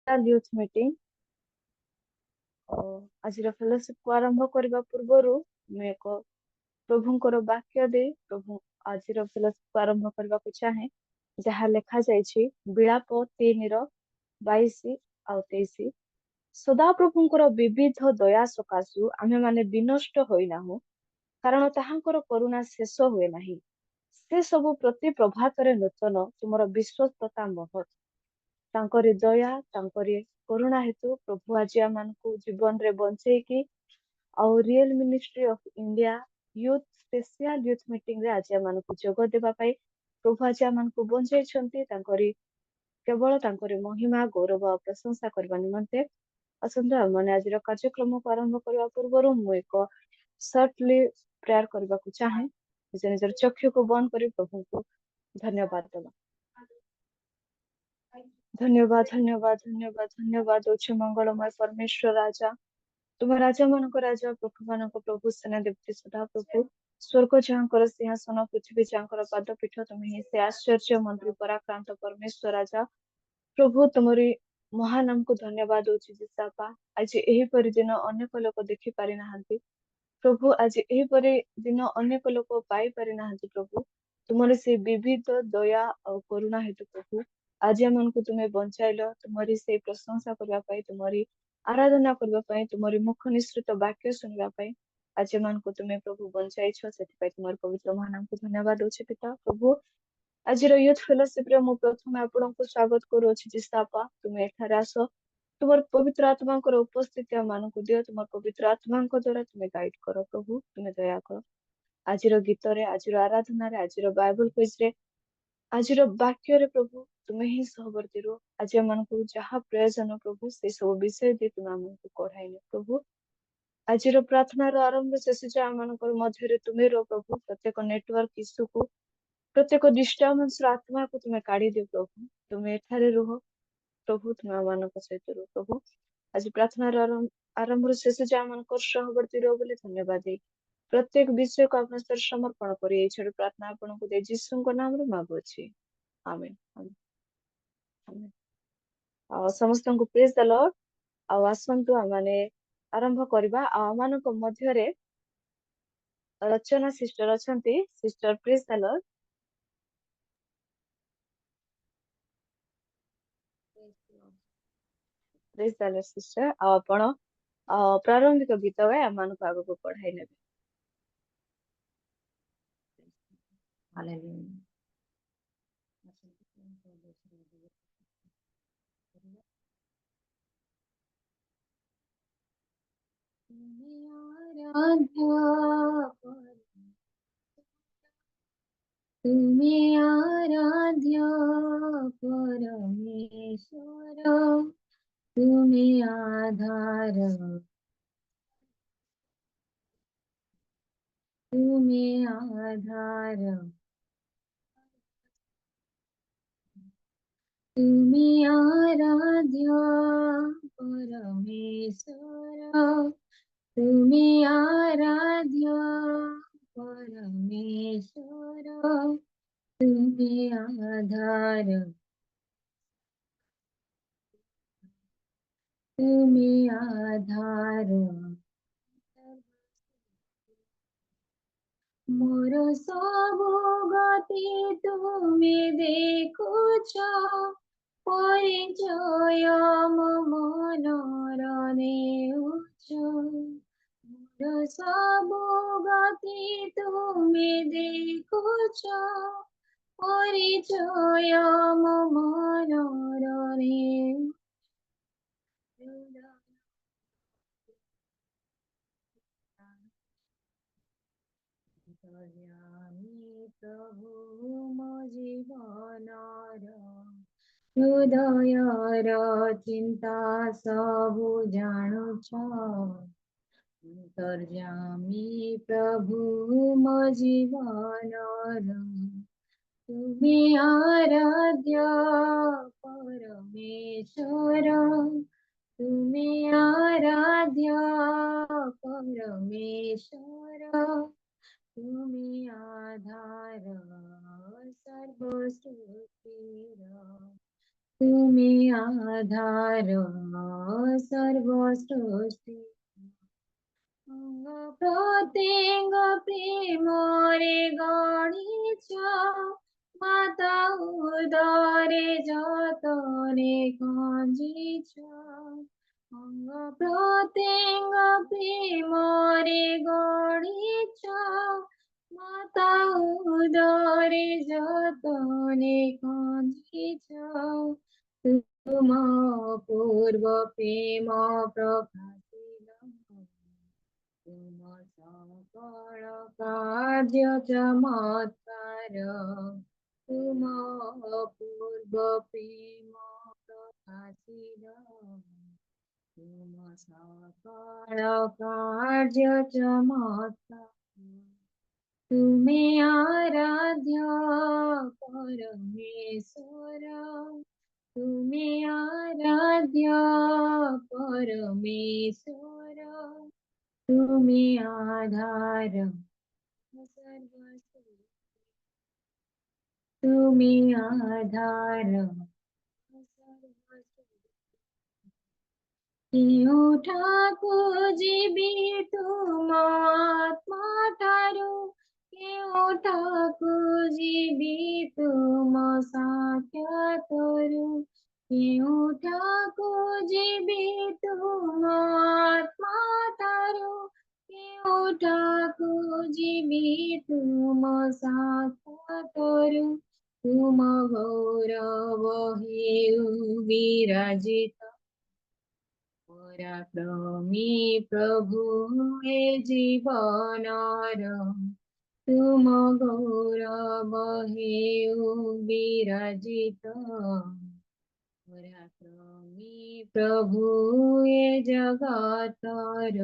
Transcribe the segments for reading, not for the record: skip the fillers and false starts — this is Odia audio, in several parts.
यूथ मीटिंग आज फेलोशिप को आरंभ करने पूर्व मैं एक प्रभुंकर वाक्य दे प्रभु आज फेलोशिप को आरंभ करने को चाहे जहाँ लिखा जाइए विलाप 3:22 आउ 23 सदा प्रभुंकर विविध दया सकाशु आमे माने विनष्ट होइनाहु कारण ताहांकर करुणा शेष हुए नाही से सबु प्रति प्रभात नूतन तुमर विश्वस्तता महत तांकरी दया तांकरी करुणा हेतु प्रभु आज आम जीवन रे बंचे कि आउ real ministry of India youth special youth meeting रे आज आम जोग देबा पाई प्रभु आज आम बंचे तांकरी केवल तांकरी महिमा गौरव और प्रशंसा करबा निमंते असंत मैंने आज कार्यक्रम को आरंभ करने पूर्व मु एक सर्टली प्रेयर करने को चाहे निज निजर चक्षु को बंद कर प्रभु को धन्यवाद देवा धन्यवाद धन्यवाद धन्यवाद धन्यवाद उच्च मंगलमय परमेश्वर राजा तुम राजा मान राजा प्रभु मान प्रभु सेना देवती सदा प्रभु स्वर्ग जहाँकर सिंहासन पृथ्वी जहाँकर पादपीठ तुम्हें ही से आश्चर्य मंत्री पराक्रांत परमेश्वर राजा प्रभु तुमरी महानाम को धन्यवाद दूची जिसापा आज एहीपरि दिन अनेक लोक देखि पारि नाहंती प्रभु आज एहीपरि दिन अनेक लोक पाई पारि नाहंती प्रभु तुमरे से विविध दया और करुणा हेतु प्रभु आज हमनको तुम्हें बंचाइल तुमरी से प्रशंसा करबा पाई तुमरी आराधना करबा पाई तुमरी मुख निश्चित वाक्य सुनबा पाई आज हमनको तुम्हें प्रभु बंचाइछ सेति तुमर पवित्र महानाम को धन्यवाद दूची पिता प्रभु आज यूथ फेलोशिप रे मु प्रथम आपण को स्वागत करूछि जिसापा तुम एठारे आस तुम पवित्र आत्मा उपस्थिति मान को दियो तुम पवित्र आत्मा द्वारा तुम्हें गाइड करो प्रभु तुम्हें दया कर आज गीत रे आज आराधना रे आज बाइबल क्विज रे आज वाक्य रे प्रभु तुम्हें ही सहवर्ती रो आज मान को जहाँ प्रयोजन प्रभु से सब विषय दे तुम आमको कढ़ाइने प्रभु आज प्रार्थना आरंभ शेष जाए मध्य तुम्हें रो प्रभु प्रत्येक नेटवर्क इश्यू को प्रत्येक डिस्टर्बेंस आत्मा को तुम्हें काढ़ी दियो प्रभु तुम्हें एठारे रुह प्रभु तुम्हें मान सहित रुह प्रभु आज प्रार्थना आरंभ शेष जाए मान सहवर्ती रहो बोले धन्यवाद दे प्रत्येक विषय को अपना सर समर्पण कर प्रार्थना आपण को दे जीशु नाम रे मागुछि आमेन आमेन आमेन समस्त को प्रेज द लॉर्ड आसंतु माने आरंभ करबा आमान को मध्य रे रचना सिस्टर अछंती sister praise the lord praise the lord sister आपण प्रारंभिक गीत गाय आमान को आगो को पढ़ाई नेबे हालेलुया तुम्हें आराध्य परमेश्वर तुम्हें आधार तुम्हें आधार तुम्हें आराध्य परमेश्वर तुम्हें आराध्य परमेश्वर तुम्हें आधार तुम्हें आधार मोर सबु गति तुमे देखुछ परिचय मनर नेउछ मोर सबु गति तुमे देखुछ परिचय मनर नेउछ प्रभु मो जीवनर हृदयर चिंता सबु जानुछ अंतर्यामी प्रभु मो जीवनर तुम्हें आराध्य परमेश्वर तुम्हें आराध्य परमेश्वर तुम्हें आधार सर्वसृष्टिर तुमे आधार सर्वसृष्टि अङ्ग प्रत्यङ्ग प्रेमरे गणिछ माता उदरे जतने खञ्जिछ अङ्ग प्रत्यङ्ग प्रेमरे गणिछ माता उदरे जतने खञ्जिछ तुम पूर्व प्रेम प्रकाशिल तुम सकल कार्य चमत्कार तुम पूर्व प्रेम प्रकाशिल तुम सकल कार्य चमत्कार तुमे आराध्य परमेश्वर तुमे आराध्य परमेश्वर तुमे आधार सर्वस्व तुमे आधार सर्वस्व केउठाको जीवित तुम आत्मा ठारू केउठाको जीवित तुम साक्ष्य तरू केउठाको जीवित तुम आत्मा ठारू केउठाको जीवित तुम साक्ष्य तरू तुम गौरव हेउ विराजित पराक्रमी प्रभु हे जीवनर तुम गौरव हेउ विराजित पराक्रमी प्रभु हे जगतर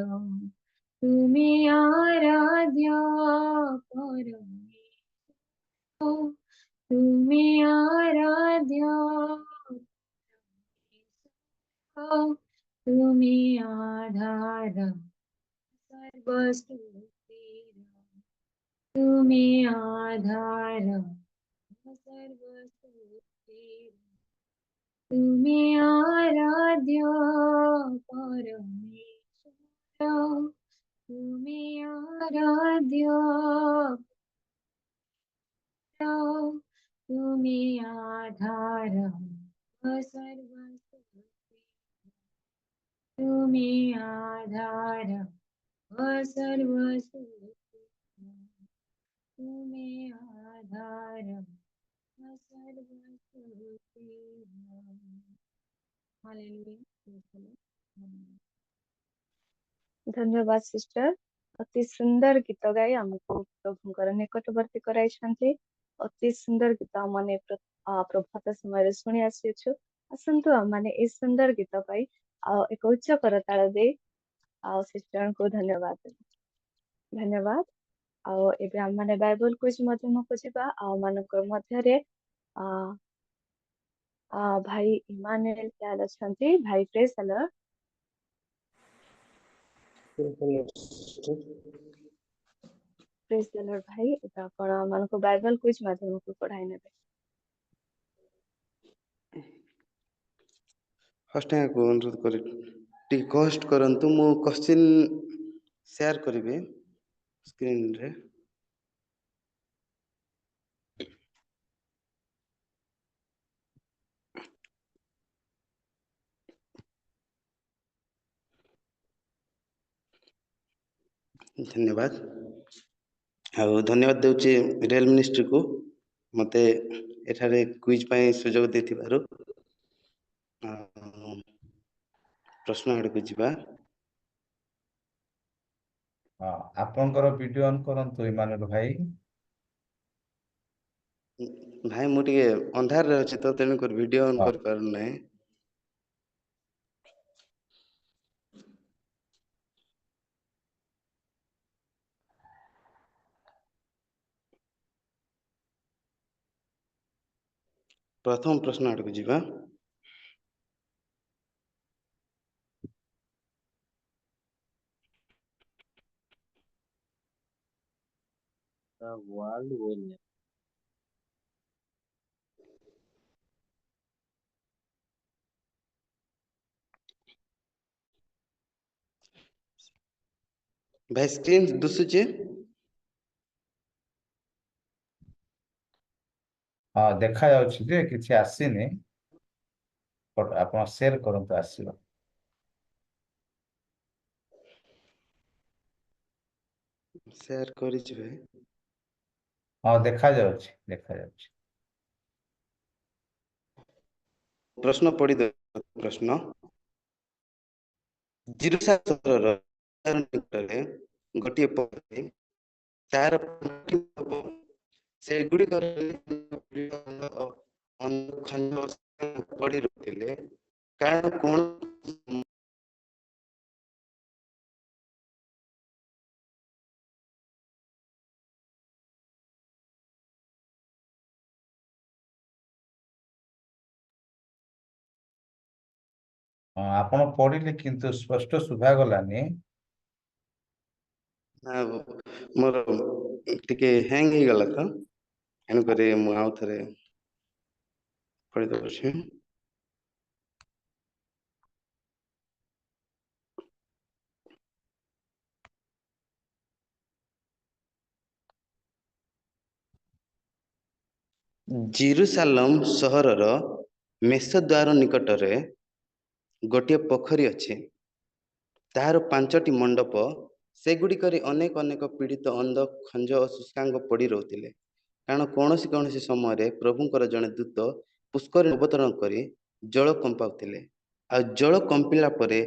तुमे आराध्य परमेश्वर तुमे आराध्य परमेश्वर तुमे आधार सर्वस्तुतिर तुमे आधार सर्वस्तुतिर तुमे आराध्य परमेश्वर तुमे आराध्य तुमे आधार सर्वस्तुतिर तुमे आधार सर्वस्तुतिर तुमे आधार सर्वस्तुतिर हालेलुया प्रेज द लॉर्ड धन्यवाद सिस्टर अति सुंदर गीत गाई आमको प्रभुଙ୍କର ନିକଟବର୍ତ୍ତୀ କରାଇଛନ୍ତି ଅତି ସୁନ୍ଦର ଗୀତ ଆମମାନେ ପ୍ରଭାତ ସମୟରେ ଶୁଣି ଆସିଅଛୁ ଆସନ୍ତୁ ଆମମାନେ ଏଇ ସୁନ୍ଦର ଗୀତ ପାଇଁ ଆଉ ଏକ ଉଚ୍ଚ କରତାଳ ଦେଇ ଆଉ ସିଷ୍ଟରଙ୍କୁ ଧନ୍ୟବାଦ ଧନ୍ୟବାଦ ଆଉ ଏବେ ଆମମାନେ ବାଇବଲ କୁଇଜ ମଧ୍ୟମକୁ ଯିବା ଆଉ ମାନଙ୍କ ମଧ୍ୟରେ ଆ ଭାଇ ଇମାନୁଏଲ ଚାଲ ଅଛନ୍ତି ଭାଇ ପ୍ରେଜ ଦ ଲର୍ଡ ପ୍ରେଜ ଦ ଲର୍ଡ ଭାଇ ଏବେ ଆପଣ ଆମମାନଙ୍କୁ ବାଇବଲ କୁଇଜ ମାଧ୍ୟମକୁ ପଢାଇ ନେବେ ଫାର୍ଷ୍ଟ ଟାଇମ୍ ଅନୁରୋଧ କରି ଟିକେ କଷ୍ଟ କରନ୍ତୁ ମୁଁ କ୍ୱେଶ୍ଚିନ୍ ସେୟାର କରିବି ସ୍କ୍ରିନରେ ଧନ୍ୟବାଦ ଆଉ ଧନ୍ୟବାଦ ଦେଉଛି ରେଲ ମିନିଷ୍ଟ୍ରିକୁ ମୋତେ ଏଠାରେ କୁଇଜ୍ ପାଇଁ ସୁଯୋଗ ଦେଇଥିବାରୁ ପ୍ରଶ୍ନ ଆଡ଼କୁ ଯିବା ଆପଣଙ୍କର ଭିଡିଓ ଅନ୍ କରନ୍ତୁ ଇମାନୁଏଲ ଭାଇ ଭାଇ ମୁଁ ଟିକେ ଅନ୍ଧାରରେ ଅଛି ତ ତେଣୁକରି ଭିଡ଼ିଓ ଅନ୍ କରିପାରୁନାହିଁ ପ୍ରଥମ ପ୍ରଶ୍ନ ଆଡ଼କୁ ଯିବା world will ଭାଇ ସ୍କ୍ରିନ୍ ଦୁସୁଛି? ହଁ ଦେଖାଯାଉଛି ଯେ କିଛି ଆସିନି, ବଟ୍ ଆପଣ ସେୟାର କରନ୍ତୁ ଆସିବ। ସେୟାର କରିଛି ଭାଇ। ହଁ ଦେଖାଯାଉଛି, ଦେଖାଯାଉଛି। ପ୍ରଶ୍ନ ପଢିଦେବ ପ୍ରଶ୍ନ। ଜିରୁସା ସହରର ନିକଟରେ ଗୋଟିଏ ପୋଖରୀ, ତାର ସେଗୁଡ଼ିକରେ ପଡି ରହୁଥିଲେ, କାରଣ କଣ ହଁ ଆପଣ ପଢିଲେ କିନ୍ତୁ ସ୍ପଷ୍ଟ ଶୁଭାଗଲାନି। ମୋର ଟିକେ ହ୍ୟାଙ୍ଗ ହେଇଗଲା ତ, ଏଣୁକରି ମୁଁ ଆଉ ଥରେ ପଢିଦଉଛି। ଜିରୁସାଲମ ସହରର ମେଷଦ୍ୱାର ନିକଟରେ ଗୋଟିଏ ପୋଖରୀ ଅଛି, ତାହାର 5ଟି ମଣ୍ଡପ, ସେଗୁଡ଼ିକରେ ଅନେକ ଅନେକ ପୀଡ଼ିତ, ଅନ୍ଧ, ଖଞ୍ଜ ଓ ଶୁଷ୍କାଙ୍ଗ ପଡ଼ି ରହୁଥିଲେ, କାରଣ କୌଣସି କୌଣସି ସମୟରେ ପ୍ରଭୁଙ୍କର ଜଣେ ଦୂତ ପୁଷ୍କରିଣୀ ଅବତରଣ କରି ଜଳ କମ୍ପାଉଥିଲେ, ଆଉ ଜଳ କମ୍ପିଲା ପରେ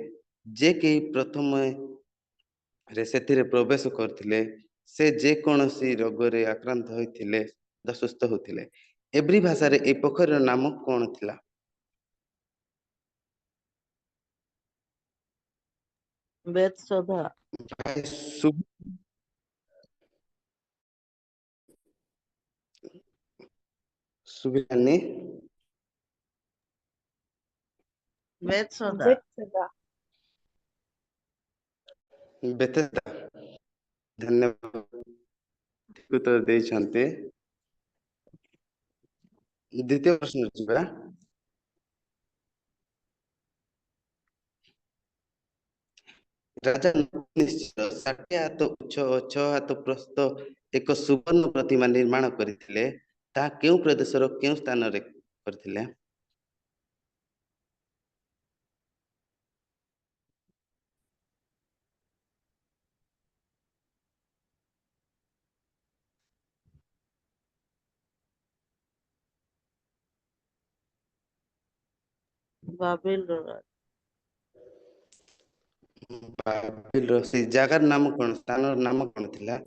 ଯେ କେହି ପ୍ରଥମେ ସେଥିରେ ପ୍ରବେଶ କରିଥିଲେ, ସେ ଯେକୌଣସି ରୋଗରେ ଆକ୍ରାନ୍ତ ହୋଇଥିଲେ ବା ସୁସ୍ଥ ହେଉଥିଲେ। ଏବ୍ରି ଭାଷାରେ ଏହି ପୋଖରୀର ନାମ କଣ ଥିଲା? ବେତ୍ସୋଧା। ସୁବିଲାନି? ବେତ୍ସୋଧା। ବେତ୍ସେବା। ବେତେସ୍ଦା। ଧନ୍ୟବାଦ, ଠିକ ଉତ୍ତର ଦେଇଛନ୍ତି। ଦ୍ୱିତୀୟ ପ୍ରଶ୍ନ ଯିବା। ରାଜା ନିଶ୍ଚିତ 60 ହାତ ଉଚ୍ଚ ଓ 6 ହାତ ପ୍ରସ୍ଥ ଏକ ସୁବର୍ଣ୍ଣ ପ୍ରତିମା ନିର୍ମାଣ କରିଥିଲେ, ତାହା କେଉଁ ପ୍ରଦେଶର କେଉଁ ସ୍ଥାନରେ କରିଥିଲେ? ବାବିଲର ରାଜା। ବାବିଲର ସେଇ ଜାଗାର ନାମ କଣ, ସ୍ଥାନର ନାମ କଣ ଥିଲା?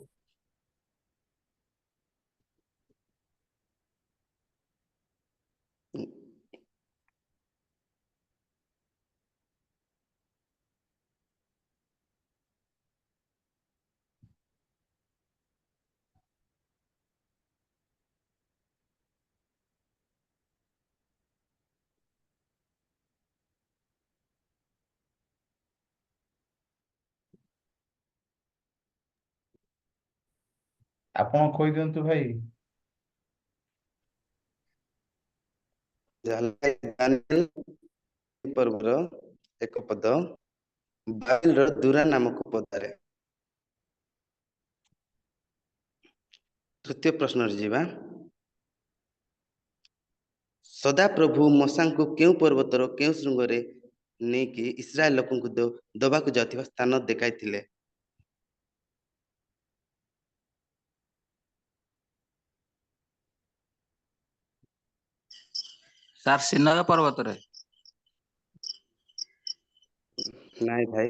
ଆପଣ କହିଦିଅନ୍ତୁ ଭାଇ। ପର୍ବର ଏକ ପଦ ବାବିଲର ଦୁରା ନାମକ ପଦାରେ। ତୃତୀୟ ପ୍ରଶ୍ନରେ ଯିବା। ସଦାପ୍ରଭୁ ମୂଷାଙ୍କୁ କେଉଁ ପର୍ବତର କେଉଁ ଶୃଙ୍ଗରେ ନେଇକି ଇସ୍ରାଏଲ ଲୋକଙ୍କୁ ଦବାକୁ ଯାଉଥିବା ସ୍ଥାନ ଦେଖାଇଥିଲେ? ସାର୍ ସିନାଇ ପର୍ବତରେ। ନାଇଁ ଭାଇ,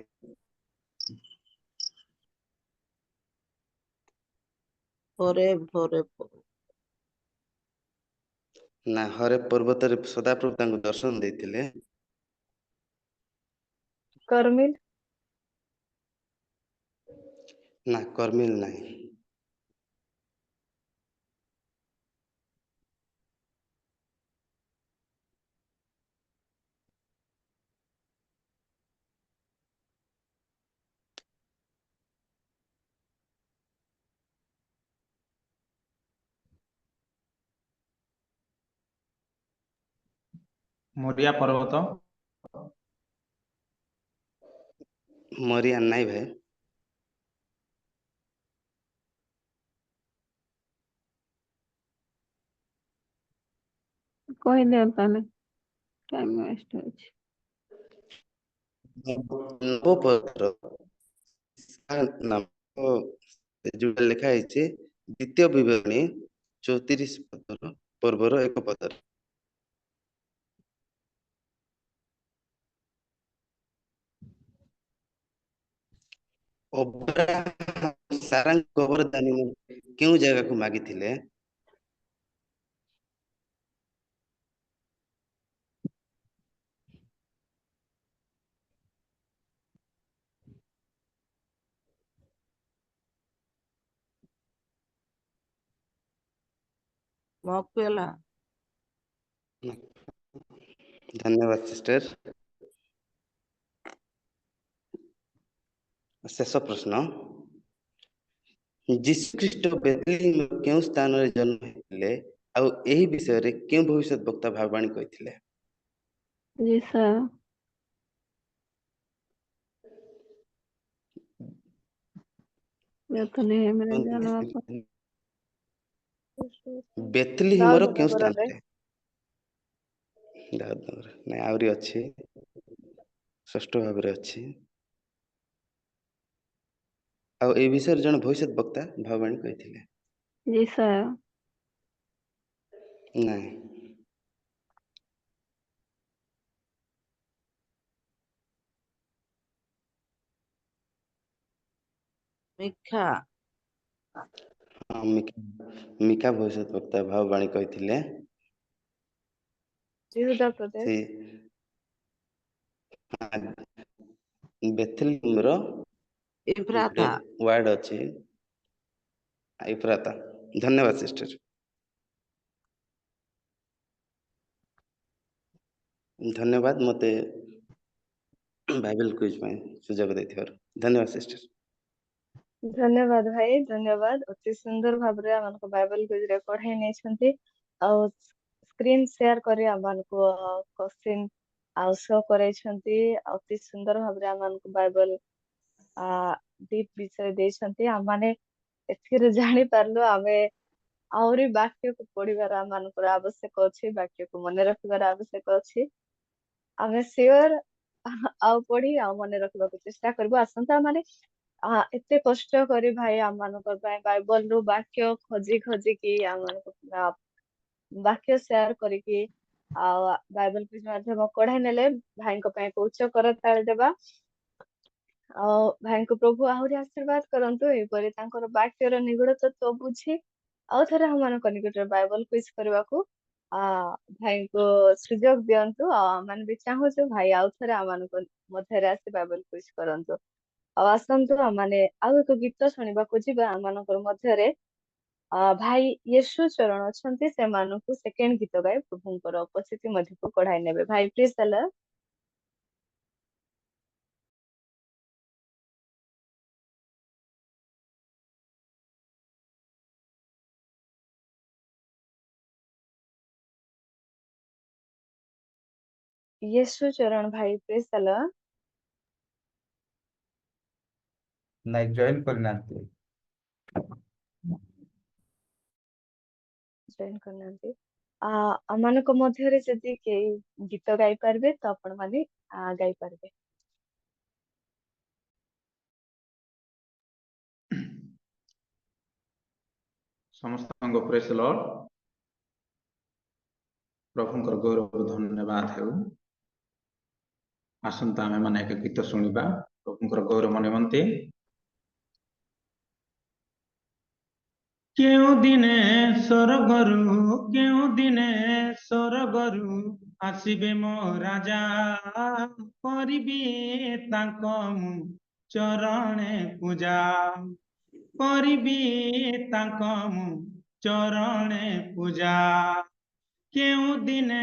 ହରେବ। ନା, ହରେବ ପର୍ବତରେ ସଦାପ୍ରଭୁ ତାଙ୍କୁ ଦର୍ଶନ ଦେଇଥିଲେ। କର୍ମିଲ। ନା, କର୍ମିଲ ନାହିଁ। ମୋରିଆ ପର୍ବତ। ମରିଆ ନାଇଁ ଭାଇ। କହିଦିଅ ତାହେଲେ ଟାଇମ୍ ୱେଷ୍ଟ ହଉଛି। ନବପଦର ନାମ ଯୋଉଟା ଲେଖା ହେଇଛି ଦ୍ୱିତୀୟ ବିବରଣୀ 34 ପର୍ବର ଏକ ପଦରେ। ଅବ୍ରାହମ ସାରାଙ୍କ କବରଦାନୀ କେଉଁ ଜାଗାକୁ ମାଗିଥିଲେ? ମକପେଲା। ଧନ୍ୟବାଦ ସିଷ୍ଟର। ଶେଷ ପ୍ରଶ୍ନ, ଯୀଶୁଖ୍ରୀଷ୍ଟ ବେଥଲେହେମ କେଉଁ ସ୍ଥାନରେ ଜନ୍ମ ହେଇଥିଲେ ଆଉ ଏହି ବିଷୟରେ କେଉଁ ଭବିଷ୍ୟତ ବକ୍ତା ଭାବବାଣୀ କହିଥିଲେ? ଯିଶା। ବେଥଲେହେମରେ ଜନ୍ମ ବେଥଲେହେମର ଦାଉଦ କେଉଁ ନଗରରେ। ସ୍ଥାନରେ? ନାଇଁ, ଆହୁରି ଅଛି, ଷଷ୍ଠ ଭାବରେ ଅଛି। ଆଉ এই ବିଷୟରେ ଜଣେ ଭବିଷ୍ୟତ ବକ୍ତା ଭାବବାଣୀ କହିଥିଲେ? ଯିଶା। ନାଇଁ। ମିଖା। ହଁ, ମିକା ଭବିଷ୍ୟତ ବକ୍ତା ଭାବବାଣୀ କହିଥିଲେ। ଯିହୁଦା ପ୍ରଦେଶ। ସେ ବେଥଲେହେମର ଗୋଟେ ଇଫ୍ରାତା। ୱାର୍ଡ ଅଛି ଏଫ୍ରାତା। ଧନ୍ୟବାଦ ସିଷ୍ଟର। ଧନ୍ୟବାଦ ମୋତେ ବାଇବେଲ କୁଇଜ ପାଇଁ ସୁଯୋଗ ଦେଇଥିବାରୁ। ଧନ୍ୟବାଦ ସିଷ୍ଟର। ଧନ୍ୟବାଦ ଭାଇ, ଧନ୍ୟବାଦ। ଅତି ସୁନ୍ଦର ଭାବରେ ଆମମାନଙ୍କୁ ବାଇବେଲ କୁଇଜରେ ପଢାଇ ନେଇଛନ୍ତି ଆଉ ସ୍କ୍ରିନ ସେୟାର କରି ଆମମାନଙ୍କୁ କୋଶ୍ଚିନ୍ ଆଉ ଶୋ କରାଇଛନ୍ତି। ଅତି ସୁନ୍ଦର ଭାବରେ ଆମମାନଙ୍କୁ ବାଇବେଲ ଡିପ୍ ବିଷୟ ଦେଇଛନ୍ତି। ଆମମାନେ ଏଥିରେ ଜାଣିପାରିଲୁ ଆମେ ଆହୁରି ବାକ୍ୟକୁ ପଢିବାର ଆମମାନଙ୍କର ଆବଶ୍ୟକ ଅଛି, ବାକ୍ୟକୁ ମନେ ରଖିବାର ଆବଶ୍ୟକ ଅଛି। ଆମେ ସିଓର ଆଉ ପଢି ଆଉ ମନେ ରଖିବାକୁ ଚେଷ୍ଟା କରିବୁ। ଆସନ୍ତା ମାନେ ଏତେ କଷ୍ଟ କରି ଭାଇ ଆମମାନଙ୍କ ପାଇଁ ବାଇବଲରୁ ବାକ୍ୟ ଖୋଜି ଖୋଜିକି ଆମମାନଙ୍କୁ ବାକ୍ୟ ସେୟାର କରିକି ଆଉ ବାଇବଲ କୁଇଜ ମାଧ୍ୟମ କଢାଇ ନେଲେ ଭାଇଙ୍କ ପାଇଁ ଏକ ଉଚ୍ଚ କରତାଳି ଦେବା। ଆଉ ଭାଇଙ୍କୁ ପ୍ରଭୁ ଆହୁରି ଆଶୀର୍ବାଦ କରନ୍ତୁ, ଏହିପରି ତାଙ୍କର ବାକ୍ୟର ନିଗୁଡ ତତ୍ତ୍ୱ ବୁଝି ଆଉ ଥରେ ଆମମାନଙ୍କ ନିକଟରେ ବାଇବଲ କୁଇଜ କରିବାକୁ ଭାଇଙ୍କୁ ସୁଯୋଗ ଦିଅନ୍ତୁ। ଆଉ ଆମେ ବି ଚାହୁଁଛୁ ଭାଇ ଆଉ ଥରେ ଆମମାନଙ୍କ ମଧ୍ୟରେ ଆସି ବାଇବଲ କୁଇଜ କରନ୍ତୁ। ଆଉ ଆସନ୍ତୁ ଆମମାନେ ଆଉ ଏକ ଗୀତ ଶୁଣିବାକୁ ଯିବା। ଆମମାନଙ୍କର ମଧ୍ୟରେ ଭାଇ ୟେଶୁ ଚରଣ ଅଛନ୍ତି, ସେମାନଙ୍କୁ ସେକେଣ୍ଡ ଗୀତ ଗାଇ ପ୍ରଭୁଙ୍କର ଉପସ୍ଥିତି ମଧ୍ୟକୁ କଢାଇ ନେବେ। ଭାଇ ପ୍ଲିଜ ହେଲୋ। ୟେଶୁ ଚରଣ ଭାଇ ପ୍ଲିଜ ହେଲୋ। ନାଇଁ, ଜଏନ୍ କରିନାହାନ୍ତି। ଜଏନ୍ କରିନାହାନ୍ତି। ଆମମାନଙ୍କ ମଧ୍ୟରେ ଯଦି କେହି ଗୀତ ଗାଇପାରିବେ ତ ଆପଣମାନେ ଗାଇପାରିବେ। ସମସ୍ତଙ୍କ ପ୍ରେସ୍ ଲର୍ଡ। ପ୍ରଭୁଙ୍କର ଗୌରବ ଧନ୍ୟବାଦ ହେଉ। ଆସନ୍ତା ଆମେମାନେ ଏକ ଗୀତ ଶୁଣିବା ପ୍ରଭୁଙ୍କର ଗୌରବ ନିମନ୍ତେ। କେଉଁ ଦିନେ ସ୍ୱର୍ଗରୁ ଆସିବେ ମୋ ରାଜା, କରିବି ତାଙ୍କ ମୁଁ ଚରଣେ ପୂଜା, କରିବି ତାଙ୍କ ମୁଁ ଚରଣେ ପୂଜା। କେଉଁ ଦିନେ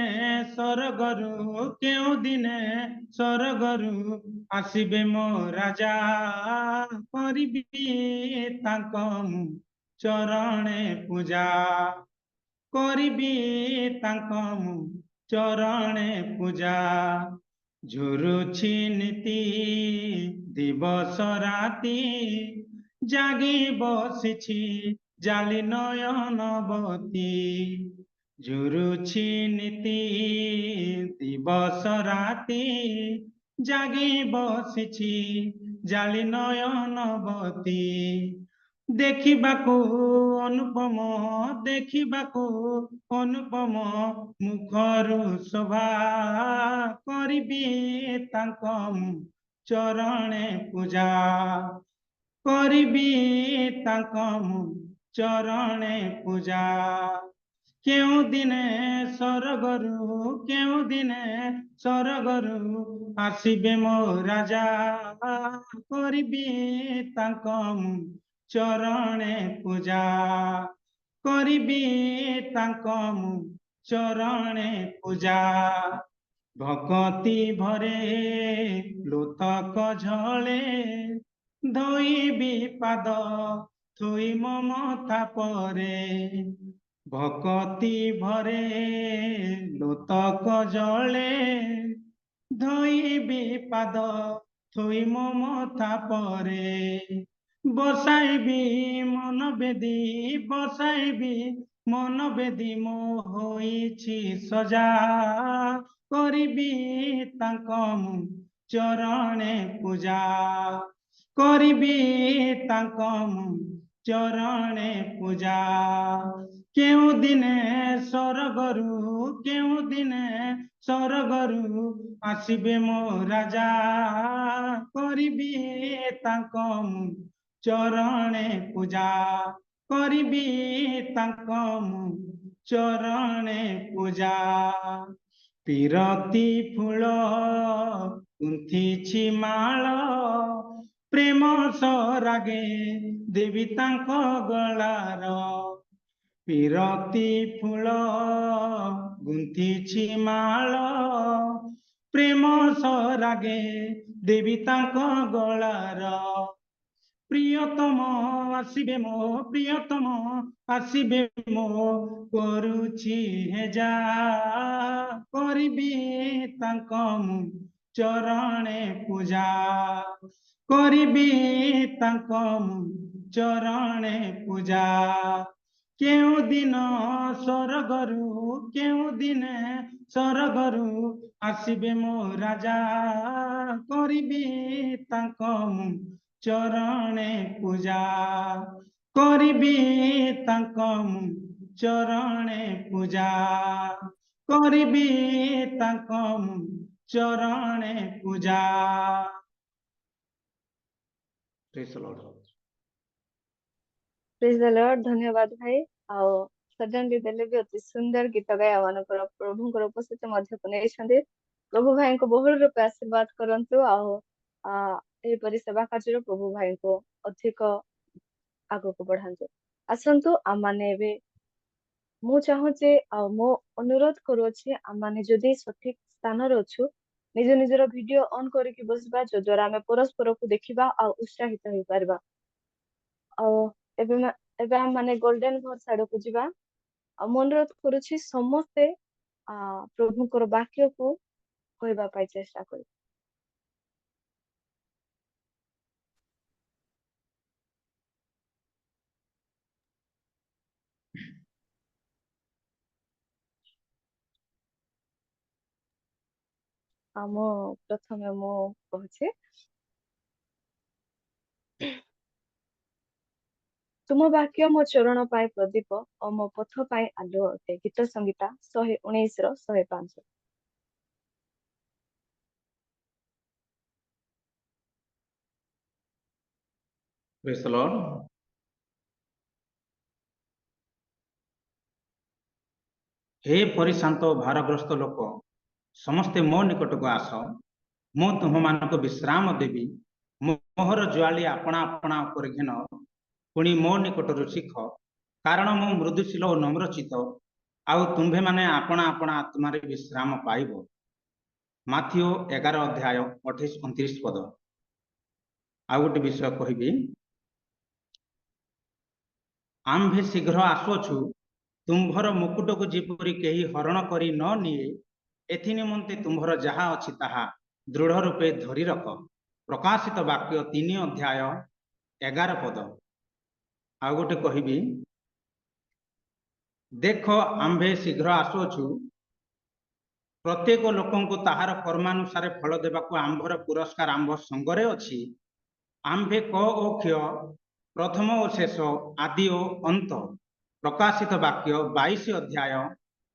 ସ୍ୱର୍ଗରୁ ଆସିବେ ମୋ ରାଜା, କରିବି ତାଙ୍କ ମୁଁ ଚରଣେ ପୂଜା, କରିବି ତାଙ୍କ ମୁଁ ଚରଣେ ପୂଜା। ଝୁରୁଛି ନୀତି ଦିବସ ରାତି, ଜାଗି ବସିଛି ଜାଲି ନୟନବତୀ, ଝୁରୁଛି ନୀତି ଦିବସ ରାତି ଜାଗି ବସିଛି ଜାଳି ନୟନବତୀ ଦେଖିବାକୁ ଅନୁପମ ମୁଖରୁ ଶୋଭା କରିବି ତାଙ୍କ ଚରଣେ ପୂଜା କରିବି ତାଙ୍କ ଚରଣେ ପୂଜା କେଉଁ ଦିନେ ସରଗରୁ ଆସିବେ ମୋ ରାଜା କରିବି ତାଙ୍କ ଚରଣେ ପୂଜା କରିବି ତାଙ୍କ ଚରଣେ ପୂଜା ଭଗତି ଭରେ ଲୋତକ ଝଳେ ଧୋଇବି ପାଦ ଥୋଇ ମମତା ପରେ ଭଗତି ଭରେ ଲୋତକ ଜଳେ ଧୋଇବି ପାଦ ଥୋଇ ମମତା ପରେ ବସାଇବି ମନ ବେଦୀ ମୋ ହୋଇଛି ସଜା କରିବି ତାଙ୍କ ଚରଣେ ପୂଜା କରିବି ତାଙ୍କ ଚରଣେ ପୂଜା କେଉଁ ଦିନେ ସରଗରୁ ଆସିବେ ମୋ ରାଜା କରିବି ତାଙ୍କ ଚରଣେ ପୂଜା କରିବି ତାଙ୍କ ଚରଣେ ପୂଜା ପିରତି ଫୁଲ ଗୁନ୍ଥିଛି ମାଳ ପ୍ରେମ ସରାଗେ ଦେବି ତାଙ୍କ ଗଳାର ପିରତି ଫୁଲ ଗୁନ୍ଥିଛି ମାଳ ପ୍ରେମ ସରାଗେ ଦେବି ତାଙ୍କ ଗଳାର ପ୍ରିୟତମ ଆସିବେ ମୋ କରୁଛି ହେଜା କରିବି ତାଙ୍କ ଚରଣେ ପୂଜା କରିବି ତାଙ୍କ ଚରଣେ ପୂଜା କେଉଁ ଦିନେ ସରଗରୁ ଆସିବେ ମୋ ରାଜା କରିବି ତାଙ୍କ ଚରଣେ ପୂଜା କରିବି ତାଙ୍କ ଚରଣେ ପୂଜା କରିବି ତାଙ୍କ ଚରଣେ ପୂଜା Praise the Lord. Praise the Lord. ଧନ୍ୟବାଦ ଭାଇ। ଆଉ ସଡନଲି ଦେଲେ ବି ଅତି ସୁନ୍ଦର ଗୀତ ଗାଇ ଆମମାନଙ୍କର ପ୍ରଭୁଙ୍କର ଉପସ୍ଥିତି ମଧ୍ୟକୁ ନେଇଛନ୍ତି। ପ୍ରଭୁ ଭାଇଙ୍କୁ ବହୁଳ ରୂପେ ଆଶୀର୍ବାଦ କରନ୍ତୁ। ଆଉ ଏହିପରି ସେବା କାର୍ଯ୍ୟରେ ପ୍ରଭୁ ଭାଇଙ୍କୁ ଅଧିକ ଆଗକୁ ବଢାନ୍ତୁ। ଆସନ୍ତୁ ଆମମାନେ ଏବେ ମୁଁ ଚାହୁଁଛି ଆଉ ମୁଁ ଅନୁରୋଧ କରୁଅଛି ଆମମାନେ ଯଦି ସଠିକ ସ୍ଥାନରେ ଅଛୁ ନିଜ ନିଜର ଭିଡିଓ ଅନ୍ କରିକି ବସିବା ଯଦ୍ୱାରା ଆମେ ପରସ୍ପରକୁ ଦେଖିବା ଆଉ ଉତ୍ସାହିତ ହେଇପାରିବା। ଆଉ ଏବେ ଆମେ ମାନେ ଗୋଲ୍ଡେନ ଭର୍ସ ଆଡକୁ ଯିବା। ଆଉ ମୁଁ ଅନୁରୋଧ କରୁଛି ସମସ୍ତେ ପ୍ରଭୁଙ୍କର ବାକ୍ୟକୁ କହିବା ପାଇଁ ଚେଷ୍ଟା କରିବେ। ପ୍ରଥମେ ମୁଁ କହୁଛି ତୁମ ବାକ୍ୟ ମୋ ଚରଣ ପାଇଁ ପ୍ରଦୀପ ଓ ମୋ ପଥ ପାଇଁ ଆଲୁଅ ଅଟେ। ଗୀତ ସଂହିତା 119 105। Praise the Lord. ହେ ପରିଶାନ୍ତ ଭାରଗ୍ରସ୍ତ ଲୋକ ସମସ୍ତେ ମୋ ନିକଟକୁ ଆସ ମୁଁ ତୁମମାନଙ୍କୁ ବିଶ୍ରାମ ଦେବି। ମୋହର ଜ୍ୱାଳି ଆପଣା ଆପଣା ଉପରେ ଘେନ ପୁଣି ମୋ ନିକଟରୁ ଶିଖ କାରଣ ମୁଁ ମୃଦୁଶୀଳ ଓ ନମ୍ରଚିତ ଆଉ ତୁମ୍ଭେମାନେ ଆପଣା ଆପଣା ଆତ୍ମାରେ ବିଶ୍ରାମ ପାଇବ। ମାଥିଓ 11 ଅଧ୍ୟାୟ 28-29 ପଦ। ଆଉ ଗୋଟେ ବିଷୟ କହିବି, ଆମ୍ଭେ ଶୀଘ୍ର ଆସୁଅଛୁ ତୁମ୍ଭର ମୁକୁଟକୁ ଯେପରି କେହି ହରଣ କରି ନ ନିଏ ଏଥି ନିମନ୍ତେ ତୁମ୍ଭର ଯାହା ଅଛି ତାହା ଦୃଢ଼ ରୂପେ ଧରି ରଖ। ପ୍ରକାଶିତ ବାକ୍ୟ 3 ଅଧ୍ୟାୟ 11 ପଦ। ଆଉ ଗୋଟେ କହିବି, ଦେଖ ଆମ୍ଭେ ଶୀଘ୍ର ଆସୁଅଛୁ, ପ୍ରତ୍ୟେକ ଲୋକଙ୍କୁ ତାହାର କର୍ମାନୁସାରେ ଫଳ ଦେବାକୁ ଆମ୍ଭର ପୁରସ୍କାର ଆମ୍ଭ ସଙ୍ଗରେ ଅଛି। ଆମ୍ଭେ କ ଓ କ୍ଷୟ, ପ୍ରଥମ ଓ ଶେଷ, ଆଦି ଓ ଅନ୍ତ। ପ୍ରକାଶିତ ବାକ୍ୟ 22 ଅଧ୍ୟାୟ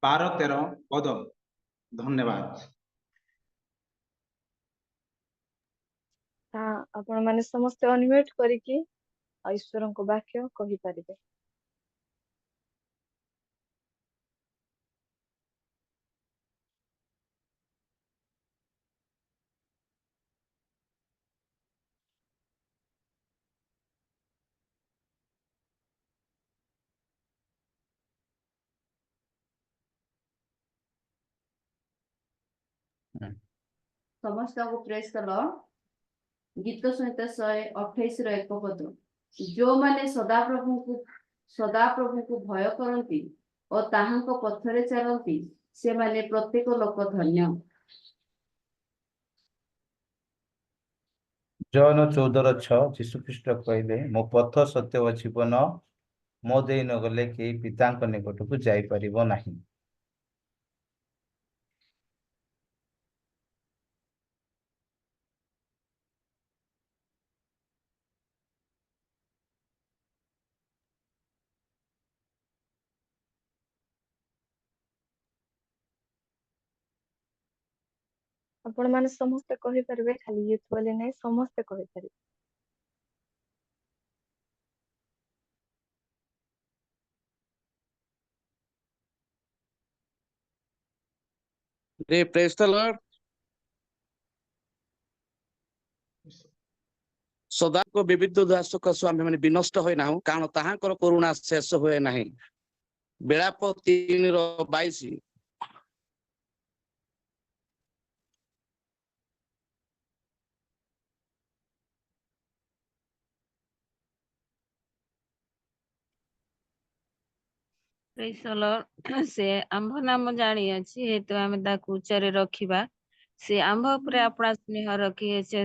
12-13 ପଦ। ଧନ୍ୟବାଦ। ଆପଣ ମାନେ ସମସ୍ତେ ଅନମ୍ୟୁଟ କରିକି ଈଶ୍ୱରଙ୍କ ବାକ୍ୟ କହିପାରିବେ। ସମସ୍ତଙ୍କୁ ପ୍ରେସ୍ କଲ। ଗୀତ ସହିତ 128 ଏକ ପଦ। ଯୋଉମାନେ ସଦାପ୍ରଭୁଙ୍କୁ ଭୟ କରନ୍ତି ଓ ତାହାଙ୍କ ପଥରେ ଚାଲନ୍ତି, ସେମାନେ ପ୍ରତ୍ୟେକ ଲୋକ ଧନ୍ୟ। ଜନ 14:6 ଯୀଶୁଖ୍ରୀଷ୍ଟ କହିଲେ, ମୋ ପଥ ସତ୍ୟ ଓ ଜୀବନ, ମୋ ଦେଇ ନଗଲେ କେହି ପିତାଙ୍କ ନିକଟକୁ ଯାଇପାରିବ ନାହିଁ। ଆପଣ ମାନେ ସମସ୍ତେ କହିପାରିବେ, ଖାଲି ୟୁଥ୍ ବୋଲି ନାହିଁ, ସମସ୍ତେ କହିପାରିବେ। Praise the Lord. ସଦାଙ୍କ ବିବିଧ ଦାସକ ସ୍ୱାମୀ ମାନେ ବିନଷ୍ଟ ହୋଇ ନାହୁଁ, କାରଣ ତାହାଙ୍କର କରୁଣା ଶେଷ ହୁଏ ନାହିଁ। ବିଳାପ 3:22। Praise the Lord. ସେ ଆମ୍ଭ ନାମ ଜାଣିଅଛି, ହେତୁ ଆମେ ତାକୁ ଉଚ୍ଚରେ ରଖିବା। ସେ ଆମ୍ଭ ଉପରେ ଆପଣା ସ୍ନେହ ରଖିଅଛି,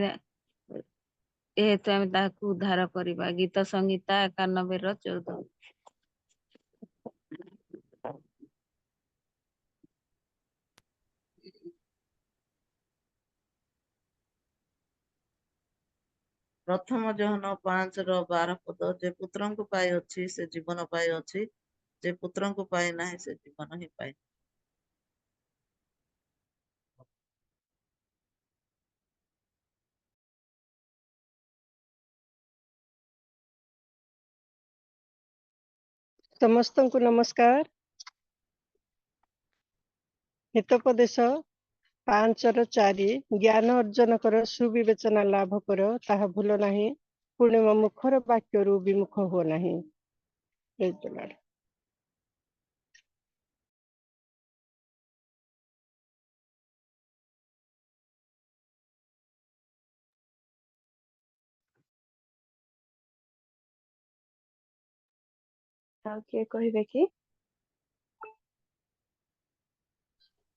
ହେତୁ ଆମେ ତାକୁ ଉଦ୍ଧାର କରିବା। ଗୀତ ସଂହିତା 91:14। ପ୍ରଥମ ଯୋହନ 5:12 ପଦ। ଯେ ପୁତ୍ରଙ୍କୁ ପାଇଅଛି ସେ ଜୀବନ ପାଇଅଛି, ଯେ ପୁତ୍ରଙ୍କୁ ପାଇ ନାହିଁ ସେ ଜୀବନ ହିଁ ପାଇ। ସମସ୍ତଙ୍କୁ ନମସ୍କାର। ହିତୋପଦେଶ 5:4 ଜ୍ଞାନ ଅର୍ଜନ କର, ସୁବିବେଚନା ଲାଭ କର, ତାହା ଭୁଲ ନାହିଁ, ପୁଣି ମୋ ମୁଖର ବାକ୍ୟରୁ ବିମୁଖ ହୁଅ ନାହିଁ। Praise the Lord. ଆଉ କିଏ କହିବେ କି?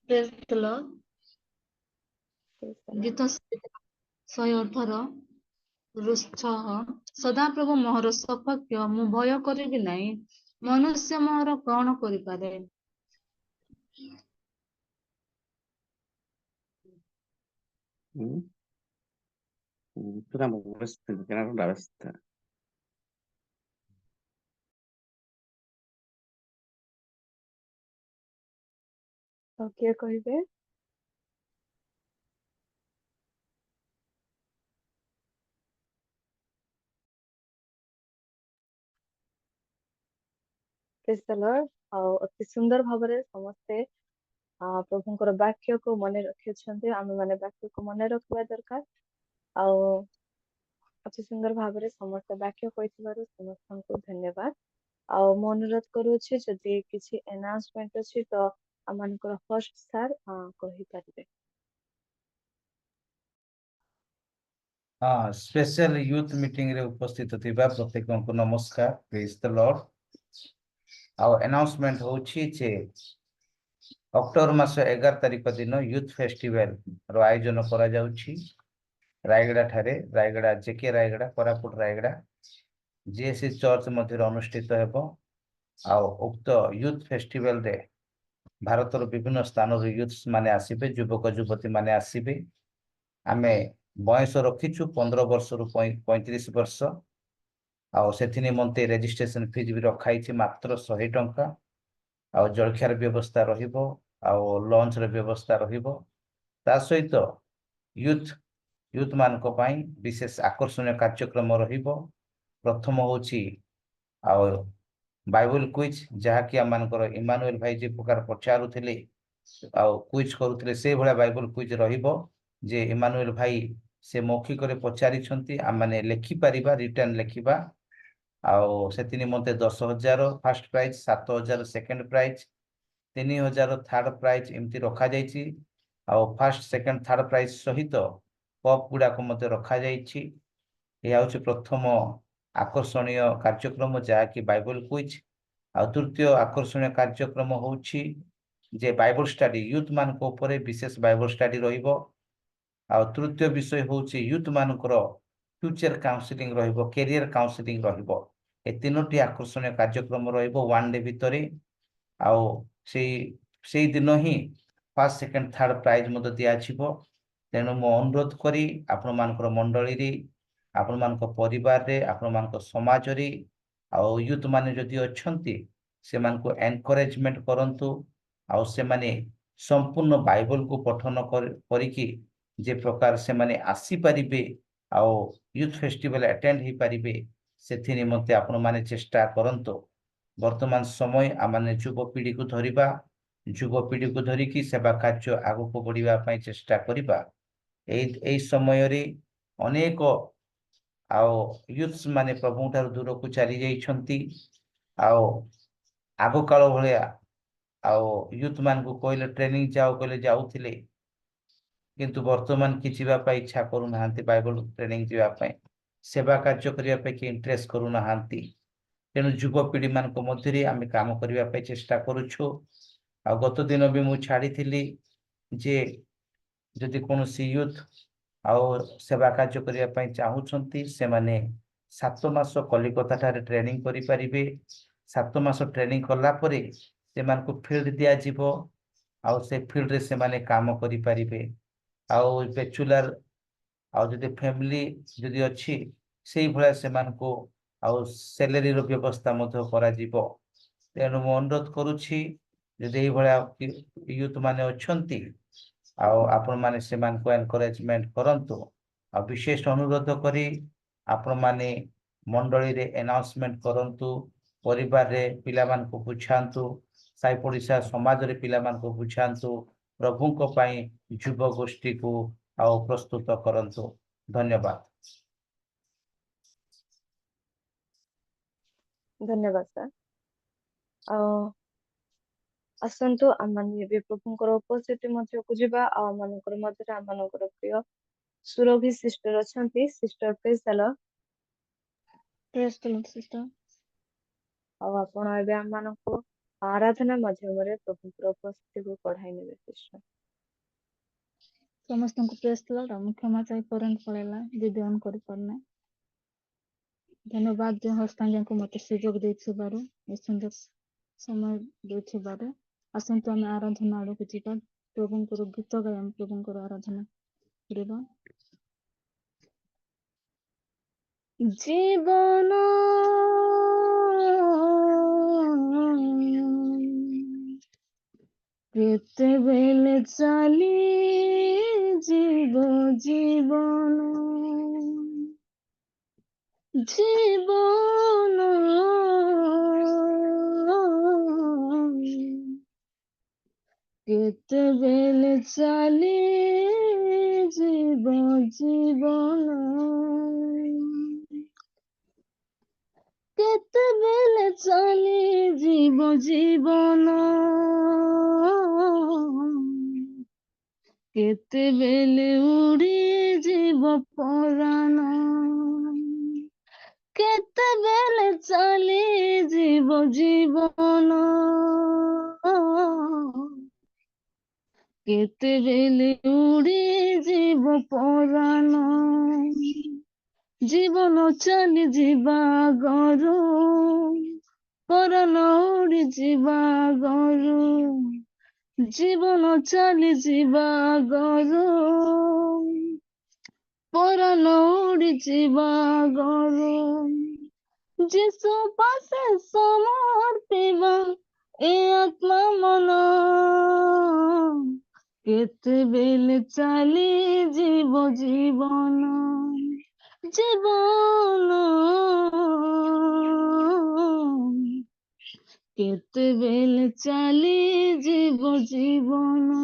Praise the Lord. Praise the Lord. ଗୀତ 118:6 ସଦାପ୍ରଭୁ ମୋହର ସପକ୍ଷ, ମୁଁ ଭୟ କରିବି ନାହିଁ। ମନୁଷ୍ୟ ମୋହର କଣ କରିପାରେ? ଆଉ କିଏ କହିବେ? Praise the Lord. ଆଉ ଅତି ସୁନ୍ଦର ଭାବରେ ସମସ୍ତେ ପ୍ରଭୁଙ୍କର ବାକ୍ୟକୁ ମନେ ରଖିଛନ୍ତି। ଆମେ ମାନେ ବାକ୍ୟକୁ ମନେ ରଖିବା ଦରକାର। ଆଉ ଅତି ସୁନ୍ଦର ଭାବରେ ସମସ୍ତେ ବାକ୍ୟ କହିଥିବାରୁ ସମସ୍ତଙ୍କୁ ଧନ୍ୟବାଦ। ଆଉ ମୁଁ ଅନୁରୋଧ କରୁଛି, ଯଦି କିଛି ଆନାଉନ୍ସମେଣ୍ଟ ଅଛି ତ ଆମମାନଙ୍କର ହୋଷ୍ଟ ସାର୍ କହିପାରିବେ। ସ୍ପେଶାଲ ୟୁଥ୍ ମିଟିଂ ରେ ଉପସ୍ଥିତ ଥିବା ପ୍ରତ୍ୟେକଙ୍କୁ ନମସ୍କାର। ପ୍ରେଜ୍ ଦ ଲର୍ଡ। ଆଉ ଆନାଉନ୍ସମେଣ୍ଟ ହଉଛି ଯେ ଅକ୍ଟୋବର ମାସ 11 ତାରିଖ ଦିନ ୟୁଥ୍ ଫେଷ୍ଟିଭାଲ ର ଆୟୋଜନ କରାଯାଉଛି ରାୟଗଡ଼ା ଠାରେ। Rayagada JK Rayagada, Koraput Rayagada GAC church ମଧ୍ୟରେ ଅନୁଷ୍ଠିତ ହେବ। ଆଉ ଉକ୍ତ ୟୁଥ୍ ଫେଷ୍ଟିଭାଲ ରେ ଭାରତର ବିଭିନ୍ନ ସ୍ଥାନରୁ ୟୁଥ୍ସ ମାନେ ଆସିବେ, ଯୁବକ ଯୁବତୀ ମାନେ ଆସିବେ। ଆମେ ବୟସ ରଖିଛୁ 15 ବର୍ଷରୁ 35 ବର୍ଷ। ଆଉ ସେଥି ନିମନ୍ତେ ରେଜିଷ୍ଟ୍ରେସନ ଫିଜ୍ ବି ରଖା ହେଇଛି ମାତ୍ର 100 ଟଙ୍କା। ଆଉ ଜଳଖିଆର ବ୍ୟବସ୍ଥା ରହିବ, ଆଉ ଲଞ୍ଚର ବ୍ୟବସ୍ଥା ରହିବ। ତା ସହିତ ୟୁଥ୍ ମାନଙ୍କ ପାଇଁ ବିଶେଷ ଆକର୍ଷଣୀୟ କାର୍ଯ୍ୟକ୍ରମ ରହିବ। ପ୍ରଥମ ହଉଛି ଆଉ ବାଇବଲ କୁଇଜ, ଯାହାକି ଆମମାନଙ୍କର ଇମାନୁଏଲ ଭାଇ ଯେ ପ୍ରକାର ପଚାରୁଥିଲେ ଆଉ କୁଇଜ କରୁଥିଲେ, ସେଇଭଳିଆ ବାଇବଲ କୁଇଜ ରହିବ। ଯେ ଇମାନୁଏଲ ଭାଇ ସେ ମୌଖିକରେ ପଚାରିଛନ୍ତି, ଆମମାନେ ଲେଖିପାରିବା, ରିଟର୍ନ ଲେଖିବା। ଆଉ ସେଥି ନିମନ୍ତେ 10,000 first prize, 7,000 second prize, 3,000 third prize ଏମିତି ରଖାଯାଇଛି। ଆଉ ଫାର୍ଷ୍ଟ ସେକେଣ୍ଡ ଥାର୍ଡ ପ୍ରାଇଜ ସହିତ କପ୍ ଗୁଡାକ ମଧ୍ୟ ରଖାଯାଇଛି। ଏହା ହେଉଛି ପ୍ରଥମ ଆକର୍ଷଣୀୟ କାର୍ଯ୍ୟକ୍ରମ, ଯାହାକି ବାଇବଲ କୁଇଜ। ଆଉ ତୃତୀୟ ଆକର୍ଷଣୀୟ କାର୍ଯ୍ୟକ୍ରମ ହେଉଛି ଯେ ବାଇବଲ ଷ୍ଟଡି, ୟୁଥ୍ ମାନଙ୍କ ଉପରେ ବିଶେଷ ବାଇବଲ ଷ୍ଟଡି ରହିବ। ଆଉ ତୃତୀୟ ବିଷୟ ହେଉଛି ୟୁଥ୍ ମାନଙ୍କର ଫ୍ୟୁଚର କାଉନସିଲିଂ ରହିବ, କ୍ୟାରିୟର କାଉନସିଲିଂ ରହିବ। ଏ ତିନୋଟି ଆକର୍ଷଣୀୟ କାର୍ଯ୍ୟକ୍ରମ ରହିବ 1 ଡେ ଭିତରେ। ଆଉ ସେଇ ଦିନ ହିଁ ଫାର୍ଷ୍ଟ ସେକେଣ୍ଡ ଥାର୍ଡ ପ୍ରାଇଜ ମଧ୍ୟ ଦିଆଯିବ। ତେଣୁ ମୁଁ ଅନୁରୋଧ କରି ଆପଣମାନଙ୍କର ମଣ୍ଡଳୀରେ, ଆପଣମାନଙ୍କ ପରିବାରରେ, ଆପଣମାନଙ୍କ ସମାଜରେ ଆଉ ୟୁଥ୍ ମାନେ ଯଦି ଅଛନ୍ତି ସେମାନଙ୍କୁ ଏନକରେଜମେଣ୍ଟ କରନ୍ତୁ। ଆଉ ସେମାନେ ସମ୍ପୂର୍ଣ୍ଣ ବାଇବଲକୁ ପଠନ କରିକି ଯେ ପ୍ରକାର ସେମାନେ ଆସିପାରିବେ ଆଉ ୟୁଥ୍ ଫେଷ୍ଟିଭାଲ ଆଟେଣ୍ଡ ହେଇପାରିବେ, ସେଥି ନିମନ୍ତେ ଆପଣମାନେ ଚେଷ୍ଟା କରନ୍ତୁ। ବର୍ତ୍ତମାନ ସମୟ ଆମମାନେ ଯୁବପିଢ଼ିକୁ ଧରିବା, ଯୁବପିଢ଼ିକୁ ଧରିକି ସେବା କାର୍ଯ୍ୟ ଆଗକୁ ବଢ଼ିବା ପାଇଁ ଚେଷ୍ଟା କରିବା। ଏଇ ସମୟରେ ଅନେକ ଆଉ ୟୁଥ୍ସ ମାନେ ପ୍ରଭୁଙ୍କ ଠାରୁ ଦୂରକୁ ଚାଲି ଯାଇଛନ୍ତି। ଆଉ ଆଗ କାଳ ଭଳିଆ ଆଉ ୟୁଥ୍ ମାନଙ୍କୁ କହିଲେ ଟ୍ରେନିଂ ଯାଅ କହିଲେ ଯାଉଥିଲେ, କିନ୍ତୁ ବର୍ତ୍ତମାନ କି ଯିବା ପାଇଁ ଇଚ୍ଛା କରୁନାହାନ୍ତି। ବାଇବଲ ଟ୍ରେନିଂ ଯିବା ପାଇଁ, ସେବା କାର୍ଯ୍ୟ କରିବା ପାଇଁ କି ଇଣ୍ଟରେଷ୍ଟ କରୁନାହାନ୍ତି। ତେଣୁ ଯୁବପିଢ଼ି ମାନଙ୍କ ମଧ୍ୟରେ ଆମେ କାମ କରିବା ପାଇଁ ଚେଷ୍ଟା କରୁଛୁ। ଆଉ ଗତ ଦିନ ବି ମୁଁ ଛାଡ଼ିଥିଲି ଯେ ଯଦି କୌଣସି ୟୁଥ୍ ଆଉ ସେବା କାର୍ଯ୍ୟ କରିବା ପାଇଁ ଚାହୁଁଛନ୍ତି, ସେମାନେ 7 ମାସ କଲିକତା ଠାରେ ଟ୍ରେନିଂ କରିପାରିବେ। 7 ମାସ ଟ୍ରେନିଂ କଲା ପରେ ସେମାନଙ୍କୁ ଫିଲ୍ଡ ଦିଆଯିବ, ଆଉ ସେ ଫିଲ୍ଡରେ ସେମାନେ କାମ କରିପାରିବେ। ଆଉ ବ୍ୟାଚୁଲାର ଆଉ ଯଦି ଫ୍ୟାମିଲି ଯଦି ଅଛି, ସେଇଭଳିଆ ସେମାନଙ୍କୁ ଆଉ ସାଲେରୀର ବ୍ୟବସ୍ଥା ମଧ୍ୟ କରାଯିବ। ତେଣୁ ମୁଁ ଅନୁରୋଧ କରୁଛି, ଯଦି ଏଇଭଳିଆ ୟୁଥ୍ ମାନେ ଅଛନ୍ତି ଆଉ ଆପଣମାନେ ସେମାନଙ୍କୁ ଏନକରେଜମେଣ୍ଟ କରନ୍ତୁ। ଆଉ ବିଶେଷ ଅନୁରୋଧ କରି ଆପଣମାନେ ମଣ୍ଡଳୀରେ ଆନାଉନ୍ସମେଣ୍ଟ କରନ୍ତୁ, ପରିବାରରେ ପିଲାମାନଙ୍କୁ ବୁଝାନ୍ତୁ, ସାହି ପଡ଼ିଶା ସମାଜରେ ପିଲାମାନଙ୍କୁ ବୁଝାନ୍ତୁ, ପ୍ରଭୁଙ୍କ ପାଇଁ ଯୁବ ଗୋଷ୍ଠୀକୁ ଆଉ ପ୍ରସ୍ତୁତ କରନ୍ତୁ। ଧନ୍ୟବାଦ। ଧନ୍ୟବାଦ ସାର୍। ଆଉ ଆସନ୍ତୁ ଆମମାନେ ଏବେ ପ୍ରଭୁଙ୍କର ଉପସ୍ଥିତି ମଧ୍ୟକୁ ଯିବା। ଆଉ ଆମମାନଙ୍କର ମଧ୍ୟରେ ଆମମାନଙ୍କର ପ୍ରିୟ ସୁରଭି ସିଷ୍ଟର ଅଛନ୍ତି। ସିଷ୍ଟର ପ୍ରେଜ୍ ଦ ଲର୍ଡ। ପ୍ରେଜ୍ ଦ ଲର୍ଡ ସିଷ୍ଟର। ଆଉ ଆପଣ ଏବେ ଆମମାନଙ୍କୁ ଆରାଧନା ମାଧ୍ୟମରେ ପ୍ରଭୁଙ୍କର ଉପସ୍ଥିତିକୁ ବଢାଇ ନେବେ ସିଷ୍ଟର। ସମସ୍ତଙ୍କୁ ପ୍ରେଜ୍ ଦ ଲର୍ଡ। ମୁଁ କ୍ଷମା ଚାହି କରେଣ୍ଟ ପଳେଇଲା, ଭିଡ଼ିଓ ଅନ୍ କରିପାରୁନାହିଁ। ଧନ୍ୟବାଦ ଯେ ହସ୍ତାଞ୍ଜଙ୍କୁ ମତେ ସୁଯୋଗ ଦେଇଥିବାରୁ, ଏ ସୁନ୍ଦର ସମୟ ଦେଇଥିବାରୁ। ଆସନ୍ତୁ ଆମେ ଆରାଧନା ଆଡ଼କୁ ଯିବା। ପ୍ରଭୁଙ୍କର ଗୀତ ଗାଇ ଆମେ ପ୍ରଭୁଙ୍କର ଆରାଧନା କରିବା। ଜୀବନ କେତେବେଳେ ଚାଲି ଯିବ, ଜୀବନ ଜୀବନ କେତେବେଳେ ଚାଲି ଯିବ, ଜୀବନ କେତେବେଳେ ଚାଲି ଯିବ, ଜୀବନ କେତେବେଳେ ଉଡ଼ି ଯିବ ପରାଣ, କେତେବେଳେ ଚାଲି ଯିବ, ଜୀବନ କେତେବେଳେ ଉଡ଼ି ଯିବ ପରାଣ। ଜୀବନ ଚାଲି ଯିବା ଆଗରୁ ପରାନ ଉଡ଼ି ଯିବା ଆଗରୁ ଜୀବନ ଚାଲି ଯିବା ଆଗରୁ ପରାନ ଉଡ଼ି ଯିବା ଆଗରୁ ଯିଶୁ ପାଶେ ସମର୍ପିବା ଏ ଆତ୍ମା ମନ କେତେବେଳେ ଚାଲି ଯିବ ଜୀବନ ଜୀବନ କେତେବେଳେ ଚାଲି ଯିବ ଜୀବନ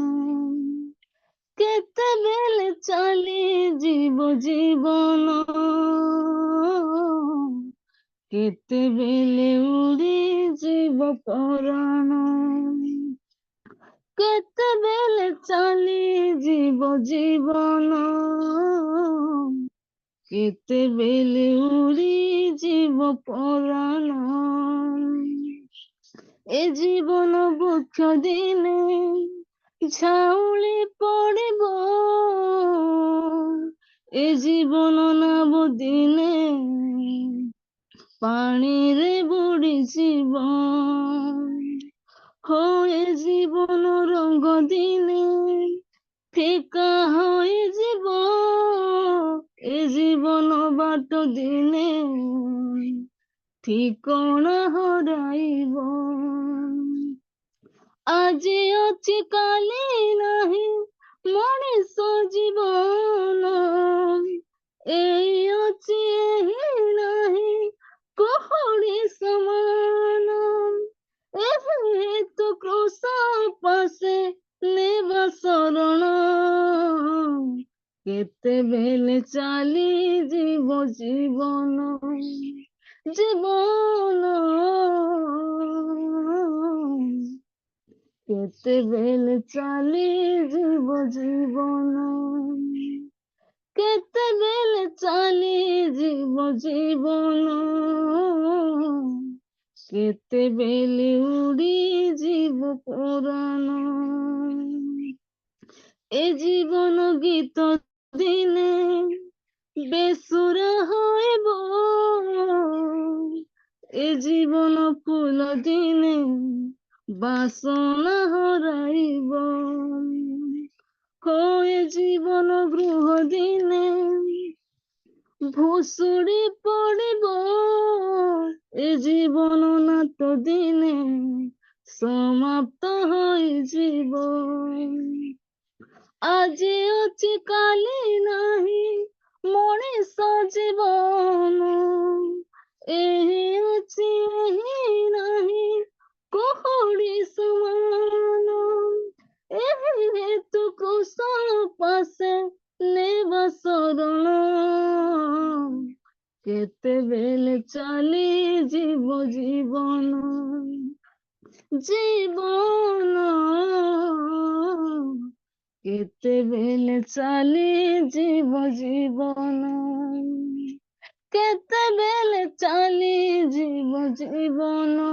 କେତେବେଳେ ଚାଲି ଯିବ ଜୀବନ କେତେବେଳେ ଉଡ଼ି ଯିବ ପରାଣ କେତେବେଳେ ଚାଲି ଯିବ ଜୀବନ କେତେବେଳେ ଉଡ଼ି ଯିବ ପରାଣ ଏ ଜୀବନ ବୃକ୍ଷ ଦିନେ ଝାଉଳି ପଡ଼ିବ ଏ ଜୀବନ ନାବ ଦିନେ ପାଣିରେ ବୁଡ଼ିଯିବ ହୋ ଏ ଜୀବନ ରଙ୍ଗ ଦିନେ ଫିକା ହୋଇଯିବ ଏ ଜୀବନ ବାଟ ଦିନେ ଠିକଣା ହରାଇବ ଆଜି ଅଛି କାଲି ନାହିଁ ମଣିଷ ଜୀବନ ଏଇ ଅଛି ଏହି ନାହିଁ କୁହୁଡ଼ି ସମାନ ଏହି ହେତୁ କ୍ରୁଶ ପାଶେ ନେବା ଶରଣ କେତେବେଳେ ଚାଲି ଯିବ ଜୀବନ ଜୀବନ କେତେବେଳେ ଚାଲି ଯିବ ଜୀବନ କେତେବେଳେ ଚାଲି ଯିବ ଜୀବନ କେତେବେଳେ ଉଡ଼ି ଯିବ ପରାଣ ଏ ଜୀବନ ଗୀତ ଦିନେ ବେସୁରା ହୋଇବ ଏ ଜୀବନ ଫୁଲ ଦିନେ ବାସନା ହରାଇବ ହୋ ଏ ଜୀବନ ଗୃହ ଦିନେ ଭୁଷୁଡ଼ି ପଡ଼ିବ ଏ ଜୀବନ ନାଟ ଦିନେ ସମାପ୍ତ ହୋଇଯିବ ଆଜି ଅଛି କାଲି ନାହିଁ ମଣିଷ ଜୀବନ ଏହି ଅଛି ଏହି ନାହିଁ କୁହୁଡ଼ି ସମାନ ଏହି ହେତୁ କ୍ରୁଶ ପାଶେ ନେବା ଶରଣ କେତେବେଳେ ଚାଲି ଯିବ ଜୀବନ ଜୀବନ କେତେବେଳେ ଚାଲି ଯିବ ଜୀବନ କେତେବେଳେ ଚାଲି ଯିବ ଜୀବନ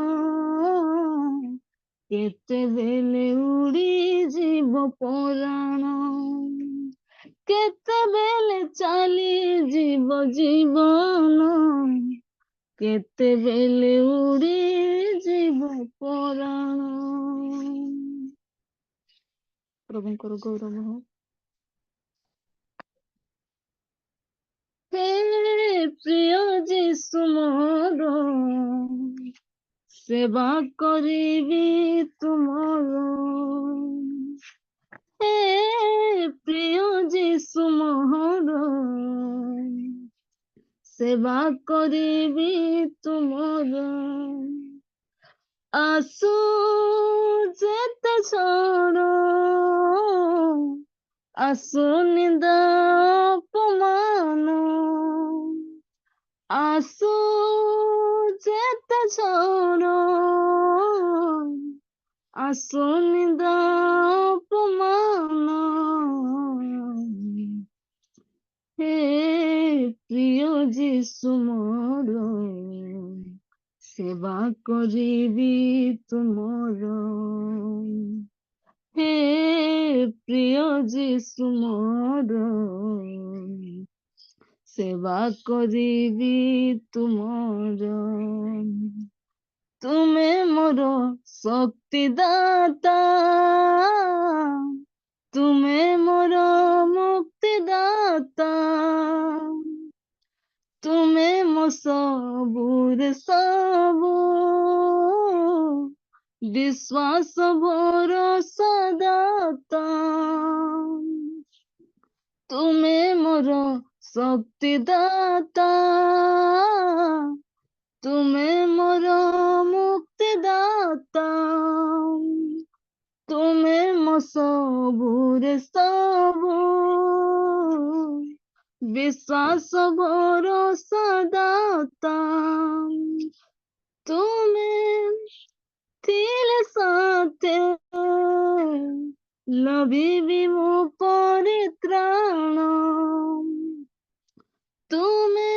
କେତେବେଳେ ଉଡ଼ି ଯିବ ପରାଣ କେତେବେଳେ ଚାଲି ଯିବ ଜୀବନ କେତେବେଳେ ଉଡ଼ି ଯିବ ପରାଣ ପ୍ରଭୁଙ୍କର ଗୌରବ ହଉ ହେ ପ୍ରିୟ ଯୀଶୁ ମୋର ସେବା କରିବି ତୁମର ହେ ପ୍ରିୟ ଯୀଶୁ ମୋର ସେବା କରିବି ତୁମର ଆସୁ ଯେତେ ଝଡ଼ ଆସୁ ନିନ୍ଦା ଅପମାନ ଆସୁ ଯେତେ ଝଡ଼ ଆସୁ ନିନ୍ଦା ଅପମାନ ହେ ପ୍ରିୟ ଯୀଶୁ ମୋର ସେବା କରିବି ତୁମର ହେ ପ୍ରିୟ ଯୀଶୁ ମୋର ସେବା କରିବି ତୁମର ତୁମେ ମୋର ଶକ୍ତିଦାତା, ତୁମେ ମୋର ମୁକ୍ତିଦାତା, ତୁମେ ମୋ ସବୁରେ ସବୁ, ବିଶ୍ୱାସ ଭରସା ଦାତା, ତୁମେ ମୋର ଶକ୍ତିଦାତା, ତୁମେ ମୋର ମୁକ୍ତିଦାତା, ତୁମେ ମୋ ସବୁରେ ସବୁ, ବିଶ୍ୱାସ ଭରସା ଦାତା, ତୁମେ ଥିଲେ ସାଥେ ଲଭିବି ମୁଁ ପରିତ୍ରାଣ, ତୁମେ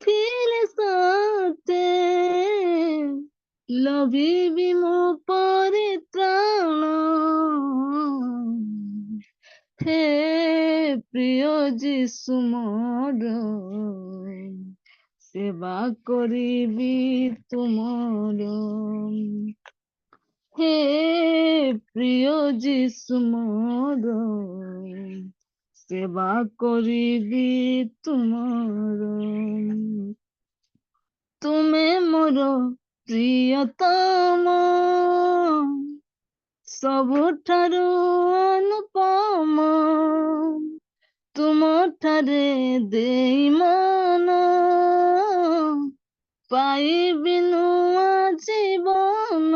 ଥିଲେ ସାଥେ ଲଭିବି ମୁଁ ପରିତ୍ରାଣ, ହେ ପ୍ରିୟ ଯୀଶୁ ମୋର ସେବା କରିବି ତୁମର, ହେ ପ୍ରିୟ ଯୀଶୁ ମୋର ସେବା କରିବି ତୁମର, ତୁମେ ମୋର ପ୍ରିୟତମ, ସବୁଠାରୁ ଅନୁପମ, ତୁମଠାରେ ଦେଇ ମନ ପାଇବି ନୂଆ ଜୀବନ,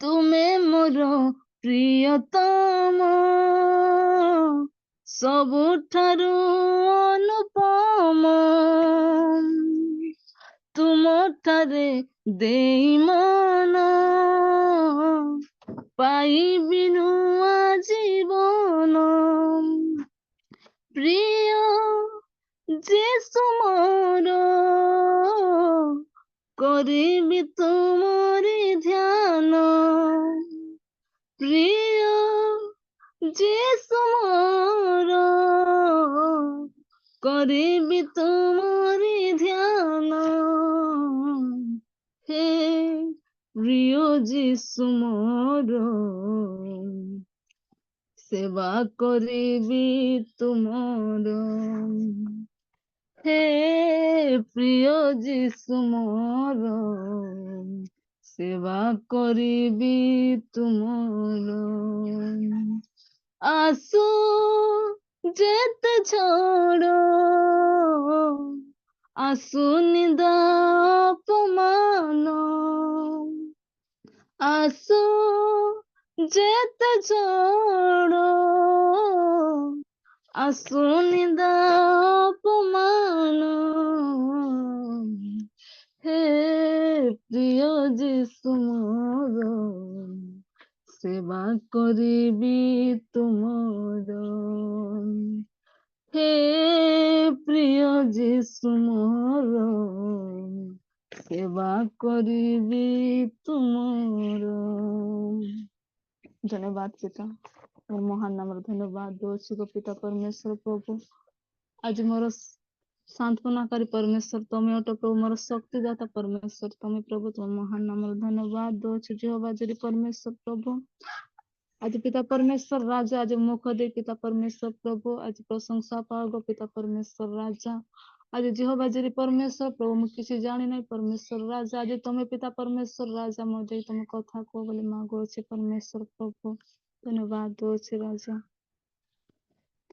ତୁମେ ମୋର ପ୍ରିୟତମ, ସବୁଠାରୁ ଅନୁପମ, ତୁମଠାରେ ଦେଇ ମନ ପାଇବି ନୂଆ ଜୀବନ, ପ୍ରିୟ ଯୀଶୁ ମୋର କରିବି ତୁମରି ଧ୍ୟାନ, ପ୍ରିୟ ଯୀଶୁ ମୋର କରିବି ତୁମରି ଧ୍ୟାନ, ହେ ପ୍ରିୟ ଯୀଶୁ ମୋର ସେବା କରିବି ତୁମର, ହେ ପ୍ରିୟ ଯୀଶୁ ମୋର ସେବା କରିବି ତୁମର, ଆସୁ ଯେତେ ଝଡ଼, ଆସୁ ନିନ୍ଦା ଅପମାନ, ଆସୁ ଯେତେ ଝଡ଼, ଆସୁ ନିନ୍ଦା ଅପମାନ, ହେ ପ୍ରିୟ ଯୀଶୁ ମୋର ସେବା କରିବି ତୁମର, ହେ ପ୍ରିୟ ଯୀଶୁ ମୋର ସେବା କରିବି ତୁମର। ଧନ୍ୟବାଦ ପିତା, ମୋର ମହାନ ନାମର ଧନ୍ୟବାଦ ଦଉଛି ଗୋ ପିତା ପରମେଶ୍ୱର ପ୍ରଭୁ। ଆଜି ମୋର ସାନ୍ତ୍ୱନାକାରୀ ପରମେଶ୍ୱର ତମେ ଅଟ ପ୍ରଭୁ, ମୋର ଶକ୍ତିଦାତା ପରମେଶ୍ୱର ତମେ ପ୍ରଭୁ, ତୁମ ମହାନ ନାମର ଧନ୍ୟବାଦ ଦଉଛି ଯେହୋବା ଜିରି ପରମେଶ୍ୱର ପ୍ରଭୁ। ଆଜି ପିତା ପରମେଶ୍ୱର ରାଜା, ଆଜି ମୁଖ ଦେଇ ପିତା ପରମେଶ୍ୱର ପ୍ରଭୁ, ଆଜି ପ୍ରଶଂସା ପାଅ ଗୋ ପିତା ପରମେଶ୍ୱର ରାଜା। ଆଜି ଯେହୋବା ଜିରି ପରମେଶ୍ୱର ପ୍ରଭୁ, ମୁଁ କିଛି ଜାଣି ନାହିଁ ପରମେଶ୍ୱର ରାଜା, ଆଜି ତମେ ପିତା ପରମେଶ୍ୱର ରାଜା ମୋ ଦେଇ ତମେ କଥା କୁହ ବୋଲି ମାଗୁଅଛି ପରମେଶ୍ୱର ପ୍ରଭୁ। ଧନ୍ୟବାଦ ଦଉଛି ରାଜା।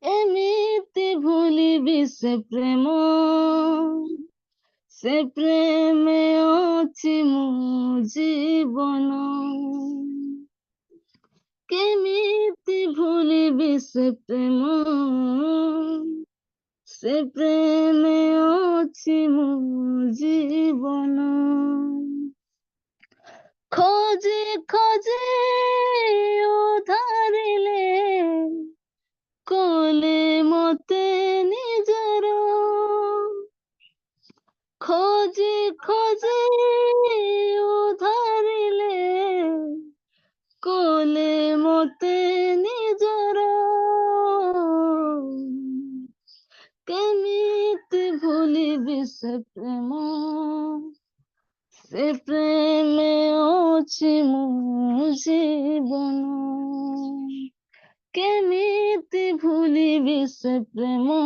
ଏମିତି ଭୁଲିବି ସେ ପ୍ରେମ, ସେ ପ୍ରେମ ଅଛି ମୋ ଜୀବନ, କେମିତି ଭୁଲିବି ସେ ପ୍ରେମ, ସେ ପ୍ରେମ ଅଛି ମୋ ଜୀବନ, ଖୋଜି ଖୋଜି ଉଧାରିଲେ କଲେ ମତେ ନିଜର, ଖୋଜି ଖୋଜି ଉଧାରିଲେ କଲେ ମତେ ନିଜର, କେମିତି ଭୁଲି ଭୁଲିବି ସେ ପ୍ରେମ ସେ ପ୍ରେମେ ଅଛି ମୋ ଜୀବନ କେମିତି ଭୁଲିବି ସେ ପ୍ରେମ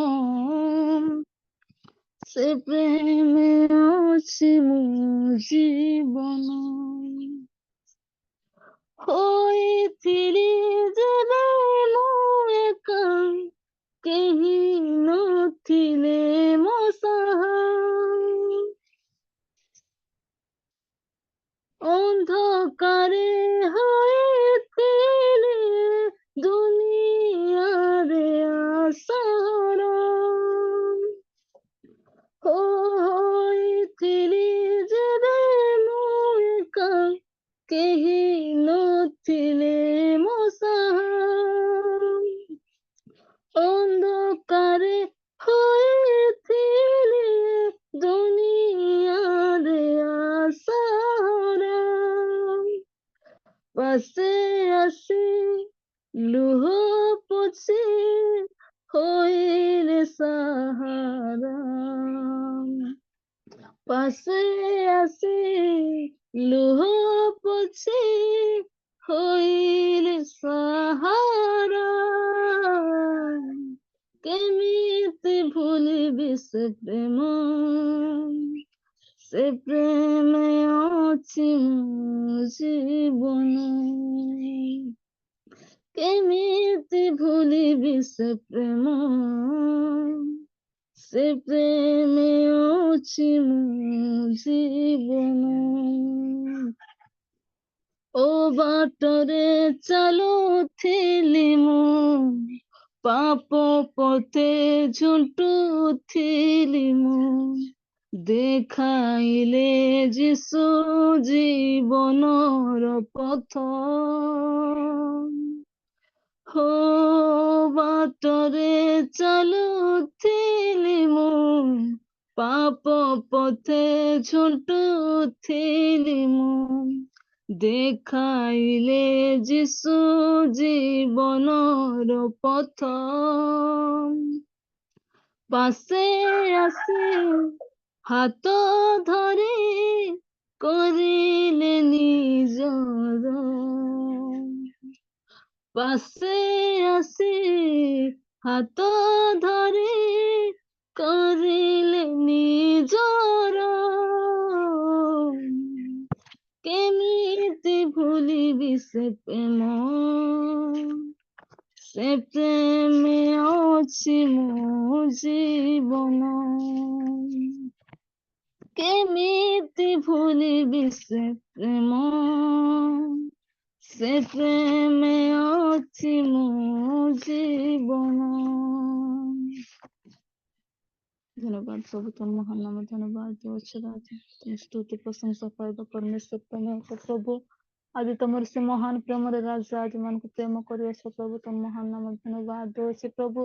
ସେ ପ୍ରେମେ ଅଛି ମୋ ଜୀବନ ହୋଇଥିଲି ଯେବେ ମୁଁ ଏକା କେହି ନଥିଲେ ମୋ ସାହା ଅନ୍ଧକାରେ ହୋଇଥିଲେ ଦୁନିଆରେ ଆଶାର ହୋଇଥିଲି ଯେବେ ମୁଁ ଏକା କେହି ନଥିଲେ ମୋ ସାହା ଅନ୍ଧକାରେ ହୋଇଥିଲେ ଦୁନିଆରେ ଆଶାର ପାଶେ ଆସି ଲୁହ ପୋଛି ହୋଇଲେ ସାହାରା ପାଶେ ଆସି ଲୁହ ପୋଛି ହୋଇଲେ ସାହାରା କେମିତି ଭୁଲିବି ସେ ପ୍ରେମ ସେ ପ୍ରେମେ ଅଛି ମୋ ଜୀବନ କେମିତି ଭୁଲିବି ସେ ପ୍ରେମ ସେ ପ୍ରେମେ ଅଛି ମୋ ଜୀବନ ଓ ବାଟରେ ଚାଲୁଥିଲି ମୁଁ ପାପ ପଥେ ଝୁଣ୍ଟୁଥିଲି ମୁଁ ଦେଖାଇଲେ ଯିଶୁ ଜୀବନର ପଥ ହୋ ବାଟରେ ଚାଲୁଥିଲି ମୁଁ ପାପ ପଥେ ଝୁଣ୍ଟୁଥିଲି ମୁଁ ଦେଖାଇଲେ ଯିଶୁ ଜୀବନର ପଥ ପାଶେ ଆସି ହାତ ଧରି କରିଲେ ନିଜର ପାଶେ ଆସି ହାତ ଧରି କରିଲେ ନିଜର କେମିତି ଭୁଲିବି ସେ ପ୍ରେମ ସେ ପ୍ରେମେ ଅଛି ମୋ ଜୀବନ କେମିତି ଭୁଲିବି ସେ ପ୍ରେମ ସେ ପ୍ରେମେ ଅଛି ମୋ ଜୀବନ ଧନ୍ୟବାଦ ପ୍ରଭୁ ତମ ମହାନ ନାମ ଧନ୍ୟବାଦ ଦେଉଛୁ ରାଜା ତୁମ ସ୍ତୁତି ପ୍ରଶଂସା ପାଇବା ପରମେଶ୍ୱର ତମେ ଏକ ପ୍ରଭୁ ଆଜି ତମର ସେ ମହାନ ପ୍ରେମରେ ରାଜା ଆଜି ମାନଙ୍କୁ ପ୍ରେମ କରିଆସ ପ୍ରଭୁ ତମ ମହାନ ନାମ ଧନ୍ୟବାଦ ଦେଉଛି ପ୍ରଭୁ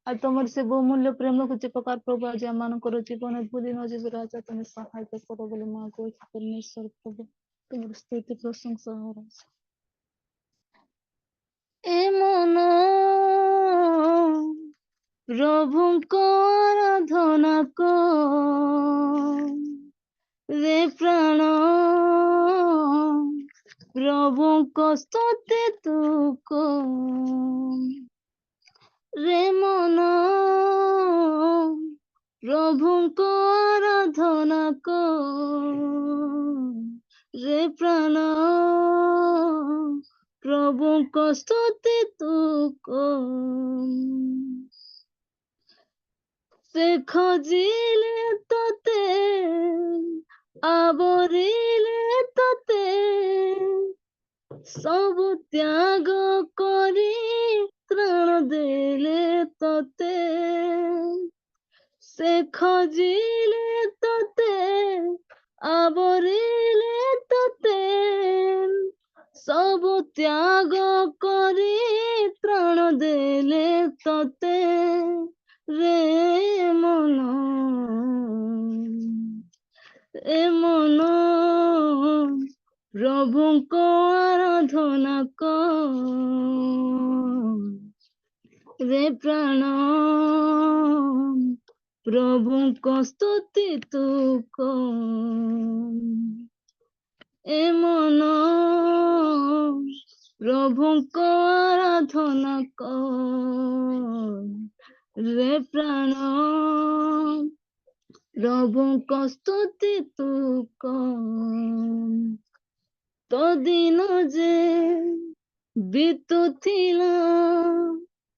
ଆଜି ତମର ସେ ବହୁମୂଲ୍ୟ ପ୍ରେମକୁ ଯେ ପ୍ରକାର ପ୍ରଭୁ ଆଜି ଆମମାନଙ୍କର ଜୀବନ ଭୁଲି ନ ଯିବୁ ରାଜା ତମେ ସହାୟତା କର ବୋଲି ମାଗୁଛି ପରମେଶ୍ୱର ପ୍ରଭୁ ତୁମର ସ୍ତୁତି ପ୍ରଶଂସା ହଉ ରାଜା ଏ ମନ ପ୍ରଭୁଙ୍କ ଆରାଧନା ରେ ପ୍ରାଣ ପ୍ରଭୁଙ୍କ ସ୍ତୁତି ତୁ ରେ ମନ ପ୍ରଭୁଙ୍କ ଆରାଧନା ରେ ପ୍ରାଣ ପ୍ରଭୁଙ୍କ ସ୍ତୁତି ତୁ ସେ ଖୋଜିଲେ ତତେ ଆବରିଲେ ତତେ ସବୁ ତ୍ୟାଗ କରି ତ୍ରାଣ ଦେଲେ ତତେ ସେ ଖୋଜିଲେ ତତେ ଆବରିଲେ ତତେ ସବୁ ତ୍ୟାଗ କରି ତ୍ରାଣ ଦେଲେ ତତେ ରେ ମନ ଏ ମନ ପ୍ରଭୁଙ୍କ ଆରାଧନା ରେ ପ୍ରାଣ ପ୍ରଭୁଙ୍କ ସ୍ତୁତି ତୁ ଏ ମନ ପ୍ରଭୁଙ୍କ ଆରାଧନା ରେ ପ୍ରାଣ ପ୍ରଭୁଙ୍କ ସ୍ତୁତି ତୁ ତ ଦିନ ଯେ ବିତୁଥିଲା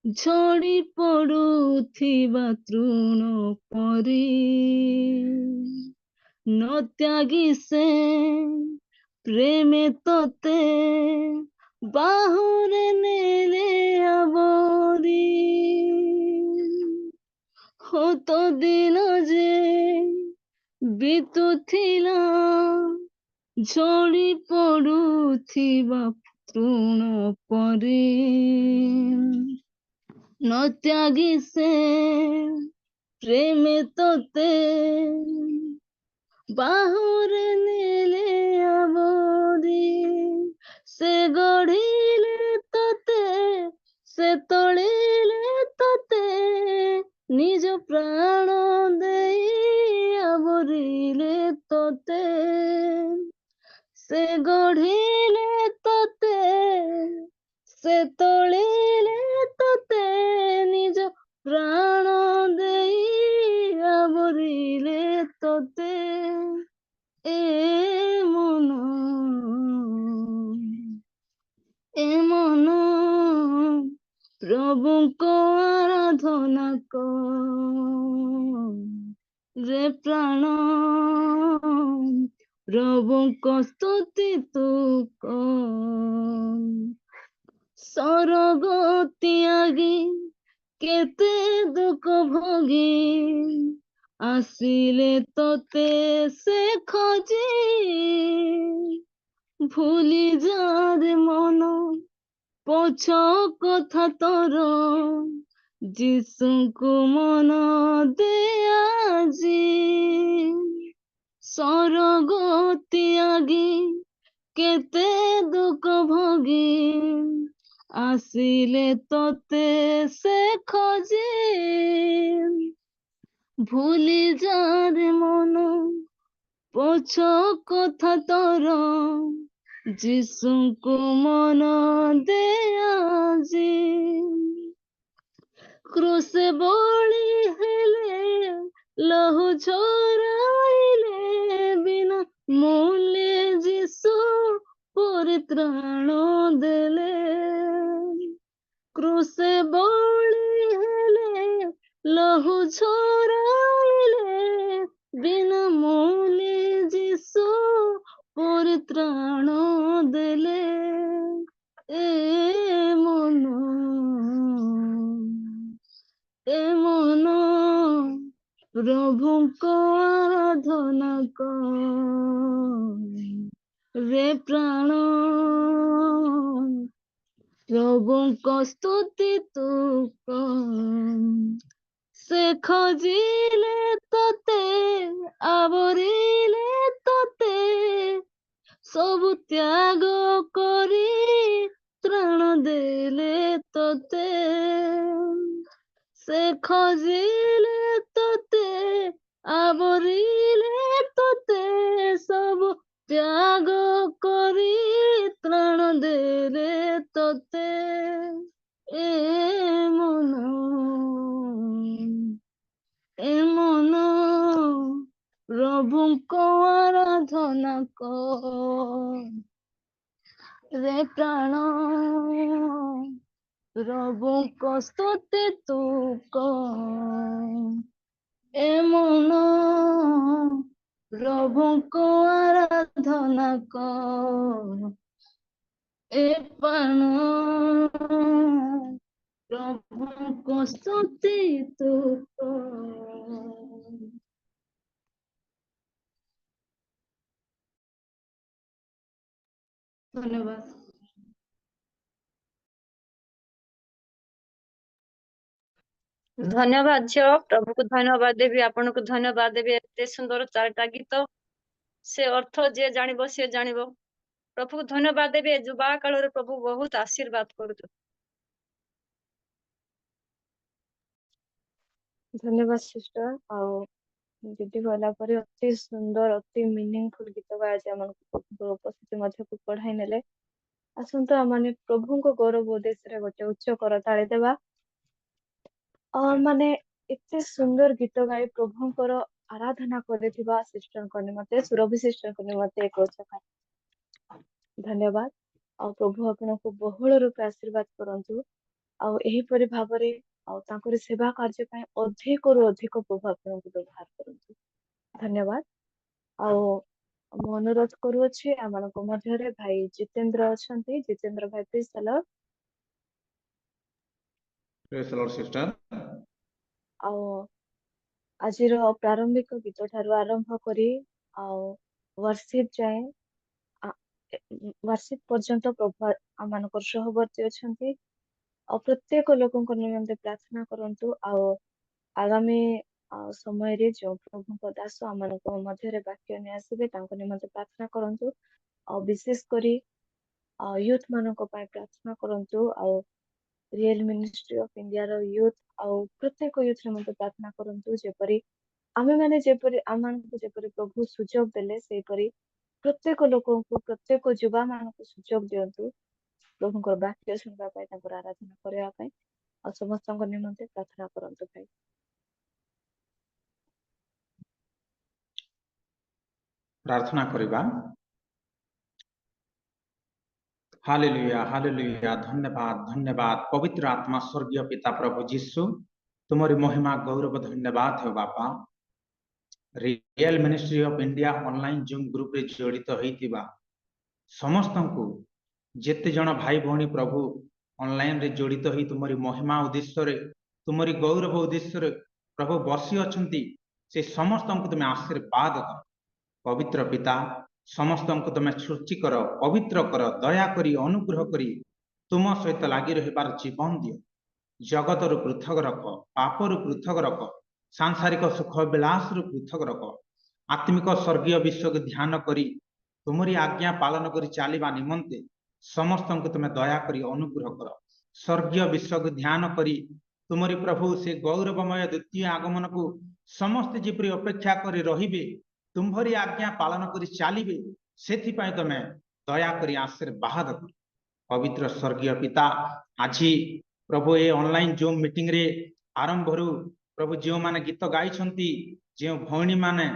ଝଡ଼ି ପଡୁଥିବା ତୃଣ ପରି ନ ତ୍ୟାଗି ସେ ପ୍ରେମେ ତତେ ବାହୁରେ ନେଲେ ଆବରି हो तो ଦିନ ଯେ ବିତୁଥିଲା ଝଡ଼ି ପଡୁଥିବା ତୃଣ ପରି ନ ତ୍ୟାଗି ସେ ପ୍ରେମେ ତତେ ବାହୁରେ ନେଲେ ଆବରି ସେ ଗଢ଼ିଲେ ତତେ ସେ ତୋଳିଲେ ତତେ ନିଜ ପ୍ରାଣ ଦେଇ ଆବରିଲେ ତତେ ସେ ଗଢ଼ିଲେ ତତେ ସେ ତୋଳିଲେ ତତେ ନିଜ ପ୍ରାଣ ଦେଇ ଆବରିଲେ ତତେ ଏ ମନ ପ୍ରଭୁଙ୍କ ଆରାଧନା ରେ ପ୍ରାଣ ପ୍ରଭୁଙ୍କ ସ୍ତୁତି ତୁ ସରଗ ତ୍ୟାଗୀ କେତେ ଦୁଃଖ ଭୋଗୀ ଆସିଲେ ତତେ ସେ ଖୋଜି ଭୁଲି ଯାରେ ମନ ପଛ କଥା ତୋର ଯୀଶୁଙ୍କୁ ମନ ଦେ ଆଜି ସରଗ ତ୍ୟାଗୀ କେତେ ଦୁଃଖ ଭୋଗୀ ଆସିଲେ ତତେ ସେ ଖୋଜି ଭୁଲି ଯାରେ ମନ ପଛ କଥା ତୋର ଯୀଶୁଙ୍କୁ ମନ ଦେ ଆଜି କ୍ରୁଶେ ବଳି ହେଲେ ଲହୁ ଝରାଇଲେ ବିନା ମୂଲ୍ୟ ଯୀଶୁ ପରିତ୍ରାଣ ଦେଲେ କ୍ରୁଶେ ବଳି ହେଲେ ଲହୁ ଝରାଇଲେ ବିନା ମୂଲ୍ୟ ଯୀଶୁ ପରିତ୍ରାଣ ଦେଲେ ଏ ମନ ପ୍ରଭୁଙ୍କ ଆରାଧନା ରେ ପ୍ରାଣ ପ୍ରଭୁଙ୍କ ସ୍ତୁତି ତୁ ସେ ଖୋଜିଲେ ତତେ ଆବରିଲେ ତତେ ସବୁ ତ୍ୟାଗ କରି ତ୍ରାଣ ଦେଲେ ତତେ ସେ ଖୋଜିଲେ ତତେ ଆବରିଲେ ତତେ ସବୁ ତ୍ୟାଗ କରି ତ୍ରାଣ ଦେଲେ ତତେ ଏ ମନ ପ୍ରଭୁଙ୍କ ଆରାଧନା ରେ ପ୍ରାଣ ପ୍ରଭୁଙ୍କ ସ୍ତୁତି ତୁ ଏ ମନ ପ୍ରଭୁଙ୍କ ଆରାଧନା ଏ ପ୍ରାଣ ପ୍ରଭୁଙ୍କ ସ୍ତୁତି ତୁ ଧନ୍ୟବାଦ। ଧନ୍ୟବାଦ ଝିଅ, ପ୍ରଭୁକୁ ଧନ୍ୟବାଦ ଦେବି, ଆପଣଙ୍କୁ ଧନ୍ୟବାଦ ଦେବି। ଏତେ ସୁନ୍ଦର 4ଟା ଗୀତ, ସେ ଅର୍ଥ ଯିଏ ଜାଣିବ ସିଏ ଜାଣିବ। ପ୍ରଭୁକୁ ଧନ୍ୟବାଦ ଦେବି। ଯୁବା କାଳରେ ପ୍ରଭୁ ବହୁତ ଆଶୀର୍ବାଦ କରୁଛୁ। धन्यवाद सिस्टर ଆଉ ଦିଦି କହିଲା ପରେ ଅତି ସୁନ୍ଦର ଅତି ମିନିଂଫୁଲ ଗୀତ ଗାଇ ଆଜି ଆମକୁ ପ୍ରଭୁଙ୍କର ଉପସ୍ଥିତି ମଧ୍ୟକୁ ବଢାଇ ନେଲେ। ଆସନ୍ତୁ ଆମମାନେ ପ୍ରଭୁଙ୍କ ଗୌରବ ଉଦ୍ଦେଶ୍ୟରେ ଗୋଟେ ଉଚ୍ଚ କରତାଳି ଦେବା। ମାନେ ଏତେ ସୁନ୍ଦର ଗୀତ ଗାଇ ପ୍ରଭୁଙ୍କର ଆରାଧନା କରିଥିବା ସିଷ୍ଟରଙ୍କ ନିମନ୍ତେ ସୁରଭି ସିଷ୍ଟରଙ୍କ ନିମନ୍ତେ ଏକ ଉଚ୍ଚ ଧନ୍ୟବାଦ। ଆଉ ପ୍ରଭୁ ଆପଣଙ୍କୁ ବହୁଳ ରୂପେ ଆଶୀର୍ବାଦ କରନ୍ତୁ। ଆଉ ଏହିପରି ଭାବରେ ଆଉ ତାଙ୍କର ସେବା କାର୍ଯ୍ୟ ପାଇଁ ଅଧିକରୁ ଅଧିକ ପ୍ରଭୁ ଆପଣଙ୍କୁ ବ୍ୟବହାର କରନ୍ତୁ। ଧନ୍ୟବାଦ। ଆଉ ମୁଁ ଅନୁରୋଧ କରୁଅଛି ଆମମାନଙ୍କ ମଧ୍ୟରେ ଭାଇ ଜିତେନ୍ଦ୍ର ଅଛନ୍ତି। ଜିତେନ୍ଦ୍ର ଭାଇ ପ୍ଲିଜ ଚାଲ। Praise the Lord, sister. ଆଉ ଆଜିର ପ୍ରାରମ୍ଭିକ ଗୀତ ଠାରୁ ଆରମ୍ଭ କରି ଆଉ ୱାର୍ସିପ ଯାଏଁ ୱାର୍ସିପ ପର୍ଯ୍ୟନ୍ତ ପ୍ରଭୁ ଆମମାନଙ୍କର ସହବର୍ତ୍ତୀ ଅଛନ୍ତି। ଆଉ ପ୍ରତ୍ୟେକ ଲୋକଙ୍କ ନିମନ୍ତେ ପ୍ରାର୍ଥନା କରନ୍ତୁ। ଆଉ ଆଗାମୀ ସମୟରେ ଯେଉଁ ପ୍ରଭୁଙ୍କ ଦାସ ଆମମାନଙ୍କ ମଧ୍ୟରେ ବାକ୍ୟ ନେଇ ଆସିବେ ତାଙ୍କ ନିମନ୍ତେ ପ୍ରାର୍ଥନା କରନ୍ତୁ। ଆଉ ବିଶେଷ କରି ୟୁଥ ମାନଙ୍କ ପାଇଁ ପ୍ରାର୍ଥନା କରନ୍ତୁ। ଆଉ ରିଏଲ ମିନିଷ୍ଟ୍ରି ଅଫ ଇଣ୍ଡିଆର ୟୁଥ ଆଉ ପ୍ରତ୍ୟେକ ୟୁଥ ନିମନ୍ତେ ପ୍ରାର୍ଥନା କରନ୍ତୁ। ଯେପରି ଆମେମାନେ ଆମମାନଙ୍କୁ ଯେପରି ପ୍ରଭୁ ସୁଯୋଗ ଦେଲେ ସେହିପରି ପ୍ରତ୍ୟେକ ଲୋକଙ୍କୁ ପ୍ରତ୍ୟେକ ଯୁବା ମାନଙ୍କୁ ସୁଯୋଗ ଦିଅନ୍ତୁ ପ୍ରଭୁଙ୍କର ବାକ୍ୟ ଶୁଣିବା ପାଇଁ ତାଙ୍କର ଆରାଧନା କରିବା ପାଇଁ। ଆଉ ସମସ୍ତଙ୍କ ନିମନ୍ତେ ପ୍ରାର୍ଥନା କରନ୍ତୁ ଭାଇ। ପ୍ରାର୍ଥନା କରିବା। हालेलुया हालेलुया धन्यवाद धन्यवाद पवित्र आत्मा स्वर्गीय पिता प्रभु जीशु तुम्हारी महिमा गौरव धन्यवाद हो बापा। Real ministry of India online zoom group रे जड़ित होइतिबा समस्त को जेते जन भाई भौणी प्रभु ऑनलाइन रे जड़ित होई तुम्हारी महिमा उद्देश्य रे तुम्हारी गौरव उद्देश्य रे प्रभु बसी अछंती से समस्त को तुम्हें आशीर्वाद कर। पवित्र पिता समस्त को तुम सृष्टि कर पवित्र कर दया करी अनुग्रह करी तुम सहित लगी रहिबार जीवन दियो। जगत रु पृथक रख पाप रु पृथक रख सांसारिक सुख विलास रु पृथक रख आत्मिक स्वर्गीय विश्व को ध्यान करी तुमरी आज्ञा पालन करी चलिबा निमंते समस्त को तुम दया करी अनुग्रह कर। स्वर्गीय विश्व को ध्यान करी तुमरी प्रभु से गौरवमय द्वितीय आगमन को समस्त जीपरी अपेक्षा करी रहिबे तुम्हारी आज्ञा पालन करी चलिबे सेथि पय तमे दया करी आशीर्वाद कर। पवित्र स्वर्गीय पिता आज प्रभु ए ऑनलाइन जूम मीटिंग रे आरंभ रु प्रभु जो माने गीत गाई छंती जो भौणी माने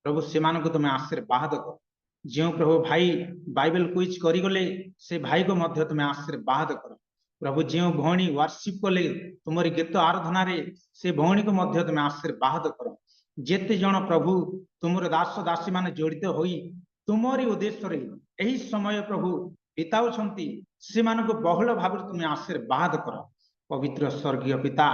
प्रभु से मान को तुम आशीर्वाद कर। जो प्रभु भाई बाइबल क्विज करी गले से भाई को मध्य तुम आशीर्वाद कर। प्रभु जो भौणी वर्शिप कले तुम्हारी गीत आराधना रे से भौणी को मध्य तुम आशीर्वाद कर। जेते जन प्रभु तुमर दास दासी माने जड़ित होई तुमरी उद्देश्य रे एही समय प्रभु बिताउ छंती से मान को बहुल भाव तुम आशीर्वाद कर। पवित्र स्वर्गीय पिता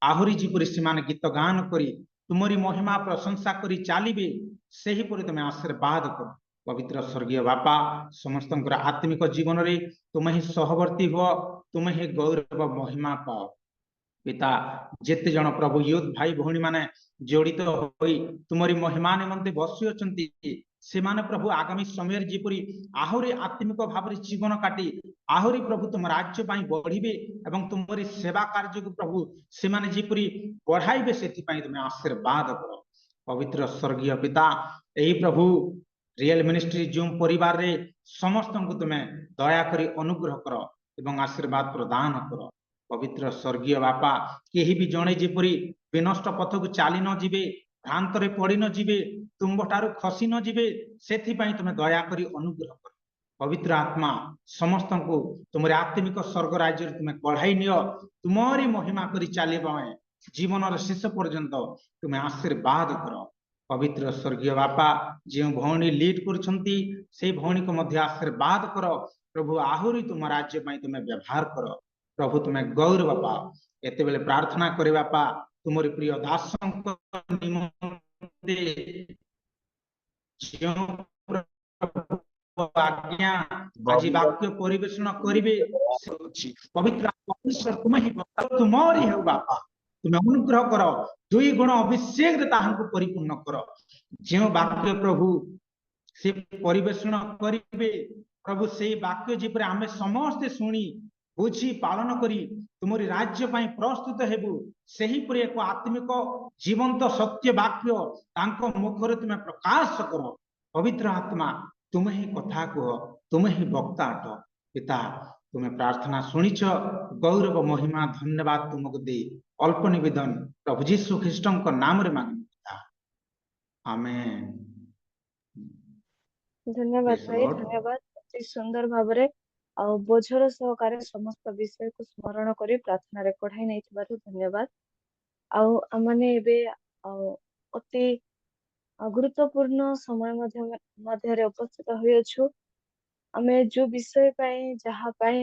आहुरी जीपरी से माने गीत गान करी तुमरी महिमा प्रशंसा करी चलिबे सेही परि तुम आशीर्वाद कर। पवित्र स्वर्गीय बापा समस्त आत्मिक जीवन रे तुम ही सहवर्ती हो तुम ही गौरव महिमा पाओ। पिता जेते जन प्रभु यूथ भाई भौणी माने जड़ित होई तुमरी महिमा निमंते बसी अछंती से माने प्रभु आगामी समय जीपरी आहुरी आत्मिक भाव जीवन काटी आहुरी प्रभु तुम राज्य पाई बढ़िबे एवं तुमरी सेवा कार्य को प्रभु से माने जीपरी बढ़ाइबे सेथि पाई तुम आशीर्वाद कर। पवित्र स्वर्गीय पिता एही प्रभु रियल मिनिस्ट्री जूम परिवार रे समस्त को तुम दया करी अनुग्रह कर एवं आशीर्वाद प्रदान कर। पवित्र स्वर्गीय बापा केही भी जणे जेपरी विनष्ट पथ को चली न जीवे भ्रांत रे पड़ी न जीवे तुम ठारू खसी न जीवे सेथि पई तुम दया करी अनुग्रह कर। पवित्र आत्मा समस्त को तुम आत्मिक स्वर्ग राज्य तुम बढ़ाई नियो तुमरी महिमा करी चलिबा जीवन शेष पर्यंत तुम आशीर्वाद कर। पवित्र स्वर्गीय बापा जो भौणी लीड करछंती से भौणी को मध्य आशीर्वाद कर। प्रभु आहुरी तुम राज्य पाई तुम व्यवहार कर। प्रभु तुम्हें गौरव पाओ एते बेले प्रार्थना करे बापा तुमरी प्रिय दास आज्ञा आज वाक्य परिवेषण करिवे पवित्र परमेश्वर तुम्हारी हो बापा तुम अनुग्रह कर दुई गुण अभिषेक रे ताहांको परिपूर्ण कर। जो वाक्य प्रभु से परिवेषण करिवे प्रभु से वाक्य जिपरे आमे समस्त सुनी ବୁଝି ପାଳନ କରି ତୁମରି ରାଜ୍ୟ ପାଇଁ ପ୍ରସ୍ତୁତ ହେବୁ। ସେହିପରି ଏକ ଆତ୍ମିକ ଜୀବନ୍ତ ସତ୍ୟ ବାକ୍ୟ ତାଙ୍କ ମୁଖରେ ତୁମେ ପ୍ରକାଶ କର। ପବିତ୍ର ଆତ୍ମା ତୁମେ ହିଁ କଥା କୁହ, ତୁମେ ହିଁ ବକ୍ତା ଅଟ। ପିତା ତୁମେ ପ୍ରାର୍ଥନା ଶୁଣିଛ, ଗୌରବ ମହିମା ଧନ୍ୟବାଦ ତୁମକୁ ଦେଇ ଅଳ୍ପ ନିବେଦନ ପ୍ରଭୁ ଯୀଶୁ ଖ୍ରୀଷ୍ଟଙ୍କ ନାମରେ ମାଗିବି ପିତା, ଆମେନ୍। ଧନ୍ୟବାଦ Praise the ଭାଇ, Lord. ଧନ୍ୟବାଦ। ଅତି ସୁନ୍ଦର ଭାବରେ ଆଉ ବୋଝର ସହକାରେ ସମସ୍ତ ବିଷୟକୁ ସ୍ମରଣ କରି ପ୍ରାର୍ଥନାରେ କଢାଇ ନେଇଥିବାରୁ ଧନ୍ୟବାଦ। ଆଉ ଆମମାନେ ଏବେ ଆଉ ଅତି ଗୁରୁତ୍ୱପୂର୍ଣ୍ଣ ସମୟ ମଧ୍ୟରେ ଉପସ୍ଥିତ ହୋଇଅଛୁ। ଆମେ ଯୋଉ ବିଷୟ ପାଇଁ ଯାହା ପାଇଁ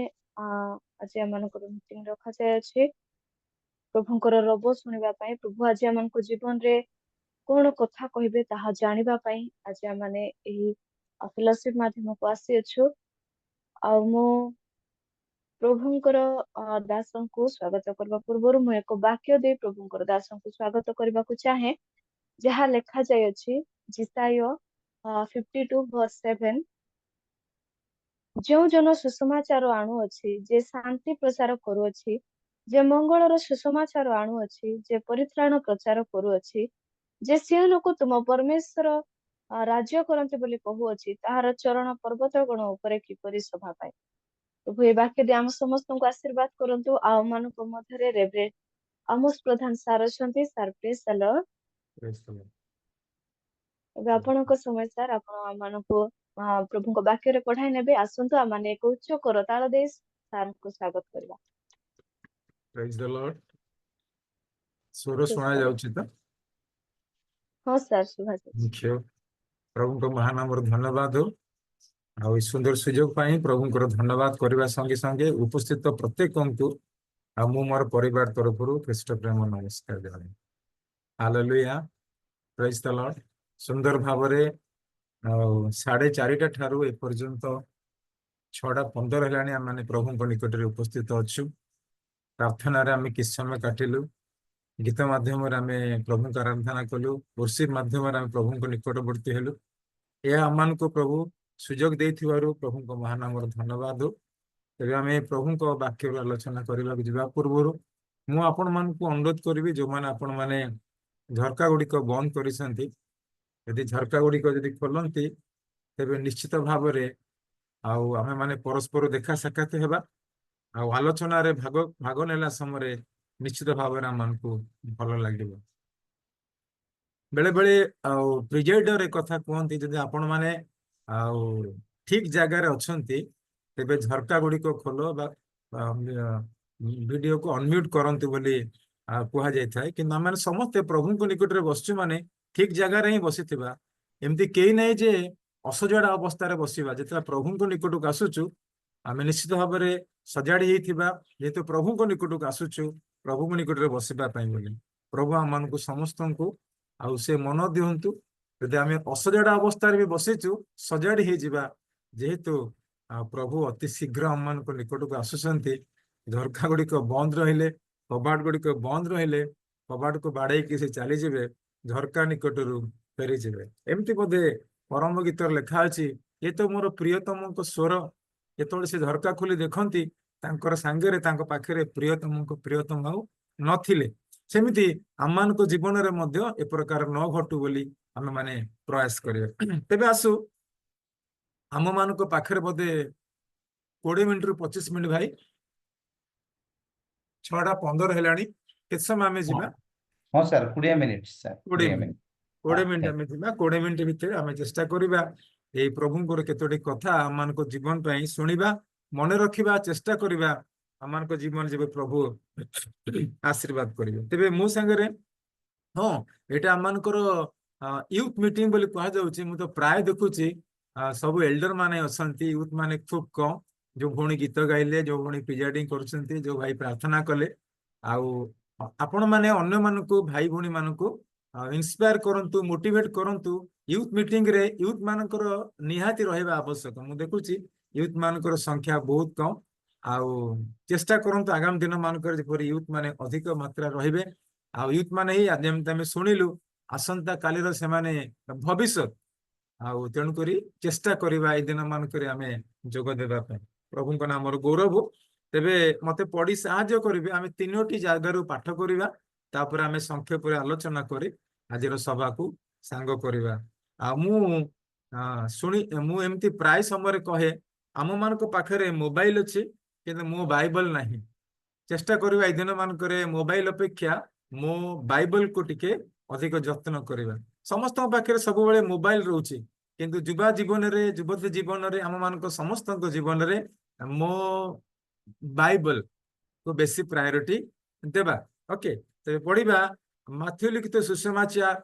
ଆଜି ଆମମାନଙ୍କର ମିଟିଂ ରଖାଯାଇଅଛି, ପ୍ରଭୁଙ୍କର ରବ ଶୁଣିବା ପାଇଁ, ପ୍ରଭୁ ଆଜି ଆମମାନଙ୍କ ଜୀବନରେ କଣ କଥା କହିବେ ତାହା ଜାଣିବା ପାଇଁ ଆଜି ଆମମାନେ ଏହି ଫେଲୋସିପ ମାଧ୍ୟମକୁ ଆସିଅଛୁ। ଆଉ ମୁଁ ପ୍ରଭୁଙ୍କର ଦାସଙ୍କୁ ସ୍ୱାଗତ କରିବା ପୂର୍ବରୁ ମୁଁ ଏକ ବାକ୍ୟ ଦେଇ ପ୍ରଭୁଙ୍କର ଦାସଙ୍କୁ ସ୍ୱାଗତ କରିବାକୁ ଚାହେଁ, ଯାହା ଲେଖାଯାଇଅଛି ଜିସାୟ 52:7। ଯେଉଁ ଜନ ସୁସମାଚାର ଆଣୁଅଛି, ଯେ ଶାନ୍ତି ପ୍ରଚାର କରୁଅଛି, ଯେ ମଙ୍ଗଳର ସୁସମାଚାର ଆଣୁଅଛି, ଯେ ପରିତ୍ରାଣ ପ୍ରଚାର କରୁଅଛି, ଯେ ସିଓନକୁ ତୁମ ପରମେଶ୍ୱର ରାଜ୍ୟ କରନ୍ତି ବୋଲି କହୁଅଛି, ତାହାର ଚରଣ ପର୍ବତ ଗଣ ଉପରେ କିପରି ଶୋଭା ପାଏ। ପ୍ରଭୁ ଏ ବାକ୍ୟ ଦେଇ ଆମ ସମସ୍ତଙ୍କୁ ଆଶୀର୍ବାଦ କରନ୍ତୁ। ଆଉ ମାନଙ୍କ ମଧ୍ୟରେ ରେଭରେଣ୍ଡ ଆମୋସ ପ୍ରଧାନ ସାର୍ ଅଛନ୍ତି। ସାର୍ ପ୍ଲିଜ୍ ଚାଲ। ଏବେ ଆପଣଙ୍କ ସମୟ ସାର୍, ଆପଣ ଆମମାନଙ୍କୁ ପ୍ରଭୁଙ୍କ ବାକ୍ୟରେ ପଢାଇ ନେବେ। ଆସନ୍ତୁ ଆମମାନେ ଏକ ଉଚ୍ଚ କରତାଳ ଦେଇ ସାର୍ଙ୍କୁ ସ୍ୱାଗତ କରିବା। ପ୍ରେଜ୍ ଦ ଲର୍ଡ। ସ୍ୱର ଶୁଣା ଯାଉଛି ତ? ହଁ ସାର୍, ଶୁଭାଯାଉଛି। ମୁଖ୍ୟ ପ୍ରଭୁଙ୍କ ମହାନାମର ଧନ୍ୟବାଦ ହଉ। ଆଉ ଏ ସୁନ୍ଦର ସୁଯୋଗ ପାଇଁ ପ୍ରଭୁଙ୍କର ଧନ୍ୟବାଦ କରିବା ସଙ୍ଗେ ସଙ୍ଗେ ଉପସ୍ଥିତ ପ୍ରତ୍ୟେକଙ୍କୁ ଆଉ ମୁଁ ମୋର ପରିବାର ତରଫରୁ ଖ୍ରୀଷ୍ଟ ପ୍ରେମ ନମସ୍କାର ଜଣାଏ। ହାଲେଲୁୟା, ପ୍ରେଜ୍ ଦ ଲର୍ଡ। ସୁନ୍ଦର ଭାବରେ ଆଉ 4:30 ଠାରୁ ଏପର୍ଯ୍ୟନ୍ତ 6:15 ହେଲାଣି ଆମେ ପ୍ରଭୁଙ୍କ ନିକଟରେ ଉପସ୍ଥିତ ଅଛୁ। ପ୍ରାର୍ଥନାରେ ଆମେ କିଛି ସମୟ କାଟିଲୁ, ଗୀତ ମାଧ୍ୟମରେ ଆମେ ପ୍ରଭୁଙ୍କ ଆରାଧନା କଲୁ, ବର୍ଷିପ ମାଧ୍ୟମରେ ଆମେ ପ୍ରଭୁଙ୍କ ନିକଟବର୍ତ୍ତୀ ହେଲୁ। ଏହା ଆମମାନଙ୍କୁ ପ୍ରଭୁ ସୁଯୋଗ ଦେଇଥିବାରୁ ପ୍ରଭୁଙ୍କ ମହାନାମର ଧନ୍ୟବାଦ। ତେବେ ଆମେ ପ୍ରଭୁଙ୍କ ବାକ୍ୟରୁ ଆଲୋଚନା କରିବାକୁ ଯିବା ପୂର୍ବରୁ ମୁଁ ଆପଣମାନଙ୍କୁ ଅନୁରୋଧ କରିବି, ଯେଉଁମାନେ ଆପଣମାନେ ଝରକା ଗୁଡ଼ିକ ବନ୍ଦ କରିଛନ୍ତି, ଯଦି ଝରକା ଗୁଡ଼ିକ ଯଦି ଖୋଲନ୍ତି ତେବେ ନିଶ୍ଚିତ ଭାବରେ ଆଉ ଆମେମାନେ ପରସ୍ପର ଦେଖା ସାକ୍ଷାତ ହେବା। ଆଉ ଆଲୋଚନାରେ ଭାଗ ନେଲା ସମୟରେ ନିଶ୍ଚିତ ଭାବରେ ଆମମାନଙ୍କୁ ଭଲ ଲାଗିବ। ବେଳେ ବେଳେ ଆଉ ପ୍ରିଜାଇଡର ଏ କଥା କୁହନ୍ତି, ଯଦି ଆପଣମାନେ ଆଉ ଠିକ ଜାଗାରେ ଅଛନ୍ତି ତେବେ ଝରକା ଗୁଡ଼ିକ ଖୋଲ ବା ଭିଡିଓକୁ ଅନମ୍ୟୁଟ କରନ୍ତୁ ବୋଲି କୁହାଯାଇଥାଏ। କିନ୍ତୁ ଆମେ ସମସ୍ତେ ପ୍ରଭୁଙ୍କ ନିକଟରେ ବସିଛୁ ମାନେ ଠିକ ଜାଗାରେ ହିଁ ବସିଥିବା। ଏମିତି କେହି ନାହିଁ ଯେ ଅସଜଡ଼ା ଅବସ୍ଥାରେ ବସିବା। ଯେତେବେଳେ ପ୍ରଭୁଙ୍କ ନିକଟକୁ ଆସୁଛୁ ଆମେ ନିଶ୍ଚିତ ଭାବରେ ସଜାଡ଼ି ହେଇଥିବା, ଯେହେତୁ ପ୍ରଭୁଙ୍କ ନିକଟକୁ ଆସୁଛୁ ପ୍ରଭୁଙ୍କ ନିକଟରେ ବସିବା ପାଇଁ ବୋଲି। ପ୍ରଭୁ ଆମମାନଙ୍କୁ ସମସ୍ତଙ୍କୁ ଆଉ ସେ ମନ ଦିଅନ୍ତୁ, ଯଦି ଆମେ ଅସଜଡ଼ା ଅବସ୍ଥାରେ ବି ବସିଛୁ ସଜାଡ଼ି ହେଇଯିବା, ଯେହେତୁ ପ୍ରଭୁ ଅତି ଶୀଘ୍ର ଆମମାନଙ୍କ ନିକଟକୁ ଆସୁଛନ୍ତି। ଝରକା ଗୁଡ଼ିକ ବନ୍ଦ ରହିଲେ, କବାଟ ଗୁଡ଼ିକ ବନ୍ଦ ରହିଲେ, କବାଟକୁ ବାଡ଼େଇକି ସେ ଚାଲିଯିବେ, ଝରକା ନିକଟରୁ ଫେରିଯିବେ। ଏମିତି ବୋଧେ ପରମ ଗୀତରେ ଲେଖା ଅଛି, ଏ ତ ମୋର ପ୍ରିୟତମଙ୍କ ସ୍ୱର। ଯେତେବେଳେ ସେ ଝରକା ଖୋଲି ଦେଖନ୍ତି ତାଙ୍କର ସାଙ୍ଗରେ ତାଙ୍କ ପାଖରେ ପ୍ରିୟତମ ଆଉ ନଥିଲେ। ସେମିତି ଆମମାନଙ୍କ ଜୀବନରେ ମଧ୍ୟ ଏ ପ୍ରକାର ନ ଘଟୁ ବୋଲି ଆମେ ମାନେ ପ୍ରୟାସ କରିବା। ତେବେ ଆସୁ, ଆମମାନଙ୍କ ପାଖରେ ବୋଧେ 20 ମିନିଟରୁ 25 ମିନିଟ, ଭାଇ 6:15 ହେଲାଣି, କେତେ ସମୟ ଆମେ ଯିବା? ହଁ ସାର୍, 20 ମିନିଟ୍ ସାର୍। 20 ମିନିଟ୍ ଆମେ ଯିବା। 20 ମିନିଟ୍ ଭିତରେ ଆମେ ଚେଷ୍ଟା କରିବା ଏଇ ପ୍ରଭୁଙ୍କର କେତୋଟି କଥା ଆମମାନଙ୍କ ଜୀବନ ପାଇଁ ଶୁଣିବା, ମନେ ରଖିବା, ଚେଷ୍ଟା କରିବା। ଆମମାନଙ୍କ ଜୀବନ ଯେବେ ପ୍ରଭୁ ଆଶୀର୍ବାଦ କରିବେ। ତେବେ ମୋ ସାଙ୍ଗରେ ହଁ, ଏଇଟା ଆମମାନଙ୍କର ୟୁଥ ମିଟିଂ ବୋଲି କୁହାଯାଉଛି। ମୁଁ ତ ପ୍ରାୟ ଦେଖୁଛି ସବୁ ଏଲ୍ଡର ମାନେ ଅଛନ୍ତି, ୟୁଥ ମାନେ ଖୁବ କମ। ଯୋଉ ଭଉଣୀ ଗୀତ ଗାଇଲେ, ଯୋଉ ଭଉଣୀ ପ୍ରିଜାଇଡିଂ କରୁଛନ୍ତି, ଯୋଉ ଭାଇ ପ୍ରାର୍ଥନା କଲେ, ଆଉ ଆପଣ ମାନେ ଅନ୍ୟମାନଙ୍କୁ, ଭାଇ ଭଉଣୀ ମାନଙ୍କୁ ଇନ୍ସପାୟାର କରନ୍ତୁ, ମୋଟିଭେଟ କରନ୍ତୁ। ୟୁଥ ମିଟିଂରେ ୟୁଥ ମାନଙ୍କର ନିହାତି ରହିବା ଆବଶ୍ୟକ। ମୁଁ ଦେଖୁଛି ୟୁଥ ମାନଙ୍କର ସଂଖ୍ୟା ବହୁତ କମ। ଆଉ ଚେଷ୍ଟା କରନ୍ତୁ ଆଗାମୀ ଦିନ ମାନଙ୍କରେ ଯେପରି ୟୁଥ ମାନେ ଅଧିକ ମାତ୍ରା ରହିବେ। ଆଉ ୟୁଥ ମାନେ ହିଁ ଯେମିତି ଆମେ ଶୁଣିଲୁ ଆସନ୍ତା କାଲିର ସେମାନେ ଭବିଷ୍ୟତ। ଆଉ ତେଣୁକରି ଚେଷ୍ଟା କରିବା ଏଇ ଦିନ ମାନଙ୍କରେ ଆମେ ଯୋଗ ଦେବା ପାଇଁ। ପ୍ରଭୁଙ୍କ ନାମର ଗୌରବ। ତେବେ ମତେ ପଢି ସାହାଯ୍ୟ କରିବେ। ଆମେ 3ଟି ଜାଗାରୁ ପାଠ କରିବା, ତାପରେ ଆମେ ସଂକ୍ଷେପରେ ଆଲୋଚନା କରି ଆଜିର ସଭାକୁ ସାଙ୍ଗ କରିବା। ଆଉ ମୁଁ ଏମିତି ପ୍ରାୟ ସମୟରେ କହେ, ଆମ ମାନଙ୍କ ପାଖରେ ମୋବାଇଲ ଅଛି କିନ୍ତୁ ମୋ ବାଇବଲ ନାହିଁ। ଚେଷ୍ଟା କରିବା ଏଇ ଦିନ ମାନଙ୍କରେ ମୋବାଇଲ ଅପେକ୍ଷା ମୋ ବାଇବଲକୁ ଟିକେ ଅଧିକ ଯତ୍ନ କରିବା। ସମସ୍ତଙ୍କ ପାଖରେ ସବୁବେଳେ ମୋବାଇଲ ରହୁଛି, କିନ୍ତୁ ଯୁବତୀ ଜୀବନରେ ଆମ ମାନଙ୍କ ସମସ୍ତଙ୍କ ଜୀବନରେ ମୋ ବାଇବଲ କୁ ବେଶୀ ପ୍ରାୟୋରିଟି ଦେବା। ଓକେ, ତେବେ ପଢିବା ମାଥ୍ୟୁ ଲିଖିତ ସୁସମାଚାର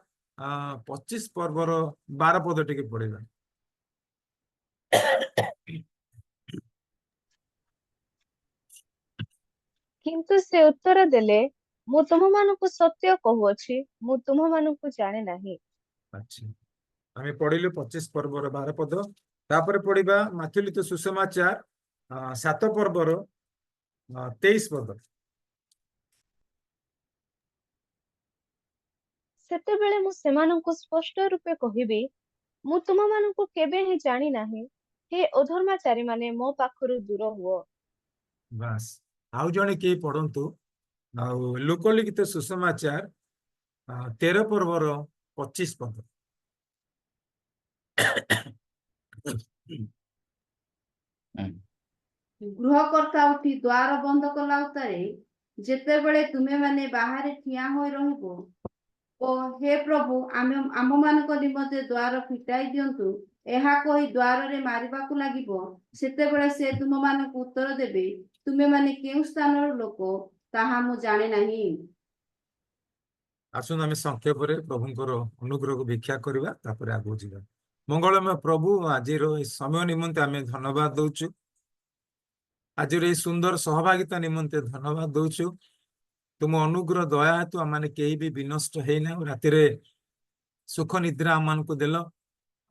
25 ପର୍ବର 12 ପଦ ଟିକେ ପଢିବା। କିନ୍ତୁ ସେ ଉତ୍ତର ଦେଲେ, ମୁଁ ତୁମମାନଙ୍କୁ ସତ୍ୟ କହୁଅଛି, ମୁଁ ତୁମମାନଙ୍କୁ ଜାଣେ ନାହିଁ। ଆଚ୍ଛା, ଆମେ ପଢିଲୁ 25 ପର୍ବର 12 ପଦ। ତାପରେ ପଢିବା ମାଥ୍ୟୁ ଲିଖିତ ସୁସମାଚାର 7 ପର୍ବର 23 ପଦ। ସେତେବେଳେ ମୁଁ ସେମାନଙ୍କୁ ସ୍ପଷ୍ଟ ରୂପେ କହିବି, ମୁଁ ତୁମମାନଙ୍କୁ କେବେ ହିଁ ଜାଣି ନାହିଁ। ହେ ଅଧର୍ମାଚାରୀମାନେ, ମୋ ପାଖରୁ ଦୂର ହୁଅ। ବାସ୍, ଆଉ ଜଣେ କେହି ପଢନ୍ତୁ ଆଉ ଲୋକଲିଖିତ ସୁସମାଚାର 13 ପର୍ବର 25 ପଦ। ଗୃହକର୍ତ୍ତା ଉଠି ଦ୍ୱାର ବନ୍ଦ କଲା ଉତ୍ତାରେ ଯେତେବେଳେ ତୁମେମାନେ ବାହାରେ ଠିଆ ହୋଇ ରହିବ ଓ ହେ ପ୍ରଭୁ ଆମମାନଙ୍କ ନିମନ୍ତେ ଦ୍ୱାର ଫିଟାଇ ଦିଅନ୍ତୁ ଏହା କହି ଦ୍ୱାରରେ ମାରିବାକୁ ଲାଗିବ, ସେତେବେଳେ ସେ ତୁମମାନଙ୍କୁ ଉତ୍ତର ଦେବେ, ତୁମେମାନେ କେଉଁ ସ୍ଥାନର ଲୋକ ତାହା ମୁଁ ଜାଣେ ନାହିଁ। ଆସନ୍ତୁ ଆମେ ସଂକ୍ଷେପରେ ପ୍ରଭୁଙ୍କର ଅନୁଗ୍ରହକୁ ଭିକ୍ଷା କରିବା, ତାପରେ ଆଗକୁ ଯିବା। ମଙ୍ଗଳମୟ ପ୍ରଭୁ, ଆଜିର ଏହି ସମୟ ନିମନ୍ତେ ଆମେ ଧନ୍ୟବାଦ ଦଉଛୁ। ଆଜିର ଏହି ସୁନ୍ଦର ସହଭାଗିତା ନିମନ୍ତେ ଧନ୍ୟବାଦ ଦଉଛୁ। ତୁମ ଅନୁଗ୍ରହ ଦୟା ହେତୁ ଆମମାନେ କେହି ବି ବିନଷ୍ଟ ହେଇନାହୁଁ। ରାତିରେ ସୁଖ ନିଦ୍ରା ଆମମାନଙ୍କୁ ଦେଲ,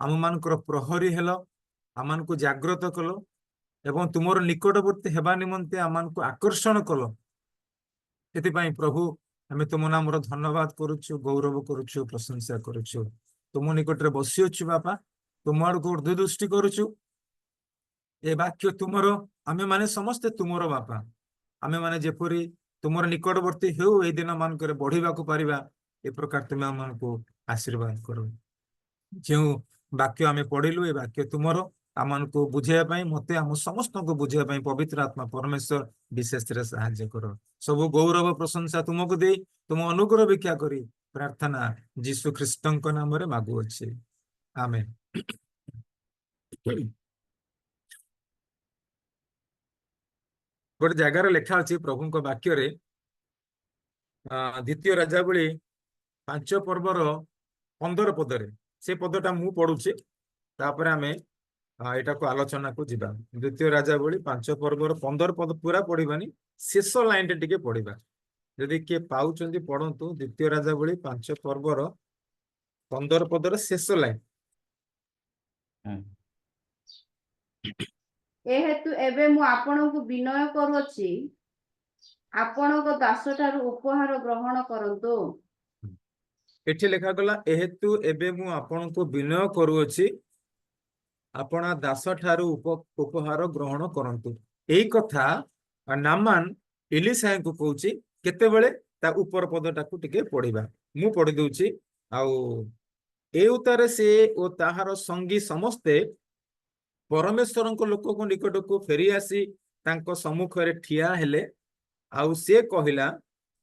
ଆମମାନଙ୍କର ପ୍ରହରୀ ହେଲ, ଆମମାନଙ୍କୁ ଜାଗ୍ରତ କଲ ଏବଂ ତୁମର ନିକଟବର୍ତ୍ତୀ ହେବା ନିମନ୍ତେ ଆମମାନଙ୍କୁ ଆକର୍ଷଣ କଲ। ସେଥିପାଇଁ ପ୍ରଭୁ ଆମେ ତୁମ ନାମର ଧନ୍ୟବାଦ କରୁଛୁ, ଗୌରବ କରୁଛୁ, ପ୍ରଶଂସା କରୁଛୁ। ତୁମ ନିକଟରେ ବସିଅଛୁ ବାପା, ତୁମ ଆଡକୁ ଉର୍ଦ୍ଧ୍ୱ ଦୃଷ୍ଟି କରୁଛୁ। ଏ ବାକ୍ୟ ତୁମର, ଆମେ ମାନେ ସମସ୍ତେ ତୁମର ବାପା। ଆମେ ମାନେ ଯେପରି ତୁମର ନିକଟବର୍ତ୍ତୀ ହେଉ, ଏଇ ଦିନ ମାନଙ୍କରେ ବଢିବାକୁ ପାରିବା, ଏ ପ୍ରକାର ତୁମେ ଆମମାନଙ୍କୁ ଆଶୀର୍ବାଦ କର। ଯେଉଁ ବାକ୍ୟ ଆମେ ପଢିଲୁ, ଏ ବାକ୍ୟ ତୁମର, ଆମମାନଙ୍କୁ ବୁଝେଇବା ପାଇଁ, ମତେ ଆମ ସମସ୍ତଙ୍କୁ ବୁଝେଇବା ପାଇଁ ପବିତ୍ର ଆତ୍ମା ପରମେଶ୍ୱର ବିଶେଷରେ ସାହାଯ୍ୟ କର। ସବୁ ଗୌରବ ପ୍ରଶଂସା ତୁମକୁ ଦେଇ ତୁମ ଅନୁଗ୍ରହ ଭିକ୍ଷା କରି ପ୍ରାର୍ଥନା ଯୀଶୁ ଖ୍ରୀଷ୍ଟଙ୍କ ନାମରେ ମାଗୁଅଛି, ଆମେନ୍। ଗୋଟେ ଜାଗାରେ ଲେଖା ଅଛି ପ୍ରଭୁଙ୍କ ବାକ୍ୟରେ, ଦ୍ୱିତୀୟ ରାଜାବଳୀ 5 ପର୍ବର 15 ପଦରେ, ସେ ପଦଟା ମୁଁ ପଢୁଛି, ତାପରେ ଆମେ ଏଟାକୁ ଆଲୋଚନାକୁ ଯିବା। ଦ୍ୱିତୀୟ ରାଜାବଳୀ 5 ପର୍ବର 15 ପଦ ପୁରା ପଢିବାନି, ଶେଷ ଲାଇନଟେ ଟିକେ ପଢିବା। ଯଦି କିଏ ପାଉଛନ୍ତି ପଢନ୍ତୁ, ଦ୍ୱିତୀୟ ରାଜାବଳୀ 5 ପର୍ବର 15 ପଦର ଶେଷ ଲାଇନ। ଏ ହେତୁ ଏବେ ମୁଁ ଆପଣଙ୍କୁ ବିନୟ କରୁଅଛି, ଆପଣଙ୍କ ଦାସଠାରୁ ଉପହାର ଗ୍ରହଣ କରନ୍ତୁ। ଏଠି ଲେଖାଗଲା, ଏହେତୁ ଏବେ ମୁଁ ଆପଣଙ୍କୁ ବିନୟ କରୁଅଛି, ଆପଣ ଦାସ ଠାରୁ ଉପହାର ଗ୍ରହଣ କରନ୍ତୁ। ଏଇ କଥା ନାମାନ ଇଲିସାଙ୍କୁ କହୁଛି। କେତେବେଳେ? ତା ଉପର ପଦଟାକୁ ଟିକେ ପଢିବା, ମୁଁ ପଢି ଦଉଛି। ଆଉ ଏ ଉତ୍ତାରେ ସେ ଓ ତାହାର ସଙ୍ଗୀ ସମସ୍ତେ ପରମେଶ୍ୱରଙ୍କ ଲୋକଙ୍କ ନିକଟକୁ ଫେରି ଆସି ତାଙ୍କ ସମ୍ମୁଖରେ ଠିଆ ହେଲେ। ଆଉ ସେ କହିଲା,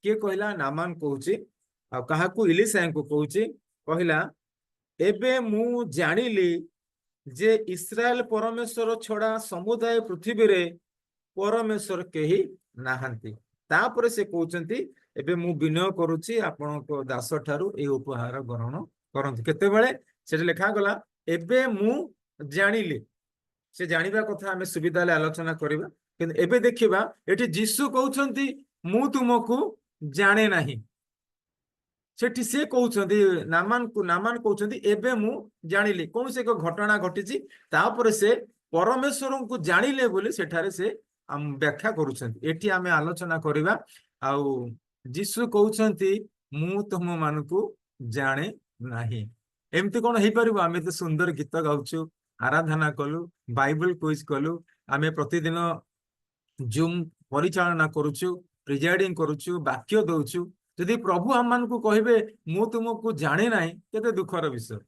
କିଏ କହିଲା? ନାମାନ କହୁଛି। ଆଉ କାହାକୁ? ଇଲିସାଙ୍କୁ କହୁଛି। କହିଲା, ଏବେ ମୁଁ ଜାଣିଲି ଯେ ଇସ୍ରାଏଲ ପରମେଶ୍ୱର ଛଡା ସମୁଦାୟ ପୃଥିବୀରେ ପରମେଶ୍ୱର କେହି ନାହାନ୍ତି। ତାପରେ ସେ କହୁଛନ୍ତି, ଏବେ ମୁଁ ବିନୟ କରୁଛି, ଆପଣଙ୍କ ଦାସ ଠାରୁ ଏହି ଉପହାର ଗ୍ରହଣ କରନ୍ତୁ। କେତେବେଳେ? ସେଠି ଲେଖାଗଲା, ଏବେ ମୁଁ ଜାଣିଲି। ସେ ଜାଣିବା କଥା ଆମେ ସୁବିଧା ହେଲେ ଆଲୋଚନା କରିବା, କିନ୍ତୁ ଏବେ ଦେଖିବା ଏଠି ଯୀଶୁ କହୁଛନ୍ତି, ମୁଁ ତୁମକୁ ଜାଣେ ନାହିଁ। ସେଠି ସେ କହୁଛନ୍ତି, ନାମାନ କହୁଛନ୍ତି, ଏବେ ମୁଁ ଜାଣିଲି। କୌଣସି ଏକ ଘଟଣା ଘଟିଛି, ତାପରେ ସେ ପରମେଶ୍ୱରଙ୍କୁ ଜାଣିଲେ ବୋଲି ସେଠାରେ ସେ ବ୍ୟାଖ୍ୟା କରୁଛନ୍ତି। ଏଠି ଆମେ ଆଲୋଚନା କରିବା। ଆଉ ଯୀଶୁ କହୁଛନ୍ତି, ମୁଁ ତୁମମାନଙ୍କୁ ଜାଣେ ନାହିଁ। ଏମିତି କଣ ହେଇପାରିବ? ଆମେ ତ ସୁନ୍ଦର ଗୀତ ଗାଉଛୁ, ଆରାଧନା କଲୁ, ବାଇବଲ କୁଇଜ କଲୁ, ଆମେ ପ୍ରତିଦିନ ଜୁମ୍ ପରିଚାଳନା କରୁଛୁ, ପ୍ରିଜାଇଡିଂ କରୁଛୁ, ବାକ୍ୟ ଦଉଛୁ, ଯଦି ପ୍ରଭୁ ଆମମାନଙ୍କୁ କହିବେ ମୁଁ ତୁମକୁ ଜାଣି ନାହିଁ, କେତେ ଦୁଃଖର ବିଷୟ।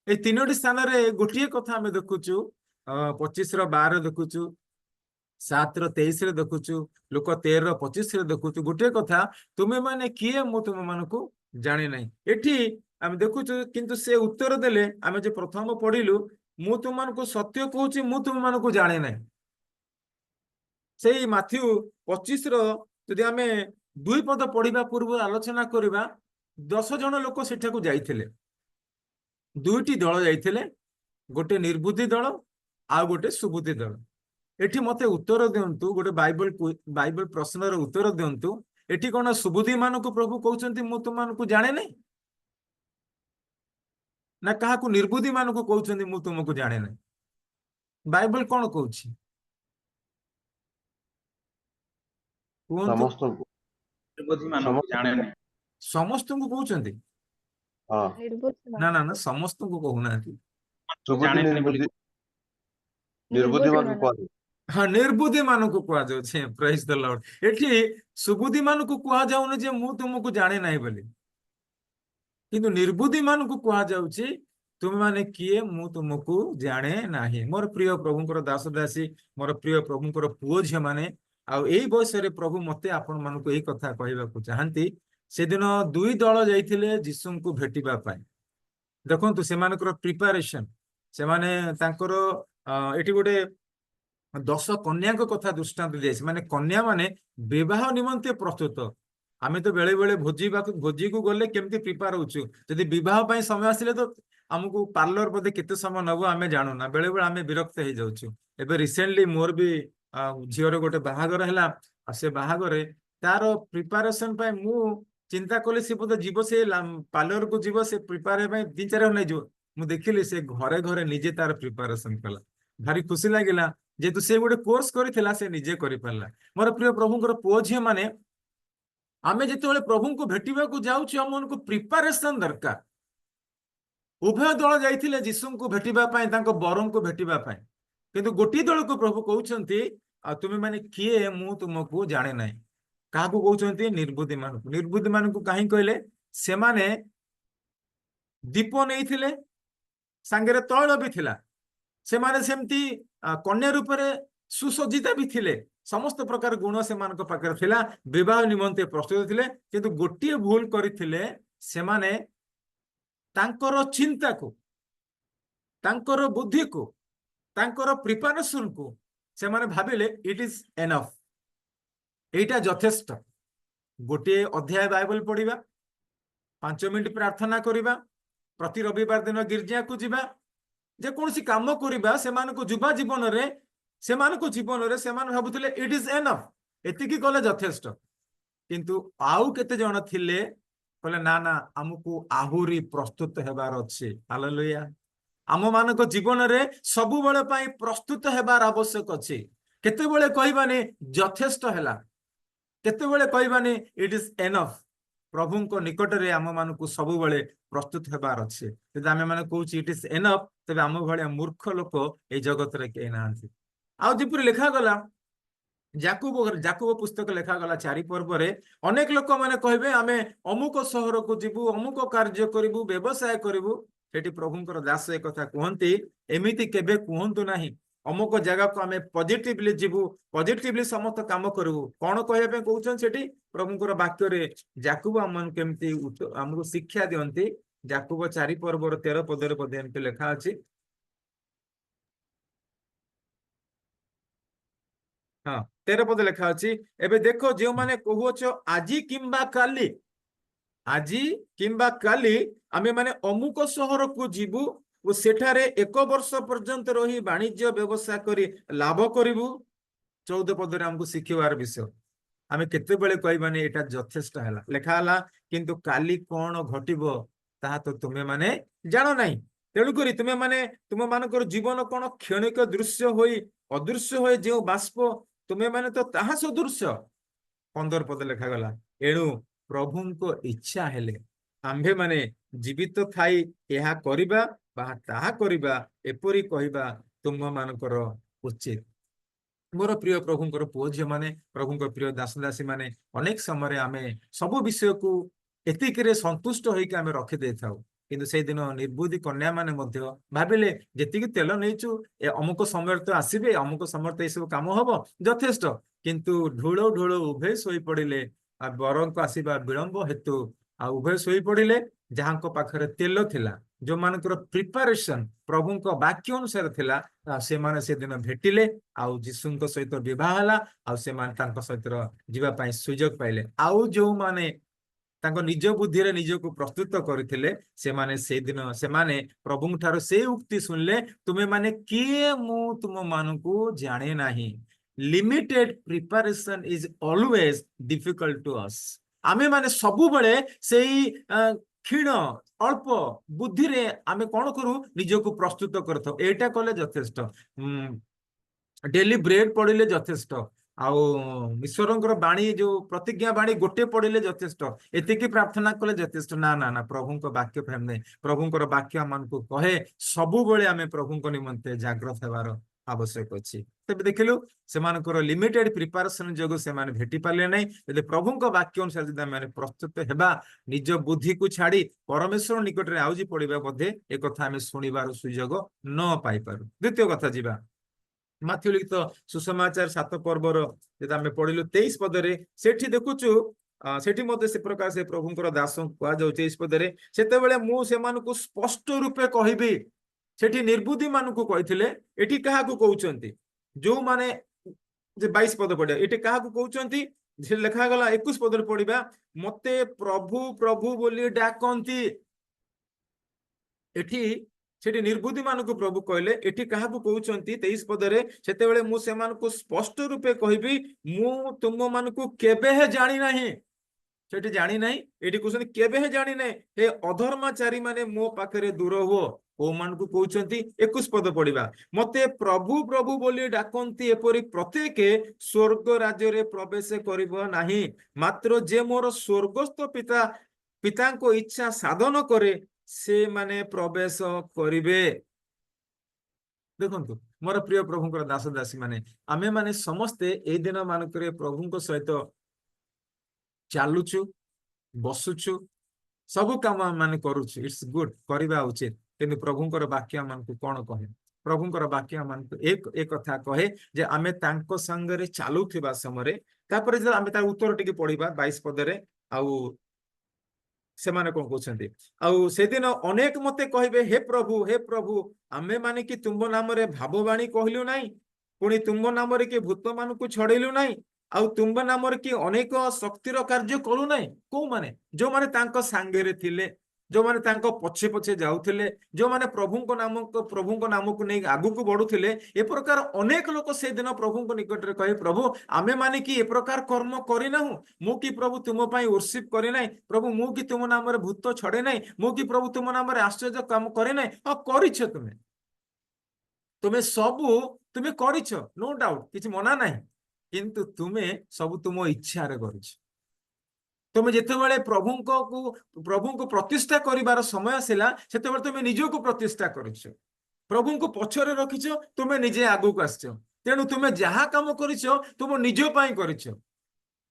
এই 3ଟି ସ୍ଥାନରେ ଗୋଟିଏ କଥା ଆମେ ଦେଖୁଛୁ, 25:12 ଦେଖୁଛୁ, 7:23 ଦେଖୁଛୁ, ଲୋକ 13:25 ଦେଖୁଛୁ। ଗୋଟିଏ କଥା, ତୁମେ ମାନେ କିଏ, ମୁଁ ତୁମମାନଙ୍କୁ ଜାଣି ନାହିଁ। ଏଠି ଆମେ ଦେଖୁଛୁ କିନ୍ତୁ ସେ ଉତ୍ତର ଦେଲେ, ଆମେ ଯେ ପ୍ରଥମ ପଢିଲୁ, ମୁଁ ତୁମମାନଙ୍କୁ ସତ୍ୟ କହୁଛି, ମୁଁ ତୁମମାନଙ୍କୁ ଜାଣି ନାହିଁ। ସେଇ ମାଥ୍ୟୁ 25ର ଯଦି ଆମେ 2 ପଦ ପଢିବା ପୂର୍ବରୁ ଆଲୋଚନା କରିବା, 10 ଜଣ ଲୋକ ସେଠାକୁ ଯାଇଥିଲେ। 2ଟି ଦଳ ଯାଇଥିଲେ, ଗୋଟେ ନିର୍ବୁଦ୍ଧି ଦଳ ଆଉ ଗୋଟେ ସୁବୁଦ୍ଧି ଦଳ। ଏଠି ମତେ ଉତ୍ତର ଦିଅନ୍ତୁ, ଗୋଟେ ବାଇବଲ ପ୍ରଶ୍ନର ଉତ୍ତର ଦିଅନ୍ତୁ, ଏଠି କଣ ସୁବୁଦ୍ଧି ମାନଙ୍କୁ ପ୍ରଭୁ କହୁଛନ୍ତି ମୁଁ ତୁମମାନଙ୍କୁ ଜାଣେ ନାହିଁ, ନା କାହାକୁ ନିର୍ବୁଦ୍ଧି ମାନଙ୍କୁ କହୁଛନ୍ତି ମୁଁ ତୁମକୁ ଜାଣେ ନାହିଁ? ବାଇବଲ କଣ କହୁଛି କୁହନ୍ତୁ? ସମସ୍ତଙ୍କୁ ସମସ୍ତଙ୍କୁ କହୁଛନ୍ତି? ନା ନା ନା, ସମସ୍ତଙ୍କୁ କହୁନାହାନ୍ତି। ହଁ, ନିର୍ବୁଦ୍ଧି ମାନଙ୍କୁ କୁହାଯାଉଛି। ପ୍ରେଜ୍ ଦ ଲର୍ଡ। ଏଠି ସୁବୁଦ୍ଧି ମାନଙ୍କୁ କୁହାଯାଉନି ଯେ ମୁଁ ତୁମକୁ ଜାଣେ ନାହିଁ ବୋଲି, କିନ୍ତୁ ନିର୍ବୁଦ୍ଧି ମାନଙ୍କୁ କୁହାଯାଉଛି ତୁମେ ମାନେ କିଏ, ମୁଁ ତୁମକୁ ଜାଣେ ନାହିଁ। ମୋର ପ୍ରିୟ ପ୍ରଭୁଙ୍କର ଦାସ ଦାସୀ, ମୋର ପ୍ରିୟ ପ୍ରଭୁଙ୍କର ପୁଅ ଝିଅ ମାନେ, ଆଉ ଏଇ ବୟସରେ ପ୍ରଭୁ ମତେ ଆପଣ ମାନଙ୍କୁ ଏଇ କଥା କହିବାକୁ ଚାହାନ୍ତି। ସେଦିନ 2 ଦଳ ଯାଇଥିଲେ ଯୀଶୁଙ୍କୁ ଭେଟିବା ପାଇଁ। ଦେଖନ୍ତୁ ସେମାନଙ୍କର ପ୍ରିପାରେସନ, ସେମାନେ ତାଙ୍କର ଏଠି ଗୋଟେ 10 କନ୍ୟାଙ୍କ କଥା ଦୃଷ୍ଟାନ୍ତ ଦିଏ। ସେମାନେ କନ୍ୟା ମାନେ ବିବାହ ନିମନ୍ତେ ପ୍ରସ୍ତୁତ। ଆମେ ତ ବେଳେ ବେଳେ ଭୋଜିକୁ ଗଲେ କେମିତି ପ୍ରିପାର ହଉଛୁ, ଯଦି ବିବାହ ପାଇଁ ସମୟ ଆସିଲେ ତ ଆମକୁ ପାର୍ଲର ବୋଧେ କେତେ ସମୟ ନବ ଆମେ ଜାଣୁନା, ବେଳେ ବେଳେ ଆମେ ବିରକ୍ତ ହେଇଯାଉଛୁ। ଏବେ ରିସେଣ୍ଟଲି ମୋର ବି ଝିଅର ଗୋଟେ ବାହାଘର ହେଲା, ଆଉ ସେ ବାହାଘରେ ତାର ପ୍ରିପାରେସନ ପାଇଁ ମୁଁ ଚିନ୍ତା କଲି ସେ ବୋଧେ ଯିବ, ସେ ପାର୍ଲରକୁ ଯିବ, ସେ ପ୍ରିପାର ପାଇଁ 3-4 ଘଣ୍ଟା ନେଇଯିବ। ମୁଁ ଦେଖିଲି ସେ ଘରେ ଘରେ ନିଜେ ତାର ପ୍ରିପାରେସନ କଲା। ଭାରି ଖୁସି ଲାଗିଲା, ଯେହେତୁ ସେ ଗୋଟେ କୋର୍ସ କରିଥିଲା, ସେ ନିଜେ କରିପାରିଲା। ମୋର ପ୍ରିୟ ପ୍ରଭୁଙ୍କର ପୁଅ ଝିଅ ମାନେ, ଆମେ ଯେତେବେଳେ ପ୍ରଭୁଙ୍କୁ ଭେଟିବାକୁ ଯାଉଛୁ, ଆମମାନଙ୍କୁ ପ୍ରିପାରେସନ ଦରକାର। ଉଭୟ ଦଳ ଯାଇଥିଲେ ଯୀଶୁଙ୍କୁ ଭେଟିବା ପାଇଁ, ତାଙ୍କ ବରଙ୍କୁ ଭେଟିବା ପାଇଁ, କିନ୍ତୁ ଗୋଟିଏ ଦଳକୁ ପ୍ରଭୁ କହୁଛନ୍ତି ଆଉ ତୁମେ ମାନେ କିଏ, ମୁଁ ତୁମକୁ ଜାଣେ ନାହିଁ। କାହାକୁ କହୁଛନ୍ତି? ନିର୍ବୁଦ୍ଧି ମାନଙ୍କୁ। ନିର୍ବୁଦ୍ଧି ମାନଙ୍କୁ କାହିଁ କହିଲେ? ସେମାନେ ଦୀପ ନେଇଥିଲେ, ସାଙ୍ଗରେ ତୈଳ ବି ଥିଲା, ସେମାନେ ସେମିତି କନ୍ୟା ରୂପରେ ସୁସଜ୍ଜିତ ବି ଥିଲେ, ସମସ୍ତ ପ୍ରକାର ଗୁଣ ସେମାନଙ୍କ ପାଖରେ ଥିଲା, ବିବାହ ନିମନ୍ତେ ପ୍ରସ୍ତୁତ ଥିଲେ। କିନ୍ତୁ ଗୋଟିଏ ଭୁଲ କରିଥିଲେ, ସେମାନେ ତାଙ୍କର ଚିନ୍ତାକୁ, ତାଙ୍କର ବୁଦ୍ଧିକୁ, ତାଙ୍କର ପ୍ରିପାରେସନକୁ ସେମାନେ ଭାବିଲେ ଇଟ୍ ଇଜ ଏନଫ୍, ଏଇଟା ଯଥେଷ୍ଟ। ଗୋଟିଏ ଅଧ୍ୟାୟ ବାଇବଲ ପଢିବା, 5 ମିନିଟ ପ୍ରାର୍ଥନା କରିବା, ପ୍ରତି ରବିବାର ଦିନ ଗିର୍ଜାକୁ ଯିବା, ଯେକୌଣସି କାମ କରିବା, ସେମାନଙ୍କ ଯୁବା ଜୀବନରେ, ସେମାନେ ଭାବୁଥିଲେ ଇଟ୍ ଇଜ ଏନଫ୍, ଏତିକି କଲେ ଯଥେଷ୍ଟ। କିନ୍ତୁ ଆଉ କେତେ ଜଣ ଥିଲେ, କହିଲେ ନା ନା, ଆମକୁ ଆହୁରି ପ୍ରସ୍ତୁତ ହେବାର ଅଛି। ହାଲେଲୁୟା। ଆମ ମାନଙ୍କ ଜୀବନରେ ସବୁବେଳେ ପାଇଁ ପ୍ରସ୍ତୁତ ହେବାର ଆବଶ୍ୟକ ଅଛି। କେତେବେଳେ କହିବାନି ଯଥେଷ୍ଟ ହେଲା, କେତେବେଳେ କହିବାନି ଇଟ୍ ଇଜ ଏନଫ୍। ପ୍ରଭୁଙ୍କ ନିକଟରେ ଆମ ମାନଙ୍କୁ ସବୁବେଳେ ପ୍ରସ୍ତୁତ ହେବାର ଅଛି। ଯଦି ଆମେ ମାନେ କହୁଛୁ ଇଟ୍ ଇଜ ଏନଫ୍, ତେବେ ଆମ ଭଳିଆ ମୂର୍ଖ ଲୋକ ଏଇ ଜଗତରେ କେହି ନାହାନ୍ତି। ଆଉ ଯେପରି ଲେଖାଗଲା ଯାକୁବ ପୁସ୍ତକ ଲେଖାଗଲା 4 ପର୍ବରେ, ଅନେକ ଲୋକମାନେ କହିବେ ଆମେ ଅମୁକ ସହରକୁ ଯିବୁ, ଅମୁକ କାର୍ଯ୍ୟ କରିବୁ, ବ୍ୟବସାୟ କରିବୁ। ସେଠି ପ୍ରଭୁଙ୍କର ଦାସ ଏ କଥା କୁହନ୍ତି, ଏମିତି କେବେ କୁହନ୍ତୁ ନାହିଁ। ଅମୁକ ଜାଗାକୁ ଆମେ ପଜିଟିଭଲି ଯିବୁ, ପଜିଟିଭଲି ସମସ୍ତ କାମ କରିବୁ। କଣ କହିବା ପାଇଁ କହୁଛନ୍ତି ସେଠି? ପ୍ରଭୁଙ୍କର ବାକ୍ୟରେ ଯାକୁବ କେମିତି ଆମକୁ ଶିକ୍ଷା ଦିଅନ୍ତି। ଯାକୁବ 4 ପର୍ବର 13 ପଦରେ ବୋଧେ ଏମିତି ଲେଖା ଅଛି। ହଁ, 13 ପଦ ଲେଖା ଅଛି, ଏବେ ଦେଖ ଯେଉଁମାନେ କହୁଅଛ ଆଜି କିମ୍ବା କାଲି ଆମେ ମାନେ ଅମୁକ ସହରକୁ ଯିବୁ ଓ ସେଠାରେ 1 ବର୍ଷ ପର୍ଯ୍ୟନ୍ତ ରହି ବାଣିଜ୍ୟ ବ୍ୟବସାୟ କରି ଲାଭ କରିବୁ। 14 ପଦରେ ଆମକୁ ଶିଖିବାର ବିଷୟ। ଆମେ କେତେବେଳେ କହିବାନି ଏଇଟା ଯଥେଷ୍ଟ ହେଲା। ଲେଖା ହେଲା କିନ୍ତୁ କାଲି କଣ ଘଟିବ ତାହା ତ ତୁମେ ମାନେ ଜାଣ ନାହିଁ। ତେଣୁକରି ତୁମେ ମାନେ ତୁମମାନଙ୍କର ଜୀବନ କଣ କ୍ଷଣିକ ଦୃଶ୍ୟ ହୋଇ ଅଦୃଶ୍ୟ ହୋଇ ଯେଉଁ ବାଷ୍ପ, ତୁମେ ମାନେ ତ ତାହା ସଦୃଶ୍ୟ। 15 ପଦ ଲେଖାଗଲା, ଏଣୁ ପ୍ରଭୁଙ୍କ ଇଚ୍ଛା ହେଲେ ଆମ୍ଭେ ମାନେ ଜୀବିତ ଥାଇ ଏହା କରିବା ବା ତାହା କରିବା, ଏପରି କହିବା ତୁମମାନଙ୍କର ଉଚିତ। मोर प्रिय प्रभुंकर पुओ झी माने प्रभुंकर प्रिय दास दासी माने अनेक समय आमे सब विषय को एतिकरे संतुष्ट होइके आमे रखि देइ थाउ किंतु से दिन निर्बुद्धि कन्या माने मध्य भाबिले जेतिकी तेल नेइचु ए अमुक समय तो आसीबे अमुक समय तो ए सब काम हबो यथेष्ट किंतु ढुलो ढुलो उभय सोई पड़िले आ बर को आसीबा विलंब हेतु आ उभय सोई पड़िले जहां को पाखरे तेल थिला जो मानकर प्रिपरेशन प्रभु को वाक्य अनुसार थिला से माने से दिन भेटिले आउ जीशुଙ୍କ सहित विवाह हला आउ से माने तांको सहित जीवा पई सुयोग पाइले आउ जो माने तांको निज बुद्धि रे निज को प्रस्तुत करथिले से माने से दिन से माने प्रभु ठारो से उक्ति सुनले तुमे माने किए मु तुम मानकु जाने नाही limited preparation is always difficult to us आमे माने सबु बळे सेई क्षीण अल्प बुद्धि रे आमे कोन करू निज को प्रस्तुत करथो एटा कले यथेष्ट डेली ब्रेड पड़िले यथेष्ट आउ ईश्वरंकर बाणी जो प्रतिज्ञा बाणी गोटे पड़िले यथेष्ट एतिकी प्रार्थना कले यथेष्ट ना ना ना प्रभुंक वाक्य फेम नहीं प्रभुंकर वाक्य आमान को कहे सबु बेले आमे प्रभुंक निमंते जागृत हेबार आवश्यक अछि तबे देखिलु सेमानकर लिमिटेड प्रिपरेशन जगो सेमाने भेटी पाले नहीं यदि प्रभुंक वाक्य अनुसार यदि आमे प्रस्तुत हेबा निज बुद्धि को छाड़ी परमेश्वर निकट रे आउजी पड़िबा मध्ये ए कथा आमे सुनिबार सुयोग न पाई पारु द्वितीय कथा जिबा माथ्यू लिखित सुसमाचार 7 पर्वर जेता आमे पढिलु 23 पदरे सेठी देखुचु सेठी मध्ये से प्रकार से प्रभुंकर दास कुआ जाउ 23 पदरे सेते बेले मु सेमानकु स्पष्ट रूपे कहिबी सेठी निर्बुद्धि मानकु कहिथिले एठी काहा को कहउचंती जो माने जे 22 पद पढिया एठी काहा को कहउचंती जे लेखा गला 21 पदरे पढिबा मते प्रभु प्रभु बोली डाकंती एठी सेठी निर्बुद्धि मानकु प्रभु कहले एठी काहा को कहउचंती 23 पदरे सेते बेले मु सेमानकु स्पष्ट रूपे कहिबी मु तुम मानकु केबे हे जानि नाही सेठी जानि नाही एठी कहउचंती केबे हे जानि नाही हे अधर्माचारी माने मो पाखरे दूर हो ओ मानकु कहउचंती 21 पद पढिबा मते प्रभु प्रभु बोली डाकंती एपरि प्रत्येक स्वर्ग राज्य रे प्रवेश करिबो नाही मात्र जे मोर स्वर्गस्थ पिता को इच्छा साधन करे से माने प्रवेश करिवे देखंतु मोर प्रिय प्रभुंकर दास दासी माने आमे माने समस्ते ए दिन मानकरे प्रभुंक सहित चालुछु बसुछु सब काम माने करूछु इट्स गुड करिबा उचित किंतु प्रभुंकर वाक्य मानकु कोन कहे प्रभुंकर वाक्य मानकु एक कथा कहे जे आमे तांको संगरे चालुथिबा समरे तापर जे आमे ता उत्तर टिके पढिबा 22 पदरे आउ से माने कोन कहउछंती आउ से दिन अनेक मते कहिबे हे प्रभु आमे माने कि तुम नाम रे भाववाणी कहलु नाही पुनी तुम नाम रे कि भूत मानकु छडेलु नाही आउ तुम नाम रे कि अनेक शक्तिर कार्य करू नाही को माने जो माने तांको सांगेरे थिले जो माने तांको पछे पछे जाउथिले जो माने प्रभुंको नाम को नै आगु को बढ़ुथिले ए प्रकार अनेक लोक से दिन प्रभुंको निकट रे कहे प्रभु आमे माने कि ए प्रकार कर्म करि नाहु मु कि प्रभु तुम पई वर्शिप करि नै प्रभु मु कि तुम नाम रे भूत छडे नै मु कि प्रभु तुम नाम रे आश्चर्य काम करि नै आ करिछ तुमे सब तुमे करिछ नो डाउट किछ मना नै किंतु तुमे सब तुम इच्छा रे करिछ तुम जिते बड़े प्रभु को प्रतिष्ठा करिवार समय आसिला सेते बड़े तुम निज को प्रतिष्ठा करिछ प्रभु को पछरे रखिछ तुम निजे आगु को आछो तेनु तुम जहा काम करिछ तुम निज पई करिछ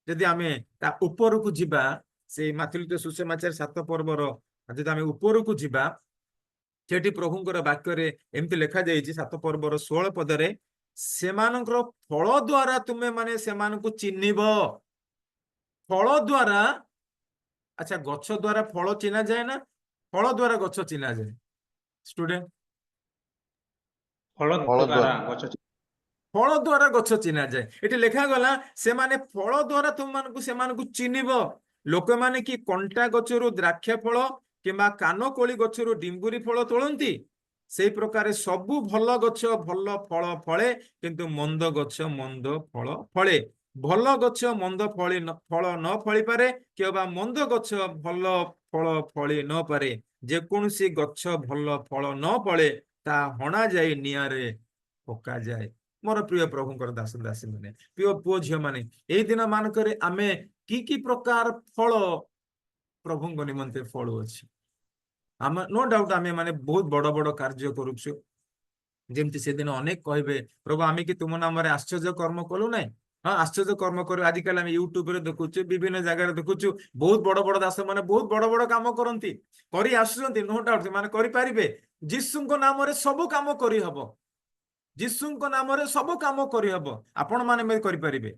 यदि आमे ता ऊपर को जिबा से माथुलित सुसमाचार 7 पर्वर यदि आमे ऊपर को जिबा सेठी प्रभुंकर वाक्य रे एम्ति लेखा जाईछि 7 पर्वर 16 पदरे सेमानकर फल द्वारा तुमे माने सेमानकु चिन्हिबो फल द्वारा अच्छा गछ द्वारा फल चिन्हा जाए ना फल द्वारा गछ चिन्हा जाए स्टूडेंट फल द्वारा गछ चिन्हा जाए एटी लेखा गला से माने फल द्वारा तुम मानकु से मानकु चिन्हिबो लोक माने कि कंटा गछरु द्राक्षा फल किबा कानो कोली गछरु डिंबुरी फल तोळंती सेई प्रकार सबु भल गछ भल फल फळे किंतु मंद गछ मंद फल फळे भल गछ मंद फल न फली पारे केबा मंद गछ भल फल फली न पारे जे कोनसी गछ भल फल न फले ता हणा जाय नियारे पका जाय मोर प्रिय प्रभुंकर दास दासी माने प्रिय पुओ झियो माने एई दिन मानकरे आमे की प्रकार फल प्रभुंक निमंते फल अछि आम नो डाउट आमे माने बहुत बड़ बड़ कार्य करूछु ଯେମିତି ସେଦିନ ଅନେକ କହିବେ ପ୍ରଭୁ ଆମେ କି ତୁମ ନାମରେ ଆଶ୍ଚର୍ଯ୍ୟ କର୍ମ କଲୁ ନାହିଁ? ହଁ, ଆଶ୍ଚର୍ଯ୍ୟ କର୍ମ କରୁ। ଆଜିକାଲି ଆମେ ୟୁଟ୍ୟୁବରେ ଦେଖୁଛୁ, ବିଭିନ୍ନ ଜାଗାରେ ଦେଖୁଛୁ, ବହୁତ ବଡ ବଡ ଦାସ ମାନେ ବହୁତ ବଡ ବଡ କାମ କରନ୍ତି, କରି ଆସୁଛନ୍ତି, ନୋ ଡାଉଟ ସେମାନେ କରିପାରିବେ। ଯୀଶୁଙ୍କ ନାମରେ ସବୁ କାମ କରିହବ। ଯୀଶୁଙ୍କ ନାମରେ ସବୁ କାମ କରିହବ। ଆପଣ ମାନେ ବି କରିପାରିବେ।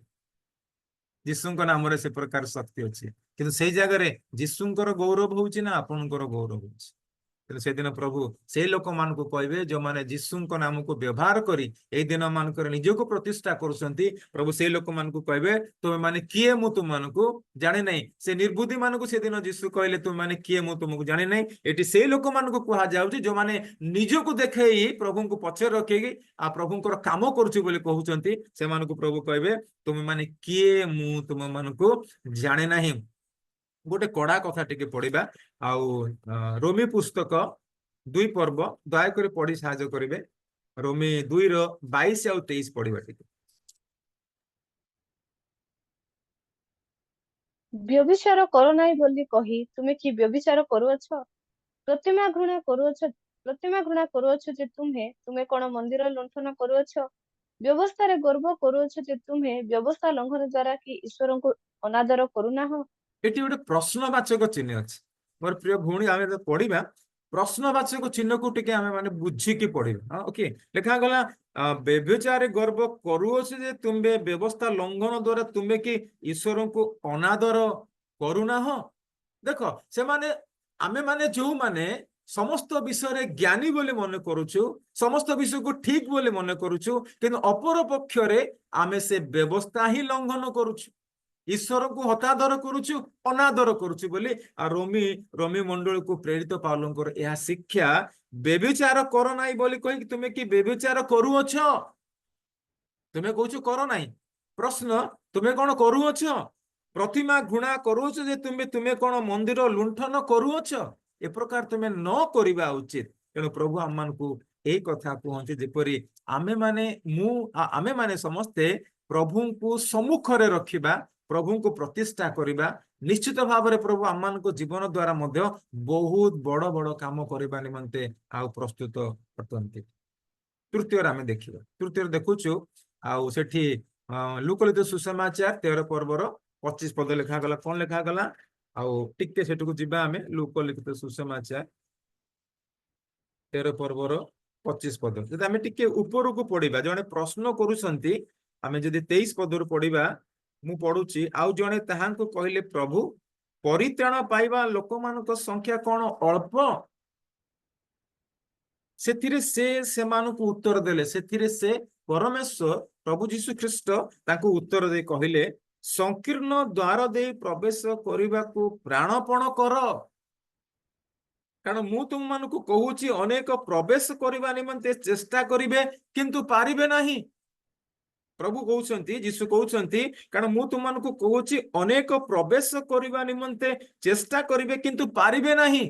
ଯୀଶୁଙ୍କ ନାମରେ ସେ ପ୍ରକାର ଶକ୍ତି ଅଛି। କିନ୍ତୁ ସେଇ ଜାଗାରେ ଯୀଶୁଙ୍କର ଗୌରବ ହଉଛି ନା ଆପଣଙ୍କର ଗୌରବ ହଉଛି? ତେଣୁ ସେଦିନ ପ୍ରଭୁ ସେଇ ଲୋକମାନଙ୍କୁ କହିବେ ଯେଉଁମାନେ ଯୀଶୁଙ୍କ ନାମକୁ ବ୍ୟବହାର କରି ଏଇ ଦିନ ମାନଙ୍କରେ ନିଜକୁ ପ୍ରତିଷ୍ଠା କରୁଛନ୍ତି, ପ୍ରଭୁ ସେଇ ଲୋକମାନଙ୍କୁ କହିବେ ତୁମେ ମାନେ କିଏ ମୁଁ ତୁମମାନଙ୍କୁ ଜାଣି ନାହିଁ। ସେ ନିର୍ବୁଦ୍ଧି ମାନଙ୍କୁ ସେଦିନ ଯୀଶୁ କହିଲେ ତୁମେ ମାନେ କିଏ ମୁଁ ତୁମକୁ ଜାଣି ନାହିଁ। ଏଠି ସେଇ ଲୋକମାନଙ୍କୁ କୁହାଯାଉଛି ଯେଉଁମାନେ ନିଜକୁ ଦେଖେଇ ପ୍ରଭୁଙ୍କୁ ପଛରେ ରଖିକି ଆଉ ପ୍ରଭୁଙ୍କର କାମ କରୁଛି ବୋଲି କହୁଛନ୍ତି, ସେମାନଙ୍କୁ ପ୍ରଭୁ କହିବେ ତୁମେ ମାନେ କିଏ ମୁଁ ତୁମମାନଙ୍କୁ ଜାଣେ ନାହିଁ। ଗୋଟେ କଡା କଥା ଟିକେ ପଢିବା। ଆଉ ରୋମୀ ପୁସ୍ତକ 2 ପର୍ବ ଦୟାକରି ପଢି ସାହାଯ୍ୟ କରିବେ। ରୋମୀ 2:22 ଆଉ 23 ପଢିବା ଟିକେ। ବ୍ୟଭିଚାର କର ନାହିଁ ବୋଲି କହି ତୁମେ କି ବ୍ୟଭିଚାର କରୁଅଛ? ପ୍ରତିମା ଘୃଣା କରୁଅଛ ଯେ ତୁମେ କଣ ମନ୍ଦିର ଲୁଣ୍ଠନ କରୁଅଛ? ବ୍ୟବସ୍ଥାରେ ଗର୍ବ କରୁଅଛ ଯେ ତୁମେ ବ୍ୟବସ୍ଥା ଲଙ୍ଘନ ଦ୍ୱାରା କି ଈଶ୍ୱରଙ୍କୁ ଅନାଦର କରୁନାହଁ? ଏଠି ଗୋଟେ ପ୍ରଶ୍ନବାଚକ ଚିହ୍ନ ଅଛି। ମୋର ପ୍ରିୟ ଭଉଣୀ, ଆମେ ପଢିବା ପ୍ରଶ୍ନବାଚକ ଚିହ୍ନକୁ ଟିକେ ଆମେ ମାନେ ବୁଝିକି ପଢିବା। ଓକେ, ଲେଖାଗଲା ବ୍ୟଭିଚାରେ ଗର୍ବ କରୁଅଛ ଯେ ତୁମେ ବ୍ୟବସ୍ଥା ଲଙ୍ଘନ ଦ୍ୱାରା ତୁମେ କି ଈଶ୍ୱରଙ୍କୁ ଅନାଦର କରୁନାହଁ। ଦେଖ, ସେମାନେ ଆମେ ମାନେ ଯୋଉମାନେ ସମସ୍ତ ବିଷୟରେ ଜ୍ଞାନୀ ବୋଲି ମନେ କରୁଛୁ, ସମସ୍ତ ବିଷୟକୁ ଠିକ ବୋଲି ମନେ କରୁଛୁ, କିନ୍ତୁ ଅପର ପକ୍ଷରେ ଆମେ ସେ ବ୍ୟବସ୍ଥା ହିଁ ଲଙ୍ଘନ କରୁଛୁ, ଈଶ୍ୱରଙ୍କୁ ହତାଦର କରୁଛୁ, ଅନାଦର କରୁଛୁ ବୋଲି। ଆଉ ରୋମୀ ମଣ୍ଡଳକୁ ପ୍ରେରିତ ପାଉଲଙ୍କର ଏହା ଶିକ୍ଷା। ବ୍ୟଭିଚାର କର ନାହିଁ ବୋଲି କହିକି ତୁମେ କି ବ୍ୟଭିଚାର କରୁଅଛ? ତୁମେ କହୁଛ କର ନାହିଁ, ପ୍ରଶ୍ନ ତୁମେ କଣ କରୁଅଛ? ପ୍ରତିମା ଘୃଣା କରୁଅଛ ଯେ ତୁମେ କଣ ମନ୍ଦିର ଲୁଣ୍ଠନ କରୁଅଛ? ଏ ପ୍ରକାର ତୁମେ ନ କରିବା ଉଚିତ। ତେଣୁ ପ୍ରଭୁ ଆମମାନଙ୍କୁ ଏଇ କଥା କୁହନ୍ତି ଯେପରି ଆମେ ମାନେ ସମସ୍ତେ ପ୍ରଭୁଙ୍କୁ ସମ୍ମୁଖରେ ରଖିବା, ପ୍ରଭୁଙ୍କୁ ପ୍ରତିଷ୍ଠା କରିବା। ନିଶ୍ଚିତ ଭାବରେ ପ୍ରଭୁ ଆମମାନଙ୍କ ଜୀବନ ଦ୍ୱାରା ମଧ୍ୟ ବହୁତ ବଡ ବଡ କାମ କରିବା ନିମନ୍ତେ ଆଉ ପ୍ରସ୍ତୁତ ଅଟନ୍ତି। ତୃତୀୟରେ ଆମେ ଦେଖିବା, ତୃତୀୟରେ ଦେଖୁଛୁ ଆଉ ସେଠି ଲୁକଲିଖିତ ସୁସମାଚାର 13 ପର୍ବର 25 ପଦ ଲେଖାଗଲା। କଣ ଲେଖାଗଲା? ଆଉ ଟିକେ ସେଠକୁ ଯିବା ଆମେ। ଲୁକଲିଖିତ ସୁସମାଚାର 13 ପର୍ବର 25 ପଦ। ଯଦି ଆମେ ଟିକେ ଉପରକୁ ପଢିବା, ଜଣେ ପ୍ରଶ୍ନ କରୁଛନ୍ତି, ଆମେ ଯଦି 23 ପଦରୁ ପଢିବା, ମୁଁ ପଢୁଛି। ଆଉ ଜଣେ ତାହାଙ୍କୁ କହିଲେ, ପ୍ରଭୁ, ପରିତ୍ରାଣ ପାଇବା ଲୋକମାନଙ୍କ ସଂଖ୍ୟା କଣ ଅଳ୍ପ? ସେଥିରେ ସେମାନଙ୍କୁ ଉତ୍ତର ଦେଲେ, ସେଥିରେ ସେ ପରମେଶ୍ୱର ପ୍ରଭୁ ଯୀଶୁ ଖ୍ରୀଷ୍ଟ ତାଙ୍କୁ ଉତ୍ତର ଦେଇ କହିଲେ, ସଂକୀର୍ଣ୍ଣ ଦ୍ୱାର ଦେଇ ପ୍ରବେଶ କରିବାକୁ ପ୍ରାଣପଣ କର। କାରଣ ମୁଁ ତୁମମାନଙ୍କୁ କହୁଛି, ଅନେକ ପ୍ରବେଶ କରିବା ନିମନ୍ତେ ଚେଷ୍ଟା କରିବେ କିନ୍ତୁ ପାରିବେ ନାହିଁ। ପ୍ରଭୁ କହୁଛନ୍ତି, ଯୀଶୁ କହୁଛନ୍ତି, କାରଣ ମୁଁ ତୁମମାନଙ୍କୁ କହୁଛି ଅନେକ ପ୍ରବେଶ କରିବା ନିମନ୍ତେ ଚେଷ୍ଟା କରିବେ କିନ୍ତୁ ପାରିବେ ନାହିଁ।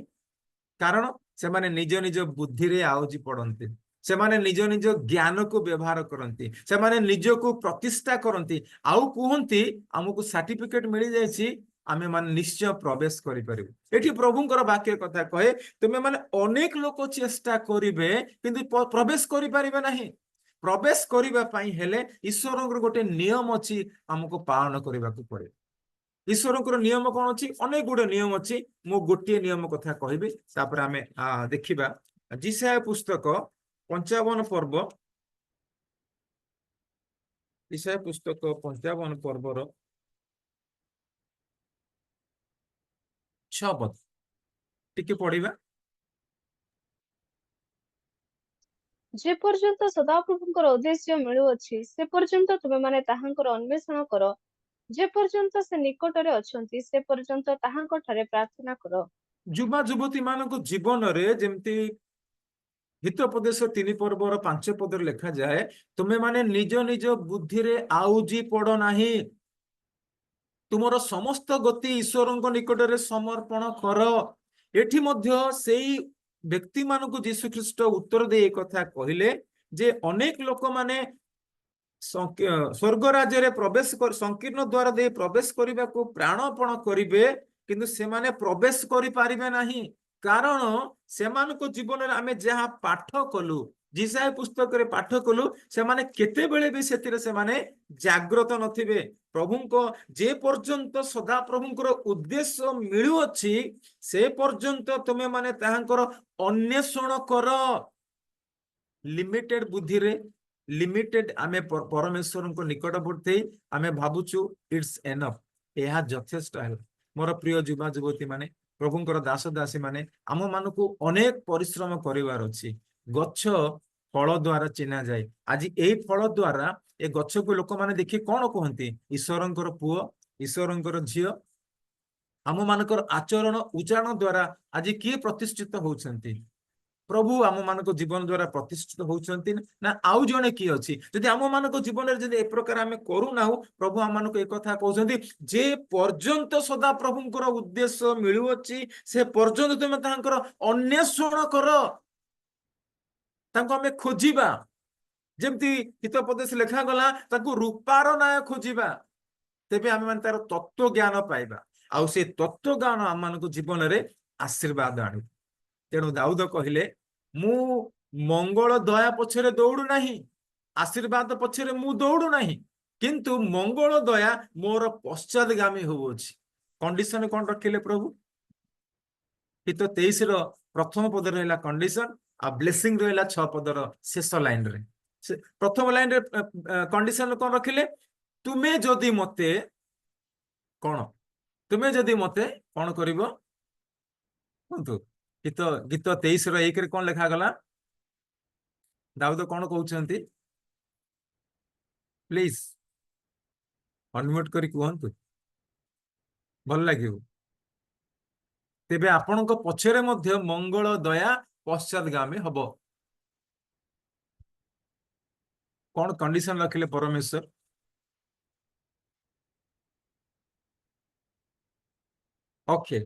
କାରଣ ସେମାନେ ନିଜ ନିଜ ବୁଦ୍ଧିରେ ଆଉଜି ପଡନ୍ତି, ସେମାନେ ନିଜ ନିଜ ଜ୍ଞାନକୁ ବ୍ୟବହାର କରନ୍ତି, ସେମାନେ ନିଜକୁ ପ୍ରତିଷ୍ଠା କରନ୍ତି, ଆଉ କୁହନ୍ତି ଆମକୁ ସାର୍ଟିଫିକେଟ ମିଳିଯାଇଛି, ଆମେ ମାନେ ନିଶ୍ଚୟ ପ୍ରବେଶ କରିପାରିବୁ। ଏଠି ପ୍ରଭୁଙ୍କର ବାକ୍ୟ କଥା କହେ, ତୁମେ ମାନେ ଅନେକ ଲୋକ ଚେଷ୍ଟା କରିବେ କିନ୍ତୁ ପ୍ରବେଶ କରିପାରିବେ ନାହିଁ। ପ୍ରବେଶ କରିବା ପାଇଁ ହେଲେ ଈଶ୍ୱରଙ୍କର ଗୋଟେ ନିୟମ ଅଛି, ଆମକୁ ପାଳନ କରିବାକୁ ପଡେ। ଈଶ୍ୱରଙ୍କର ନିୟମ କଣ ଅଛି? ଅନେକ ଗୁଡେ ନିୟମ ଅଛି। ମୁଁ ଗୋଟିଏ ନିୟମ କଥା କହିବି, ତାପରେ ଆମେ ଦେଖିବା। ଯିଶାୟା ପୁସ୍ତକ 55 ପର୍ବ, ଯିଶାୟା ପୁସ୍ତକ 55 ପର୍ବର 6 ପଦ ଟିକେ ପଢିବା। ଯେ ପର୍ଯ୍ୟନ୍ତ ସଦାପ୍ରଭୁଙ୍କର ଉଦ୍ଦେଶ୍ୟ ମିଳୁଅଛି, ସେ ପର୍ଯ୍ୟନ୍ତ ତୁମେମାନେ ତାହାଙ୍କର ଅନ୍ୱେଷଣ କର। ଯେ ପର୍ଯ୍ୟନ୍ତ ସେ ନିକଟରେ ଅଛନ୍ତି, ସେ ପର୍ଯ୍ୟନ୍ତ ତାହାଙ୍କ ଠାରେ ପ୍ରାର୍ଥନା କର। ଯୁବା ଯୁବତୀ ମାନଙ୍କ ଜୀବନରେ ଯେମିତି ହିତୋପଦେଶ 3 ପର୍ବର 5 ପଦରେ ଲେଖାଯାଏ, ତୁମେ ମାନେ ନିଜ ନିଜ ବୁଦ୍ଧିରେ ଆଉଜି ପଡ ନାହିଁ, ତୁମର ସମସ୍ତ ଗତି ଈଶ୍ୱରଙ୍କ ନିକଟରେ ସମର୍ପଣ କର। ଏଠି ମଧ୍ୟ ସେଇ ବ୍ୟକ୍ତି ମାନଙ୍କୁ ଯୀଶୁ ଖ୍ରୀଷ୍ଟ ଉତ୍ତର ଦେଇ କଥା କହିଲେ ଯେ ଅନେକ ଲୋକମାନେ ସ୍ୱର୍ଗ ରାଜ୍ୟରେ ପ୍ରବେଶ ସଂକୀର୍ଣ୍ଣ ଦ୍ୱାର ଦେଇ ପ୍ରବେଶ କରିବାକୁ ପ୍ରାଣପଣ କରିବେ କିନ୍ତୁ ସେମାନେ ପ୍ରବେଶ କରିପାରିବେ ନାହିଁ। କାରଣ ସେମାନଙ୍କ ଜୀବନରେ ଆମେ ଯାହା ପାଠ କଲୁ, जिसाय पुस्तक रे पाठ कलु से माने केतेबेले भी सेतिरे से माने जागृत नथिबे प्रभु को जे पर्यंत सदा प्रभुंकर उद्देश्य मिलु अछि से पर्यंत तुमे माने ताहांकर अन्वेषण कर लिमिटेड बुद्धि रे लिमिटेड आमे परमेश्वर को निकटवर्ती आमे भाबुछु इट्स एनफ एहा यथेष्ट है मोर प्रिय युवा युवती माने प्रभुंकर दास दासी माने आम मानकु अनेक परिश्रम करिवार अछि गच्छ फल द्वारा चिन्हा जाए आज एही फल द्वारा ए गच्छ को लोक माने देखि कोन कहंती ईश्वरंकर पुओ ईश्वरंकर झियो आम मानकर आचरण उच्चारण द्वारा आज किए प्रतिष्ठित होउछंती प्रभु आम मानक जीवन द्वारा प्रतिष्ठित होउछंती ना आउ जणे की अछि जदि आम मानक जीवन रे जदि ए प्रकार आमे करू नाहु प्रभु आम मानक एक कथा कहउछंती जे पर्यंत सदा प्रभुंकर उद्देश्य मिलु अछि से पर्यंत तुमे तांकर अन्वेषण कर तांको आमे खोजिबा जेमती हितोपदेश लेखा गला तांको रूपार नाय खोजिबा तेबे आमे मान तार तत्व ज्ञान पाइबा आउ से तत्व ज्ञान आम मानक जीवन रे आशीर्वाद आनु तेणु दाऊद कहले मु मंगल दया पछरे दौड़ू नहीं आशीर्वाद पछरे मु दौड़ू नहीं किंतु मंगल दया मोर पश्चातगामी होउछि कंडीशन कोन रखिले प्रभु हित 23 रो प्रथम पद रहला कंडीशन आ ब्लेसिंग रहला 6 पदर शेष लाइन रे प्रथम लाइन रे कंडीशन कोन रखिले तुमे जदि मते कोन तुमे जदि मते कोन करिवो कोंतु गीत 23 रो 1 रे कोन लिखा गला दाऊद कोन कहउछंती प्लीज अनम्यूट करी कहंतु भल लागियो तेबे आपनक पछरे मध्य मंगल दया पश्चातगामी हबो कोन कंडीशन रखिले परमेश्वर ओके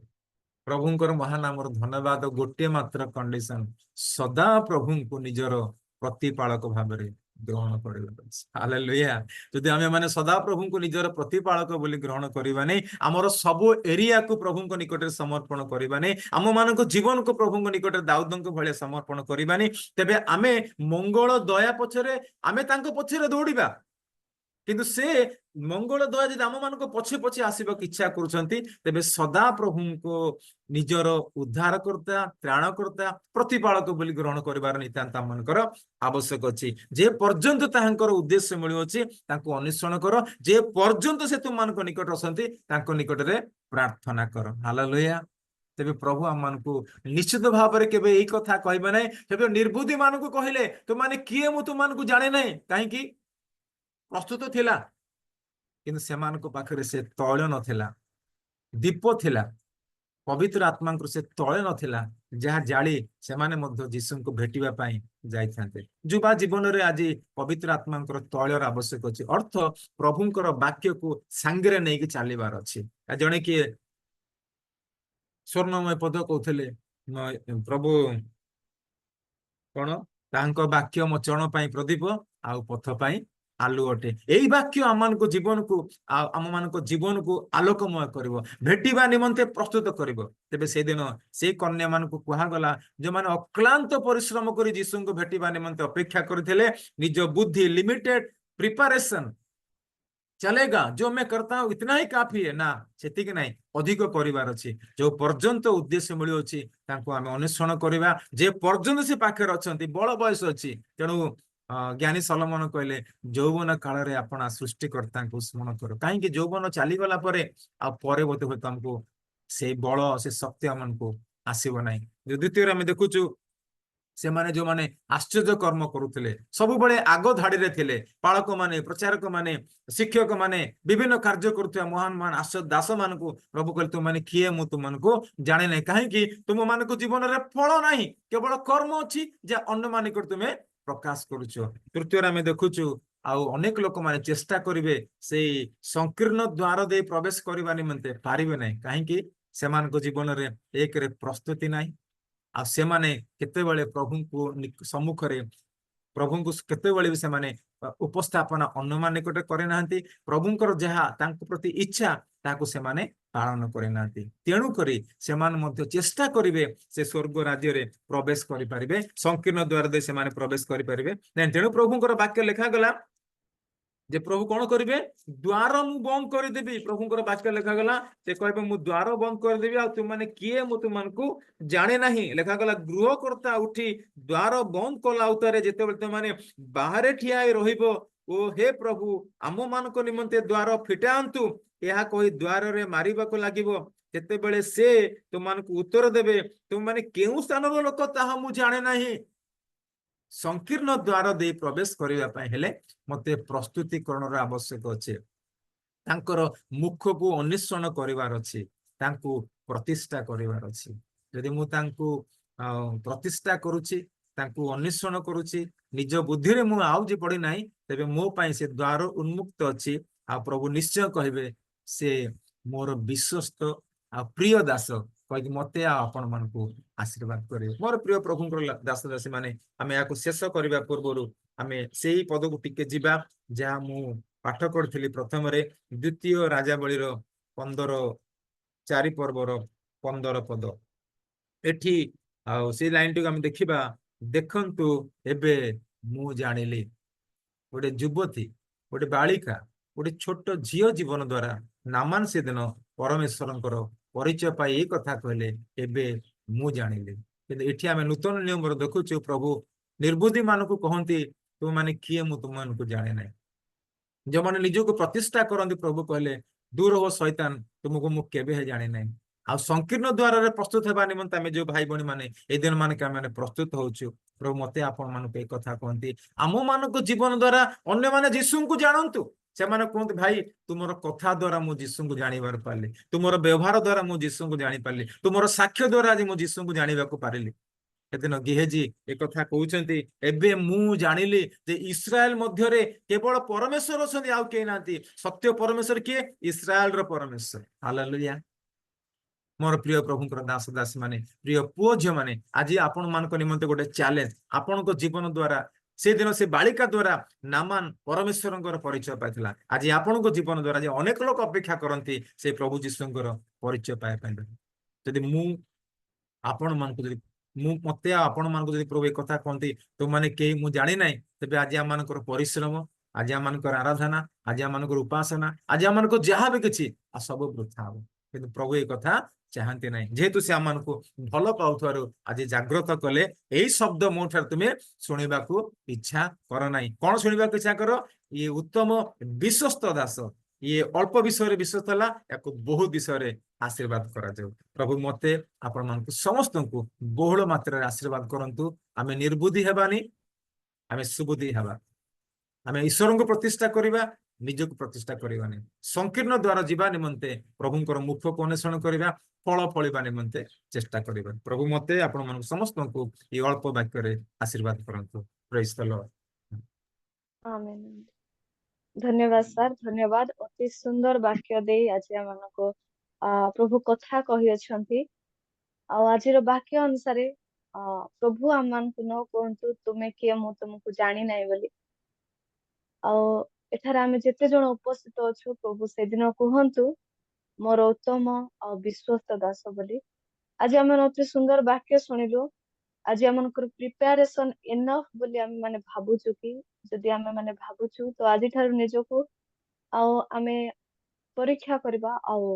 प्रभुंकर महानामर धन्यवाद गोटे मात्र कंडीशन सदा प्रभु को निजर प्रतिपालक भाव में ग्रहण करिबा हालेलुया जदि आमे माने सदा प्रभु को निजर प्रतिपालक बोली ग्रहण करिबा नै हमर सब एरिया को प्रभु को निकट रे समर्पण करिबा नै हम मान को जीवन को प्रभु को निकट दाऊद को भले समर्पण करिबा नै तबे आमे मंगल दया पछरे आमे तांको पछरे दौड़िबा किंतु से मंगल दया जदि आम मान पछे पछे आसवा इच्छा करुछंती तेबे सदा प्रभु को निजर उद्धारकर्ता त्राणकर्ता प्रतिपालक बोली ग्रहण करिवार नितांत आमनकर आवश्यक अछि जे पर्यंत ताहांकर उद्देश्य मिलु अछि तांको अन्वेषण कर जे पर्यंत से तुम मान निकट असंती तांको निकट रे प्रार्थना कर हालेलुया तेबे प्रभु आम मान को निश्चित भाव रे केबे एई कथा कहबे नै तेबे निर्बुद्धि मान को कहिले तुम माने किए मु तुम मान को जाने नै काहे कि प्रस्तुत थिला किंतु सेमान को पाखरे से तैल नथिला दीप थिला पवित्र आत्मा को से तैल नथिला जहा जाली सेमाने मध्य जीसु को भेटिबा पई जाई थांते जुबा जीवन रे आज पवित्र आत्मा को तैलर आवश्यक अछि अर्थ प्रभुंकर वाक्य को संगरे नै कि चालीबार अछि जणे कि स्वर्णमय पद कहउथले प्रभु कोन तांको वाक्य मो चरण पई प्रदीप आ पथ पई आलू अटे यही वाक्य आम को जीवन को आम मान को जीवन को आलोकमय करिवो भेटिबा निमंते प्रस्तुत करिवो तेबे से दिन से कन्या मान को कहा गला जो माने अक्लांत परिश्रम करी यीशु को भेटिबा निमंते अपेक्षा करथिले निज बुद्धि लिमिटेड प्रिपरेशन चलेगा जो मैं करता हूं इतना ही काफी है ना सेतिक नहीं अधिक परिवार अछि जो पर्यंत उद्देश्य मिलु अछि तांको आमे अन्वेषण करिवा जे पर्यंत से पाखर अछंती बड़ बयस अछि तेणु ज्ञानी सलोमन कहले यौवन काल रे आपण सृष्टिकर्ता को स्मरण करो कहीं यौवन चली गला परे आ परे बोते होत हमको से बल से शक्ति हमन को आसीबो नाही द्वितीय रे हम देखुचु से माने जो माने आश्चर्य कर्म करुथिले सब बळे आगो धाडी रे थिले पालक माने प्रचारक माने शिक्षक माने विभिन्न कार्य करुथिया महान महान आश्चर्य दास मान को प्रभु कहले तुम माने किए मु तुम मान को जाने नाही काहे कि तुम मान को जीवन रे फल नाही केवल कर्म अछि जे अन्य मान को तुमे प्रकाश करूछो तृतीय आमे देखुछु आउ अनेक लोक माने चेष्टा करिवे से संकीर्ण द्वार दे प्रवेश करबा निमंते पारिबे नै काहे कि सेमान को जीवन रे एक रे प्रस्तुति नाही आ से माने केते बेले प्रभु को सम्मुख रे प्रभु को केते बेले से माने ଉପସ୍ଥାପନା ଅନ୍ୟମାନ ନିକଟରେ କରିନାହାନ୍ତି ପ୍ରଭୁଙ୍କର ଯାହା ତାଙ୍କ ପ୍ରତି ଇଚ୍ଛା ତାହାକୁ ସେମାନେ ପାଳନ କରିନାହାନ୍ତି ତେଣୁ କରି ସେମାନେ ମଧ୍ୟ ଚେଷ୍ଟା କରିବେ ସେ ସ୍ୱର୍ଗ ରାଜ୍ୟରେ ପ୍ରବେଶ କରିପାରିବେ ସଂକୀର୍ଣ୍ଣ ଦ୍ୱାର ଦେଇ ସେମାନେ ପ୍ରବେଶ କରିପାରିବେ ତେଣୁ ପ୍ରଭୁଙ୍କର ବାକ୍ୟ ଲେଖାଗଲା ଯେ ପ୍ରଭୁ କଣ କରିବେ ଦ୍ୱାର ମୁଁ ବନ୍ଦ କରିଦେବି ପ୍ରଭୁଙ୍କର ବାକ୍ୟ ଲେଖାଗଲା ସେ କହିବେ ମୁଁ ଦ୍ୱାର ବନ୍ଦ କରିଦେବି ଆଉ ତୁମମାନେ କିଏ ମୁଁ ତୁମମାନଙ୍କୁ ଜାଣେ ନାହିଁ ଲେଖାଗଲା ଗୃହକର୍ତ୍ତା ଉଠି ଦ୍ୱାର ବନ୍ଦ କଲା ଉତ୍ତାରେ ଯେତେବେଳେ ତୁମମାନେ ବାହାରେ ଠିଆ ହେଇ ରହିବ ଓ ହେ ପ୍ରଭୁ ଆମମାନଙ୍କ ନିମନ୍ତେ ଦ୍ୱାର ଫିଟାନ୍ତୁ ଏହା କହି ଦ୍ୱାରରେ ମାରିବାକୁ ଲାଗିବ ଯେତେବେଳେ ସେ ତୁମମାନଙ୍କୁ ଉତ୍ତର ଦେବେ ତୁମମାନେ କେଉଁ ସ୍ଥାନର ଲୋକ ତାହା ମୁଁ ଜାଣେ ନାହିଁ ସଂକୀର୍ଣ୍ଣ ଦ୍ୱାର ଦେଇ ପ୍ରବେଶ କରିବା ପାଇଁ ହେଲେ ମତେ ପ୍ରସ୍ତୁତିକରଣର ଆବଶ୍ୟକ ଅଛି ତାଙ୍କର ମୁଖକୁ ଅନ୍ୱେଷଣ କରିବାର ଅଛି ତାଙ୍କୁ ପ୍ରତିଷ୍ଠା କରିବାର ଅଛି ଯଦି ମୁଁ ତାଙ୍କୁ ପ୍ରତିଷ୍ଠା କରୁଛି ତାଙ୍କୁ ଅନ୍ୱେଷଣ କରୁଛି ନିଜ ବୁଦ୍ଧିରେ ମୁଁ ଆଉଜି ପଡି ନାହିଁ ତେବେ ମୋ ପାଇଁ ସେ ଦ୍ୱାର ଉନ୍ମୁକ୍ତ ଅଛି ଆଉ ପ୍ରଭୁ ନିଶ୍ଚୟ କହିବେ ସେ ମୋର ବିଶ୍ୱସ୍ତ ଆଉ ପ୍ରିୟ ଦାସ କହିକି ମତେ ଆଉ ଆପଣ ମାନଙ୍କୁ ଆଶୀର୍ବାଦ କରିବେ ମୋର ପ୍ରିୟ ପ୍ରଭୁଙ୍କର ଦାସ ଦାସୀ ମାନେ ଆମେ ଏହାକୁ ଶେଷ କରିବା ପୂର୍ବରୁ ଆମେ ସେଇ ପଦକୁ ଟିକେ ଯିବା ଯାହା ମୁଁ ପାଠ କରିଥିଲି ପ୍ରଥମରେ ଦ୍ୱିତୀୟ ରାଜାବଳୀର 4 ପର୍ବର 15 ପଦ ଏଠି ଆଉ ସେଇ ଲାଇନଟିକୁ ଆମେ ଦେଖିବା ଦେଖନ୍ତୁ ଏବେ ମୁଁ ଜାଣିଲି ଗୋଟେ ଯୁବତୀ ଗୋଟେ ବାଳିକା ଗୋଟେ ଛୋଟ ଝିଅ ଜୀବନ ଦ୍ଵାରା ନାମାନ ସେଦିନ ପରମେଶ୍ୱରଙ୍କର ପରିଚୟ ପାଇ ଏଇ କଥା କହିଲେ ଏବେ ମୁଁ ଜାଣିଲି କିନ୍ତୁ ଏଠି ଆମେ ନୂତନ ନିୟମରେ ଦେଖୁଛୁ ପ୍ରଭୁ ନିର୍ବୁଦ୍ଧି ମାନଙ୍କୁ କହନ୍ତି ତୁମମାନେ କିଏ ମୁଁ ତୁମମାନଙ୍କୁ ଜାଣେ ନାହିଁ ଯେଉଁମାନେ ନିଜକୁ ପ୍ରତିଷ୍ଠା କରନ୍ତି ପ୍ରଭୁ କହିଲେ ଦୂର ହୋ ଶୈତାନ ତୁମକୁ ମୁଁ କେବେ ଜାଣେ ନାହିଁ ଆଉ ସଂକୀର୍ଣ୍ଣ ଦ୍ୱାରରେ ପ୍ରସ୍ତୁତ ହେବା ନିମନ୍ତେ ଆମେ ଯୋଉ ଭାଇ ଭଉଣୀ ମାନେ ଏଇ ଦିନ ମାନକେ ଆମେ ପ୍ରସ୍ତୁତ ହଉଛୁ ପ୍ରଭୁ ମତେ ଆପଣ ମାନଙ୍କୁ ଏଇ କଥା କୁହନ୍ତି ଆମ ମାନଙ୍କ ଜୀବନ ଦ୍ଵାରା ଅନ୍ୟମାନେ ଯୀଶୁଙ୍କୁ ଜାଣନ୍ତୁ ସେମାନେ କୁହନ୍ତି ଭାଇ ତୁମର କଥା ଦ୍ଵାରା ମୁଁ ଯୀଶୁଙ୍କୁ ଜାଣିବାର ପାରିଲି ତୁମର ବ୍ୟବହାର ଦ୍ଵାରା ମୁଁ ଯୀଶୁଙ୍କୁ ଜାଣିପାରିଲି ତୁମର ସାକ୍ଷ୍ୟ ଦ୍ଵାରା ଆଜି ମୁଁ ଯୀଶୁଙ୍କୁ ଜାଣିବାକୁ ପାରିଲି ସେଦିନ ଗେହେଜୀ ଏକଥା କହୁଛନ୍ତି ଏବେ ମୁଁ ଜାଣିଲି ଯେ ଇସ୍ରାଏଲ ମଧ୍ୟରେ କେବଳ ପରମେଶ୍ୱର ଅଛନ୍ତି ଆଉ କେହି ନାହାନ୍ତି ସତ୍ୟ ପରମେଶ୍ୱର କିଏ ଇସ୍ରାଏଲର ପରମେଶ୍ୱର ହାଲେଲୁୟା ମୋର ପ୍ରିୟ ପ୍ରଭୁଙ୍କର ଦାସ ଦାସୀ ମାନେ ପ୍ରିୟ ପୁଅ ଝିଅ ମାନେ ଆଜି ଆପଣ ମାନଙ୍କ ନିମନ୍ତେ ଗୋଟେ ଚ୍ୟାଲେଞ୍ଜ ଆପଣଙ୍କ ଜୀବନ ଦ୍ଵାରା ସେଦିନ ସେ ବାଳିକା ଦ୍ଵାରା ନାମାନ ପରମେଶ୍ୱରଙ୍କର ପରିଚୟ ପାଇଥିଲା ଆଜି ଆପଣଙ୍କ ଜୀବନ ଦ୍ଵାରା ଯେ ଅନେକ ଲୋକ ଅପେକ୍ଷା କରନ୍ତି ସେ ପ୍ରଭୁ ଯୀଶୁଙ୍କର ପରିଚୟ ପାଇବା ପାଇଁ ଯଦି ମୁଁ ଆପଣ ମାନଙ୍କୁ ଯଦି ମତେ ଆପଣ ମାନଙ୍କୁ ଯଦି ପ୍ରଭୁ ଏ କଥା କହନ୍ତି ତୁମମାନେ କେହି ମୁଁ ଜାଣି ନାହିଁ ତେବେ ଆଜି ଆମମାନଙ୍କର ପରିଶ୍ରମ ଆଜି ଆମମାନଙ୍କର ଆରାଧନା ଆଜି ଆମମାନଙ୍କର ଉପାସନା ଆଜି ଆମମାନଙ୍କର ଯାହା ବି କିଛି ଆଉ ସବୁ ବୃଥା ହବ କିନ୍ତୁ ପ୍ରଭୁ ଏ କଥା ଚାହାନ୍ତି ନାହିଁ ଯେହେତୁ ସେ ଆମମାନଙ୍କୁ ଭଲ ପାଉଥିବାରୁ ଆଜି ଜାଗ୍ରତ କଲେ ଏଇ ଶବ୍ଦ ମୋ ଠାରୁ ତୁମେ ଶୁଣିବାକୁ ଇଚ୍ଛା କର ନାହିଁ କଣ ଶୁଣିବାକୁ ଇଚ୍ଛା କର ଇଏ ଉତ୍ତମ ବିଶ୍ୱସ୍ତ ଦାସ ଇଏ ଅଳ୍ପ ବିଷୟରେ ବିଶ୍ୱସ୍ତ ହେଲା ୟାକୁ ବହୁତ ବିଷୟରେ ଆଶୀର୍ବାଦ କରାଯାଉ ପ୍ରଭୁ ମତେ ଆପଣ ମାନଙ୍କୁ ସମସ୍ତଙ୍କୁ ବହୁଳ ମାତ୍ରାରେ ଆଶୀର୍ବାଦ କରନ୍ତୁ ଆମେ ନିର୍ବୁଦ୍ଧି ହେବାନି ଆମେ ସୁବୁଦ୍ଧି ହେବା ଆମେ ଈଶ୍ୱରଙ୍କୁ ପ୍ରତିଷ୍ଠା କରିବା ନିଜକୁ ପ୍ରତିଷ୍ଠା କରିବାନି ସଂକୀର୍ଣ୍ଣ ଦ୍ୱାର ଯିବା ନିମନ୍ତେ ପ୍ରଭୁଙ୍କର ମୁଖକୁ ଅନ୍ୱେଷଣ କରିବା ଫଳ ଫଳିବା ନିମନ୍ତେ ଚେଷ୍ଟା କରିବା ପ୍ରଭୁ ମତେ ଆପଣ ମାନଙ୍କୁ ସମସ୍ତଙ୍କୁ ଏଇ ଅଳ୍ପ ବାକ୍ୟରେ ଆଶୀର୍ବାଦ କରନ୍ତୁ ପ୍ରେଜ୍ ଦ ଲର୍ଡ ଆମେନ୍ ଧନ୍ୟବାଦ ସାର୍ ଧନ୍ୟବାଦ ଅତି ସୁନ୍ଦର ବାକ୍ୟ ଦେଇ ଆଜି ଆମମାନଙ୍କୁ ପ୍ରଭୁ କଥା କହିଅଛନ୍ତି ଆଉ ଆଜିର ବାକ୍ୟ ଅନୁସାରେ ପ୍ରଭୁ ଆମମାନଙ୍କୁ ନ କୁହନ୍ତୁ ତୁମେ କିଏ ମୁଁ ତୁମକୁ ଜାଣି ନାହିଁ ବୋଲି ଆଉ ଏଠାରେ ଆମେ ଯେତେ ଜଣ ଉପସ୍ଥିତ ଅଛୁ ପ୍ରଭୁ ସେଦିନ କୁହନ୍ତୁ ମୋର ଉତ୍ତମ ଆଉ ବିଶ୍ୱସ୍ତ ଦାସ ବୋଲି ଆଜି ଆମେ ଅତି ସୁନ୍ଦର ବାକ୍ୟ ଶୁଣିଲୁ ଆଜି ଆମଙ୍କର ପ୍ରିପାରେସନ ଏନଫ ବୋଲି ଆମେ ମାନେ ଭାବୁଛୁ କି ଯଦି ଆମେ ମାନେ ଭାବୁଛୁ ତ ଆଜିଠାରୁ ନିଜକୁ ଆଉ ଆମେ ପରୀକ୍ଷା କରିବା ଆଉ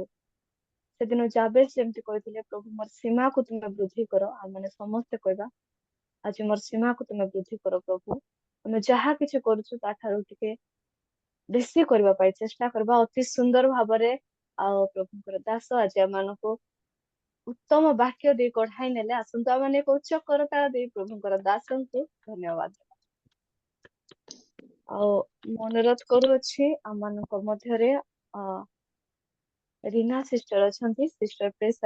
ସେଦିନ ଜାବେଶ ଯେମିତି କହିଥିଲେ ପ୍ରଭୁ ମୋର ସୀମାକୁ ତୁମେ ବୃଦ୍ଧି କର ଆଉ ମାନେ ସମସ୍ତେ କହିବା ଆଜି ମୋର ସୀମାକୁ ତୁମେ ବୃଦ୍ଧି କର ପ୍ରଭୁ ଆମେ ଯାହା କିଛି କରୁଛୁ ତାଠାରୁ ଟିକେ ବେଶୀ କରିବା ପାଇଁ ଚେଷ୍ଟା କରିବା ଅତି ସୁନ୍ଦର ଭାବରେ ଆଉ ପ୍ରଭୁଙ୍କର ଦାସ ଆଜି ଆମମାନଙ୍କୁ ଉତ୍ତମ ବାକ୍ୟ ଦେଇ କଢାଇ ନେଲେ ଆସନ୍ତୁ ଆମେ ଏକ ଉଚ୍ଚ କରତାଳ ଦେଇ ପ୍ରଭୁଙ୍କର ଦାସଙ୍କୁ ଧନ୍ୟବାଦ ଆଉ ମୁଁ ଅନୁରୋଧ କରୁଅଛି ଆମମାନଙ୍କ ମଧ୍ୟରେ ରୀନା ସିଷ୍ଟର ଅଛନ୍ତି ସିଷ୍ଟର ପ୍ରେସ୍